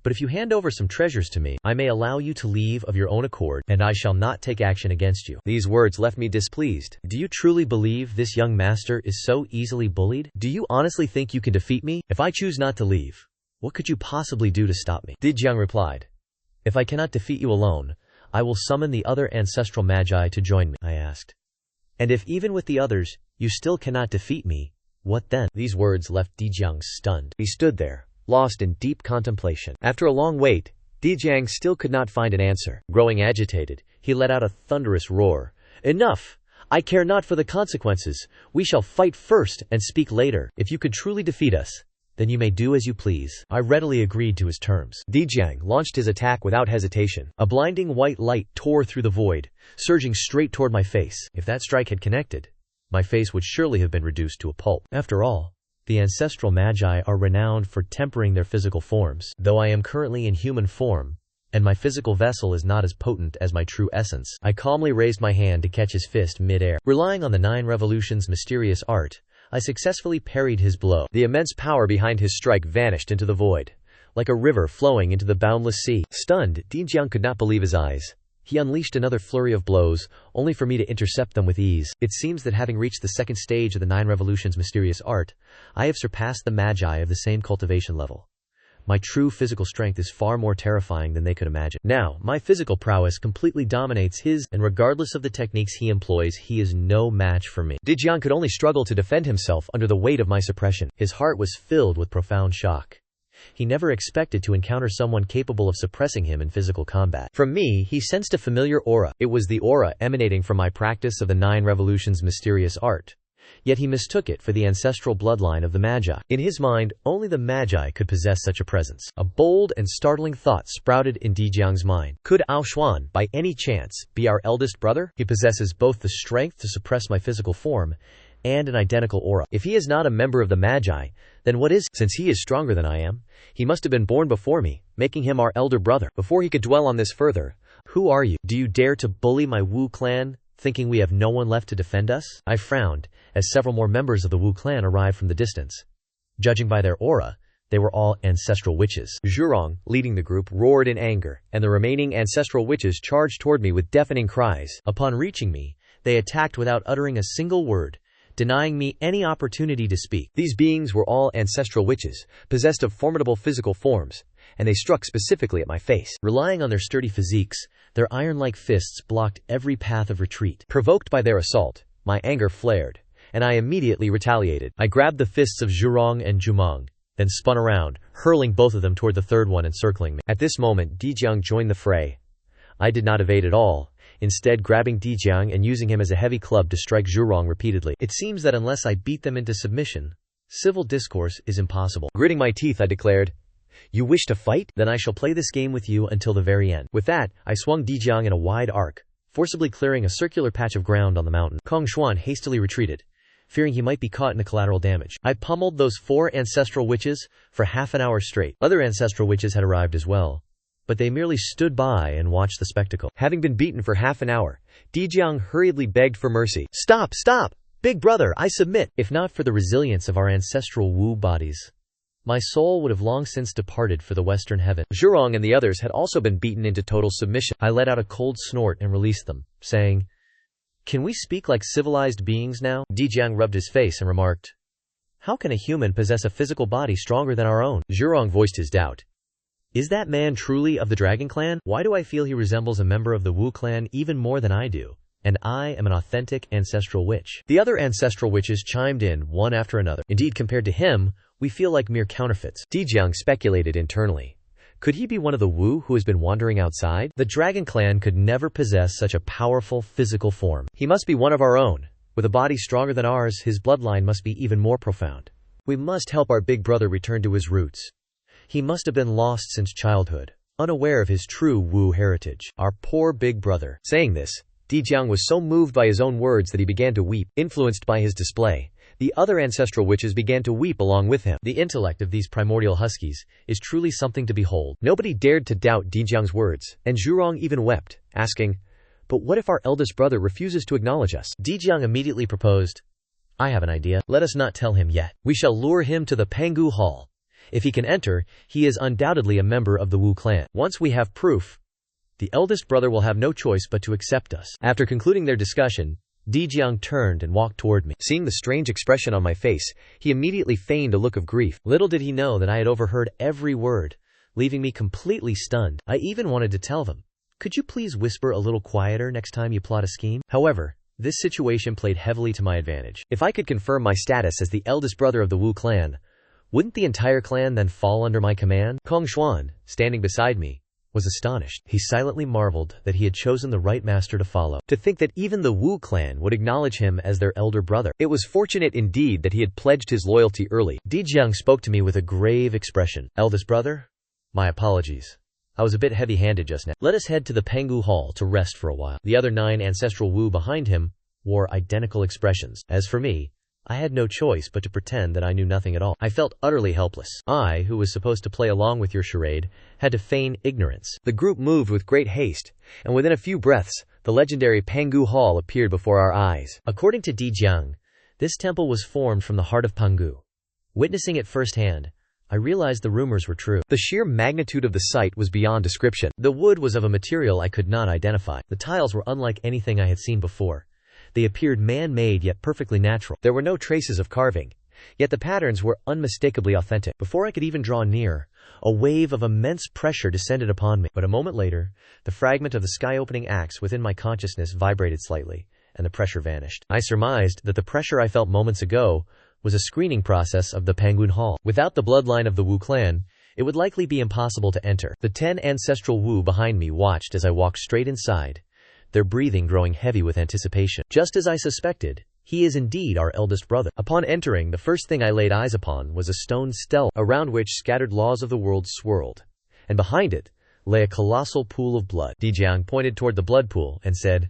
But if you hand over some treasures to me, I may allow you to leave of your own accord, and I shall not take action against you." These words left me displeased. Do you truly believe this young master is so easily bullied? Do you honestly think you can defeat me? If I choose not to leave, what could you possibly do to stop me? Di Jiang replied, "If I cannot defeat you alone, I will summon the other ancestral magi to join me." I asked, "And if even with the others, you still cannot defeat me, what then?" These words left Di Jiang stunned. He stood there, lost in deep contemplation. After a long wait, Di Jiang still could not find an answer. Growing agitated, he let out a thunderous roar. "Enough! I care not for the consequences. We shall fight first and speak later. If you could truly defeat us, then you may do as you please." I readily agreed to his terms. Di Jiang launched his attack without hesitation. A blinding white light tore through the void, surging straight toward my face. If that strike had connected, my face would surely have been reduced to a pulp. After all, the ancestral magi are renowned for tempering their physical forms. Though I am currently in human form, and my physical vessel is not as potent as my true essence, I calmly raised my hand to catch his fist mid-air. Relying on the 9 Revolutions mysterious art, I successfully parried his blow. The immense power behind his strike vanished into the void, like a river flowing into the boundless sea. Stunned, Di Jiang could not believe his eyes. He unleashed another flurry of blows, only for me to intercept them with ease. It seems that having reached the second stage of the 9 Revolutions mysterious art, I have surpassed the magi of the same cultivation level. My true physical strength is far more terrifying than they could imagine. Now, my physical prowess completely dominates his, and regardless of the techniques he employs, he is no match for me. Di Jiang could only struggle to defend himself under the weight of my suppression. His heart was filled with profound shock. He never expected to encounter someone capable of suppressing him in physical combat. From me, he sensed a familiar aura. It was the aura emanating from my practice of the 9 Revolutions mysterious art. yet he mistook it for the ancestral bloodline of the Magi. In his mind, only the Magi could possess such a presence. A bold and startling thought sprouted in Dijiang's mind. Could Ao Xuan, by any chance, be our eldest brother? He possesses both the strength to suppress my physical form and an identical aura. If he is not a member of the Magi, then what is? Since he is stronger than I am, he must have been born before me, making him our elder brother. Before he could dwell on this further, who are you? Do you dare to bully my Wu clan, thinking we have no one left to defend us? I frowned, as several more members of the Wu clan arrived from the distance. Judging by their aura, they were all ancestral witches. Zhurong, leading the group, roared in anger, and the remaining ancestral witches charged toward me with deafening cries. Upon reaching me, they attacked without uttering a single word, denying me any opportunity to speak. These beings were all ancestral witches, possessed of formidable physical forms, and they struck specifically at my face. Relying on their sturdy physiques, their iron-like fists blocked every path of retreat. Provoked by their assault, my anger flared, and I immediately retaliated. I grabbed the fists of Zhurong and Jumong, then spun around, hurling both of them toward the third one encircling me. At this moment, Dijiang joined the fray. I did not evade at all, instead grabbing Dijiang and using him as a heavy club to strike Zhurong repeatedly. It seems that unless I beat them into submission, civil discourse is impossible. Gritting my teeth, I declared, "You wish to fight? Then I shall play this game with you until the very end." With that, I swung Dijiang in a wide arc, forcibly clearing a circular patch of ground on the mountain. Kong Xuan hastily retreated, fearing he might be caught in the collateral damage. I pummeled those 4 ancestral witches for half an hour straight. Other ancestral witches had arrived as well, but they merely stood by and watched the spectacle. Having been beaten for half an hour, Dijiang hurriedly begged for mercy. Stop! Stop! Big brother, I submit! If not for the resilience of our ancestral Wu bodies, my soul would have long since departed for the western heaven. Zhurong and the others had also been beaten into total submission. I let out a cold snort and released them, saying, "Can we speak like civilized beings now?" Dijiang rubbed his face and remarked, "How can a human possess a physical body stronger than our own?" Zhurong voiced his doubt. Is that man truly of the Dragon Clan? Why do I feel he resembles a member of the Wu clan even more than I do? And I am an authentic ancestral witch. The other ancestral witches chimed in, one after another. Indeed, compared to him, we feel like mere counterfeits. Dijiang speculated internally. Could he be one of the Wu who has been wandering outside? The Dragon Clan could never possess such a powerful physical form. He must be one of our own. With a body stronger than ours, his bloodline must be even more profound. We must help our big brother return to his roots. He must have been lost since childhood, unaware of his true Wu heritage. Our poor big brother. Saying this, Dijiang was so moved by his own words that he began to weep. Influenced by his display, the other ancestral witches began to weep along with him. The intellect of these primordial huskies is truly something to behold. Nobody dared to doubt Dijiang's words, and Zhurong even wept, asking, "But what if our eldest brother refuses to acknowledge us?" Dijiang immediately proposed, "I have an idea. Let us not tell him yet. We shall lure him to the Pangu Hall. If he can enter, he is undoubtedly a member of the Wu clan. Once we have proof, the eldest brother will have no choice but to accept us." After concluding their discussion, Dijiang turned and walked toward me. Seeing the strange expression on my face, he immediately feigned a look of grief. Little did he know that I had overheard every word, leaving me completely stunned. I even wanted to tell them, "Could you please whisper a little quieter next time you plot a scheme?" However, this situation played heavily to my advantage. If I could confirm my status as the eldest brother of the Wu clan, wouldn't the entire clan then fall under my command? Kong Xuan, standing beside me, was astonished. He silently marveled that he had chosen the right master to follow. To think that even the Wu clan would acknowledge him as their elder brother. It was fortunate indeed that he had pledged his loyalty early. Dijiang spoke to me with a grave expression. "Eldest brother? My apologies. I was a bit heavy-handed just now. Let us head to the Pangu Hall to rest for a while." The other 9 ancestral Wu behind him wore identical expressions. As for me, I had no choice but to pretend that I knew nothing at all. I felt utterly helpless. I, who was supposed to play along with your charade, had to feign ignorance. The group moved with great haste, and within a few breaths, the legendary Pangu Hall appeared before our eyes. According to Dijiang, this temple was formed from the heart of Pangu. Witnessing it firsthand, I realized the rumors were true. The sheer magnitude of the site was beyond description. The wood was of a material I could not identify. The tiles were unlike anything I had seen before. They appeared man-made yet perfectly natural. There were no traces of carving, yet the patterns were unmistakably authentic. Before I could even draw near, a wave of immense pressure descended upon me. But a moment later, the fragment of the sky-opening axe within my consciousness vibrated slightly, and the pressure vanished. I surmised that the pressure I felt moments ago was a screening process of the Pangun Hall. Without the bloodline of the Wu clan, it would likely be impossible to enter. The 10 ancestral Wu behind me watched as I walked straight inside, their breathing growing heavy with anticipation. Just as I suspected, He is indeed our eldest brother. Upon entering, the first thing I laid eyes upon was a stone stele, around which scattered laws of the world swirled, and behind it lay a colossal pool of blood. Dijiang pointed toward the blood pool and said,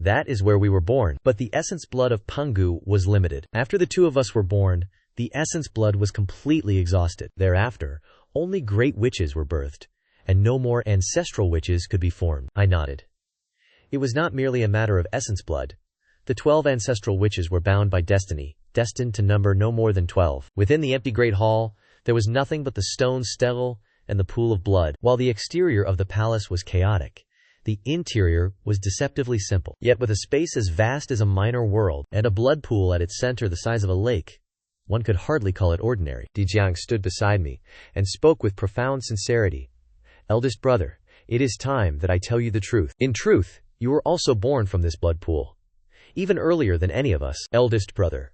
"That is where we were born." But the essence blood of Pangu was limited. After the two of us were born, the essence blood was completely exhausted. Thereafter, only great witches were birthed, and no more ancestral witches could be formed. I nodded. It was not merely a matter of essence blood. The 12 ancestral witches were bound by destiny, destined to number no more than 12. Within the empty great hall, there was nothing but the stone stele and the pool of blood. While the exterior of the palace was chaotic, the interior was deceptively simple. Yet with a space as vast as a minor world, and a blood pool at its center the size of a lake, one could hardly call it ordinary. Dijiang stood beside me, and spoke with profound sincerity. "Eldest brother, it is time that I tell you the truth. In truth, you were also born from this blood pool. Even earlier than any of us. Eldest brother,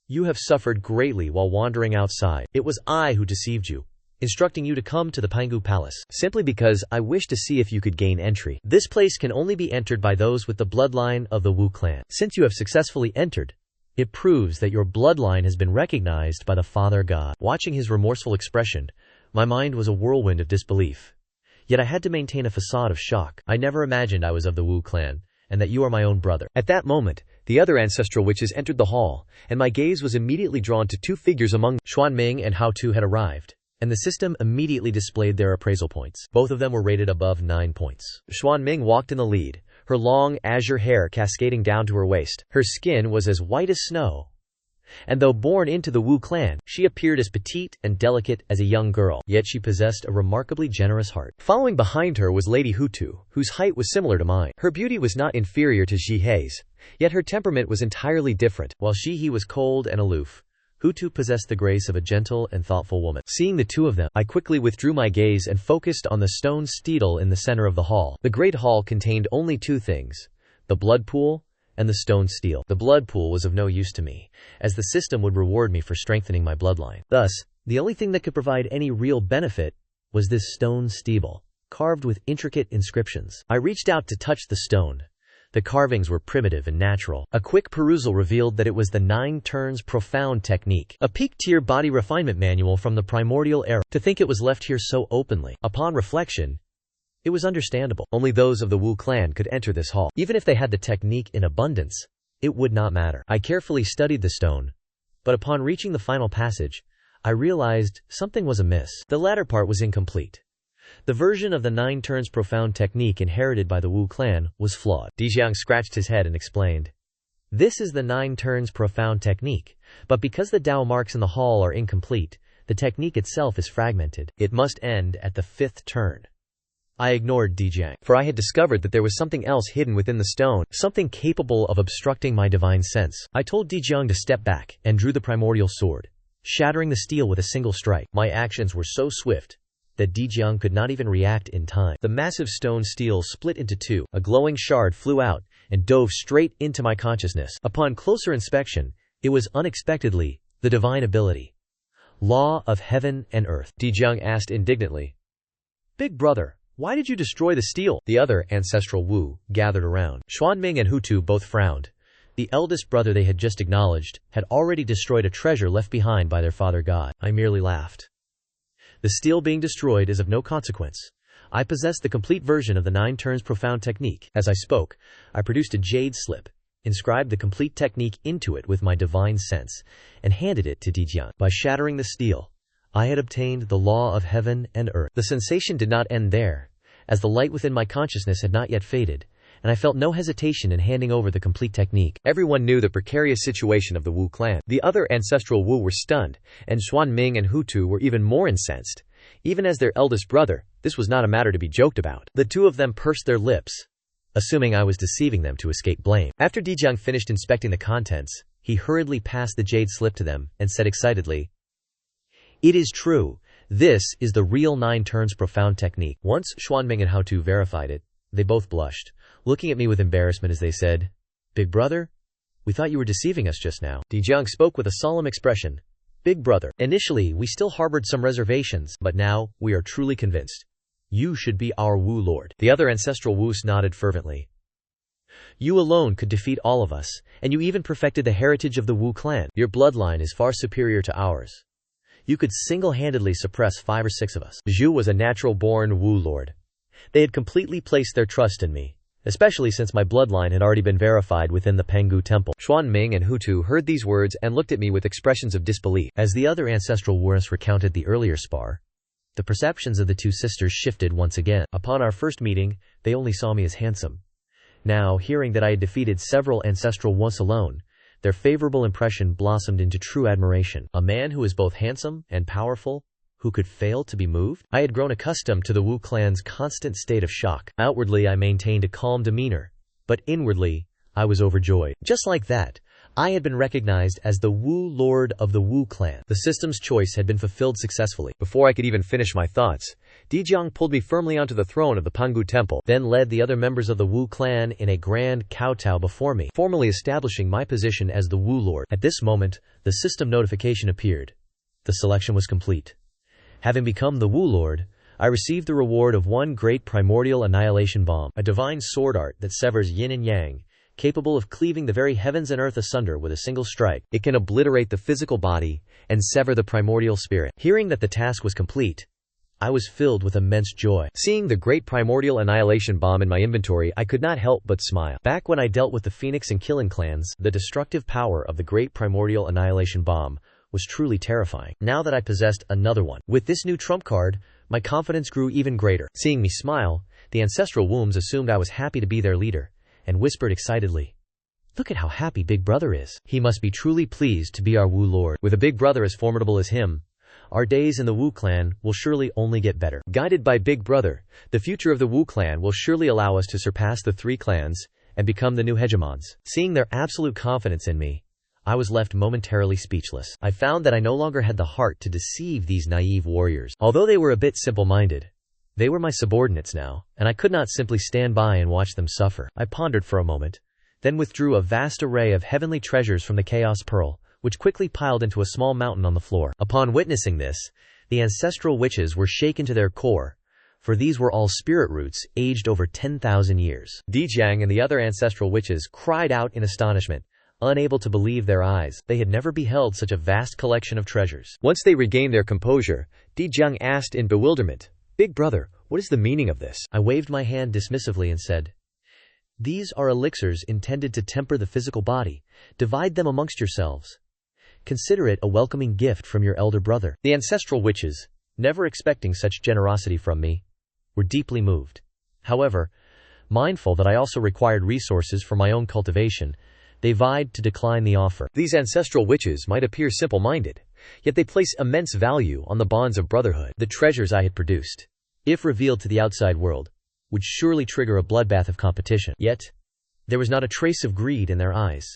you have suffered greatly while wandering outside. It was I who deceived you, instructing you to come to the Pangu Palace, simply because I wished to see if you could gain entry. This place can only be entered by those with the bloodline of the Wu clan. Since you have successfully entered, it proves that your bloodline has been recognized by the Father God." Watching his remorseful expression, my mind was a whirlwind of disbelief. Yet I had to maintain a facade of shock. "I never imagined I was of the Wu clan, and that you are my own brother." At that moment, the other ancestral witches entered the hall, and my gaze was immediately drawn to two figures among them. Xuanming and Hao Tu had arrived, and the system immediately displayed their appraisal points. Both of them were rated above 9 points. Xuanming walked in the lead, her long azure hair cascading down to her waist. Her skin was as white as snow, and though born into the Wu clan, she appeared as petite and delicate as a young girl, yet she possessed a remarkably generous heart. Following behind her was Lady Hutu, whose height was similar to mine. Her beauty was not inferior to Zhihei's, yet her temperament was entirely different. While Zhihe was cold and aloof, Hutu possessed the grace of a gentle and thoughtful woman. Seeing the two of them, I quickly withdrew my gaze and focused on the stone steedle in the center of the hall. The great hall contained only two things: the blood pool and the stone stele. The blood pool was of no use to me, as the system would reward me for strengthening my bloodline. Thus, the only thing that could provide any real benefit was this stone steeple, carved with intricate inscriptions. I reached out to touch the stone. The carvings were primitive and natural. A quick perusal revealed that it was the 9 turns profound technique, a peak-tier body refinement manual from the primordial era. To think it was left here so openly, upon reflection, it was understandable. Only those of the Wu clan could enter this hall. Even if they had the technique in abundance, it would not matter. I carefully studied the stone, but upon reaching the final passage, I realized something was amiss. The latter part was incomplete. The version of the 9 turns profound technique inherited by the Wu clan was flawed. Dijiang scratched his head and explained, "This is the 9 turns profound technique, but because the Dao marks in the hall are incomplete, the technique itself is fragmented. It must end at the 5th turn." I ignored Dijiang, for I had discovered that there was something else hidden within the stone, something capable of obstructing my divine sense. I told Dijiang to step back, and drew the primordial sword, shattering the steel with a single strike. My actions were so swift that Dijiang could not even react in time. The massive stone steel split into two. A glowing shard flew out and dove straight into my consciousness. Upon closer inspection, it was unexpectedly the divine ability. "Law of heaven and earth." Dijiang asked indignantly, "Big brother, why did you destroy the steel?" The other ancestral Wu gathered around. Xuanming and Hutu both frowned. The eldest brother they had just acknowledged had already destroyed a treasure left behind by their father god. I merely laughed. The steel being destroyed is of no consequence. I possess the complete version of the 9 turns profound technique. As I spoke, I produced a jade slip, inscribed the complete technique into it with my divine sense, and handed it to Dijiang. By shattering the steel, I had obtained the law of heaven and earth. The sensation did not end there, as the light within my consciousness had not yet faded, and I felt no hesitation in handing over the complete technique. Everyone knew the precarious situation of the Wu clan. The other ancestral Wu were stunned, and Xuanming and Hutu were even more incensed. Even as their eldest brother, this was not a matter to be joked about. The two of them pursed their lips, assuming I was deceiving them to escape blame. After Dijiang finished inspecting the contents, he hurriedly passed the jade slip to them, and said excitedly, "It is true. This is the real 9 turns profound technique." Once Xuanming and Haotu verified it, they both blushed, looking at me with embarrassment as they said, "Big brother, we thought you were deceiving us just now." Dijiang spoke with a solemn expression. "Big brother, initially we still harbored some reservations, but now we are truly convinced. You should be our Wu lord." The other ancestral Wus nodded fervently. You alone could defeat all of us, and you even perfected the heritage of the Wu clan. Your bloodline is far superior to ours. You could single-handedly suppress 5 or 6 of us. Zhu was a natural-born Wu lord. They had completely placed their trust in me, especially since my bloodline had already been verified within the Penghu temple. Xuanming and Hutu heard these words and looked at me with expressions of disbelief. As the other ancestral warriors recounted the earlier spar, the perceptions of the two sisters shifted once again. Upon our first meeting, they only saw me as handsome. Now, hearing that I had defeated several ancestral once alone, their favorable impression blossomed into true admiration. A man who is both handsome and powerful, who could fail to be moved? I had grown accustomed to the Wu clan's constant state of shock. Outwardly, I maintained a calm demeanor, but inwardly, I was overjoyed. Just like that, I had been recognized as the Wu Lord of the Wu clan. The system's choice had been fulfilled successfully. Before I could even finish my thoughts, Dijiang pulled me firmly onto the throne of the Penghu temple, then led the other members of the Wu clan in a grand kowtow before me, formally establishing my position as the Wu Lord. At this moment, the system notification appeared. The selection was complete. Having become the Wu Lord, I received the reward of 1 great primordial annihilation bomb, a divine sword art that severs yin and yang, capable of cleaving the very heavens and earth asunder with a single strike. It can obliterate the physical body and sever the primordial spirit. Hearing that the task was complete, I was filled with immense joy. Seeing the great primordial annihilation bomb in my inventory, I could not help but smile. Back when I dealt with the Phoenix and Killing clans, the destructive power of the great primordial annihilation bomb was truly terrifying. Now that I possessed another one, with this new trump card, my confidence grew even greater. Seeing me smile, the ancestral wombs assumed I was happy to be their leader, and whispered excitedly, "Look at how happy Big Brother is. He must be truly pleased to be our Wu Lord. With a Big Brother as formidable as him, our days in the Wu clan will surely only get better. Guided by Big Brother, the future of the Wu clan will surely allow us to surpass the 3 clans and become the new hegemons." Seeing their absolute confidence in me, I was left momentarily speechless. I found that I no longer had the heart to deceive these naive warriors. Although they were a bit simple-minded, they were my subordinates now, and I could not simply stand by and watch them suffer. I pondered for a moment, then withdrew a vast array of heavenly treasures from the Chaos Pearl, which quickly piled into a small mountain on the floor. Upon witnessing this, the ancestral witches were shaken to their core, for these were all spirit roots, aged over 10,000 years. Dijiang and the other ancestral witches cried out in astonishment, unable to believe their eyes. They had never beheld such a vast collection of treasures. Once they regained their composure, Dijiang asked in bewilderment, "Big Brother, what is the meaning of this?" I waved my hand dismissively and said, "These are elixirs intended to temper the physical body. Divide them amongst yourselves. Consider it a welcoming gift from your elder brother." The ancestral witches, never expecting such generosity from me, were deeply moved. However, mindful that I also required resources for my own cultivation, they vied to decline the offer. These ancestral witches might appear simple-minded, yet they place immense value on the bonds of brotherhood. The treasures I had produced, if revealed to the outside world, would surely trigger a bloodbath of competition. Yet, there was not a trace of greed in their eyes,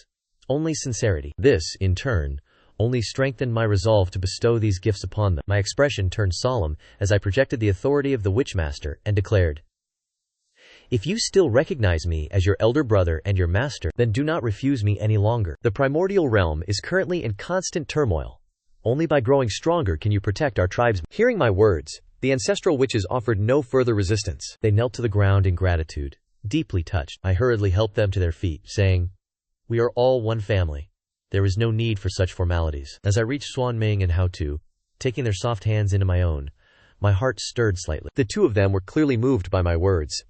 only sincerity. This, in turn, only strengthened my resolve to bestow these gifts upon them. My expression turned solemn as I projected the authority of the Witchmaster and declared, "If you still recognize me as your elder brother and your master, then do not refuse me any longer. The primordial realm is currently in constant turmoil. Only by growing stronger can you protect our tribes." Hearing my words, the ancestral witches offered no further resistance. They knelt to the ground in gratitude, deeply touched. I hurriedly helped them to their feet, saying, "We are all one family. There is no need for such formalities." As I reached Xuanming and Haotu, taking their soft hands into my own, my heart stirred slightly. The two of them were clearly moved by my words.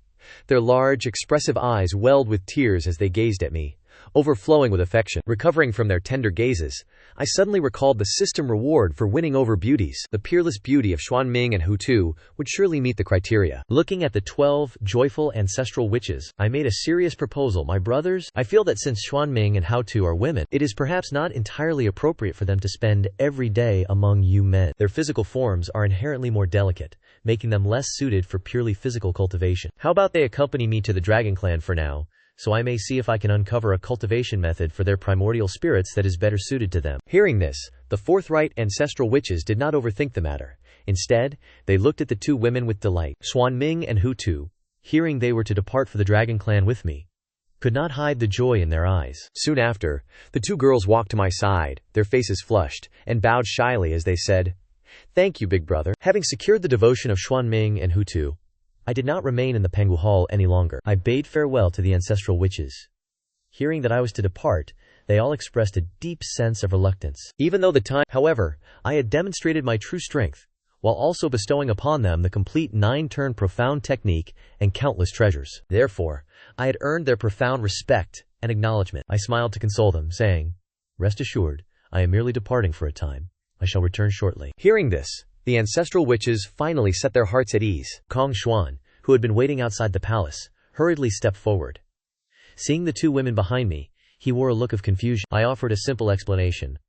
Their large, expressive eyes welled with tears as they gazed at me, overflowing with affection. Recovering from their tender gazes, I suddenly recalled the system reward for winning over beauties. The peerless beauty of Xuanming and Hutu would surely meet the criteria. Looking at the 12 joyful ancestral witches, I made a serious proposal. "My brothers, I feel that since Xuanming and Haotu are women, it is perhaps not entirely appropriate for them to spend every day among you men. Their physical forms are inherently more delicate, making them less suited for purely physical cultivation. How about they accompany me to the Dragon Clan for now, so I may see if I can uncover a cultivation method for their primordial spirits that is better suited to them." Hearing this, the forthright ancestral witches did not overthink the matter. Instead, they looked at the two women with delight. Xuanming and Hutu, hearing they were to depart for the Dragon Clan with me, could not hide the joy in their eyes. Soon after, the two girls walked to my side, their faces flushed, and bowed shyly as they said, "Thank you, Big Brother." Having secured the devotion of Xuanming and Hutu, I did not remain in the Pengu Hall any longer. I bade farewell to the ancestral witches. Hearing that I was to depart, they all expressed a deep sense of reluctance. Even though however, I had demonstrated my true strength, while also bestowing upon them the complete 9-turn profound technique and countless treasures. Therefore, I had earned their profound respect and acknowledgement. I smiled to console them, saying, "Rest assured, I am merely departing for a time. I shall return shortly." Hearing this, the ancestral witches finally set their hearts at ease. Kong Xuan, who had been waiting outside the palace, hurriedly stepped forward. Seeing the 2 women behind me, he wore a look of confusion. I offered a simple explanation.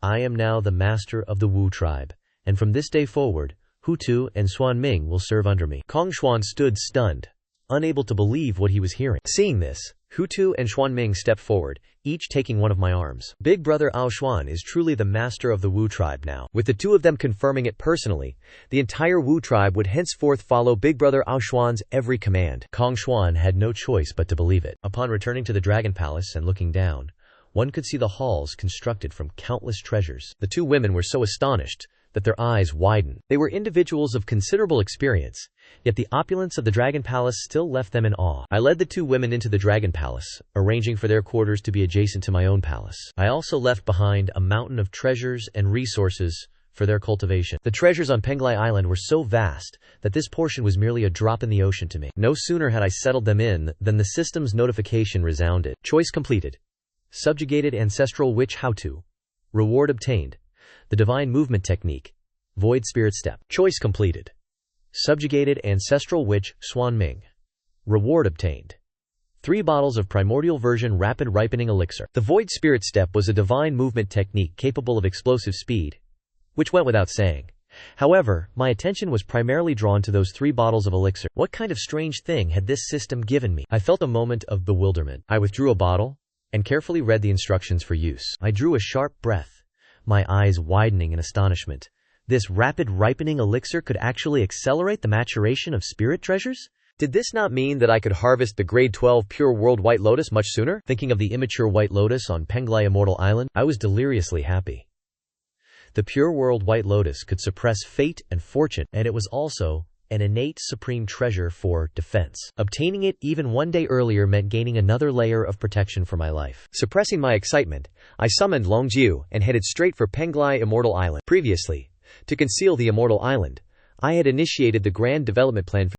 "I am now the master of the Wu tribe, and from this day forward, Hutu and Xuan Ming will serve under me." Kong Xuan stood stunned, unable to believe what he was hearing. Seeing this, Hutu and Xuan Ming stepped forward, each taking one of my arms. Big brother Ao Xuan is truly the master of the Wu tribe now. With the 2 of them confirming it personally, the entire Wu tribe would henceforth follow Big brother Ao Xuan's every command. Kong Xuan had no choice but to believe it. Upon returning to the Dragon Palace and looking down, one could see the halls constructed from countless treasures. The 2 women were so astonished that their eyes widened. They were individuals of considerable experience, yet the opulence of the Dragon Palace still left them in awe. I led the 2 women into the Dragon Palace, arranging for their quarters to be adjacent to my own palace. I also left behind a mountain of treasures and resources for their cultivation. The treasures on Penglai Island were so vast that this portion was merely a drop in the ocean to me. No sooner had I settled them in than the system's notification resounded. Choice completed. Subjugated ancestral witch how to. Reward obtained. The divine movement technique. Void spirit step. Choice completed. Subjugated ancestral witch Xuan Ming. Reward obtained. 3 bottles of primordial version rapid ripening elixir. The void spirit step was a divine movement technique capable of explosive speed, which went without saying. However, my attention was primarily drawn to those 3 bottles of elixir. What kind of strange thing had this system given me? I felt a moment of bewilderment. I withdrew a bottle and carefully read the instructions for use. I drew a sharp breath, my eyes widening in astonishment. This rapid ripening elixir could actually accelerate the maturation of spirit treasures? Did this not mean that I could harvest the grade 12 pure world white lotus much sooner? Thinking of the immature white lotus on Penglai Immortal Island, I was deliriously happy. The pure world white lotus could suppress fate and fortune, and it was also an innate supreme treasure for defense. Obtaining it even one day earlier meant gaining another layer of protection for my life. Suppressing my excitement, I summoned Longjiu and headed straight for Penglai Immortal Island. Previously, to conceal the Immortal Island, I had initiated the grand development plan for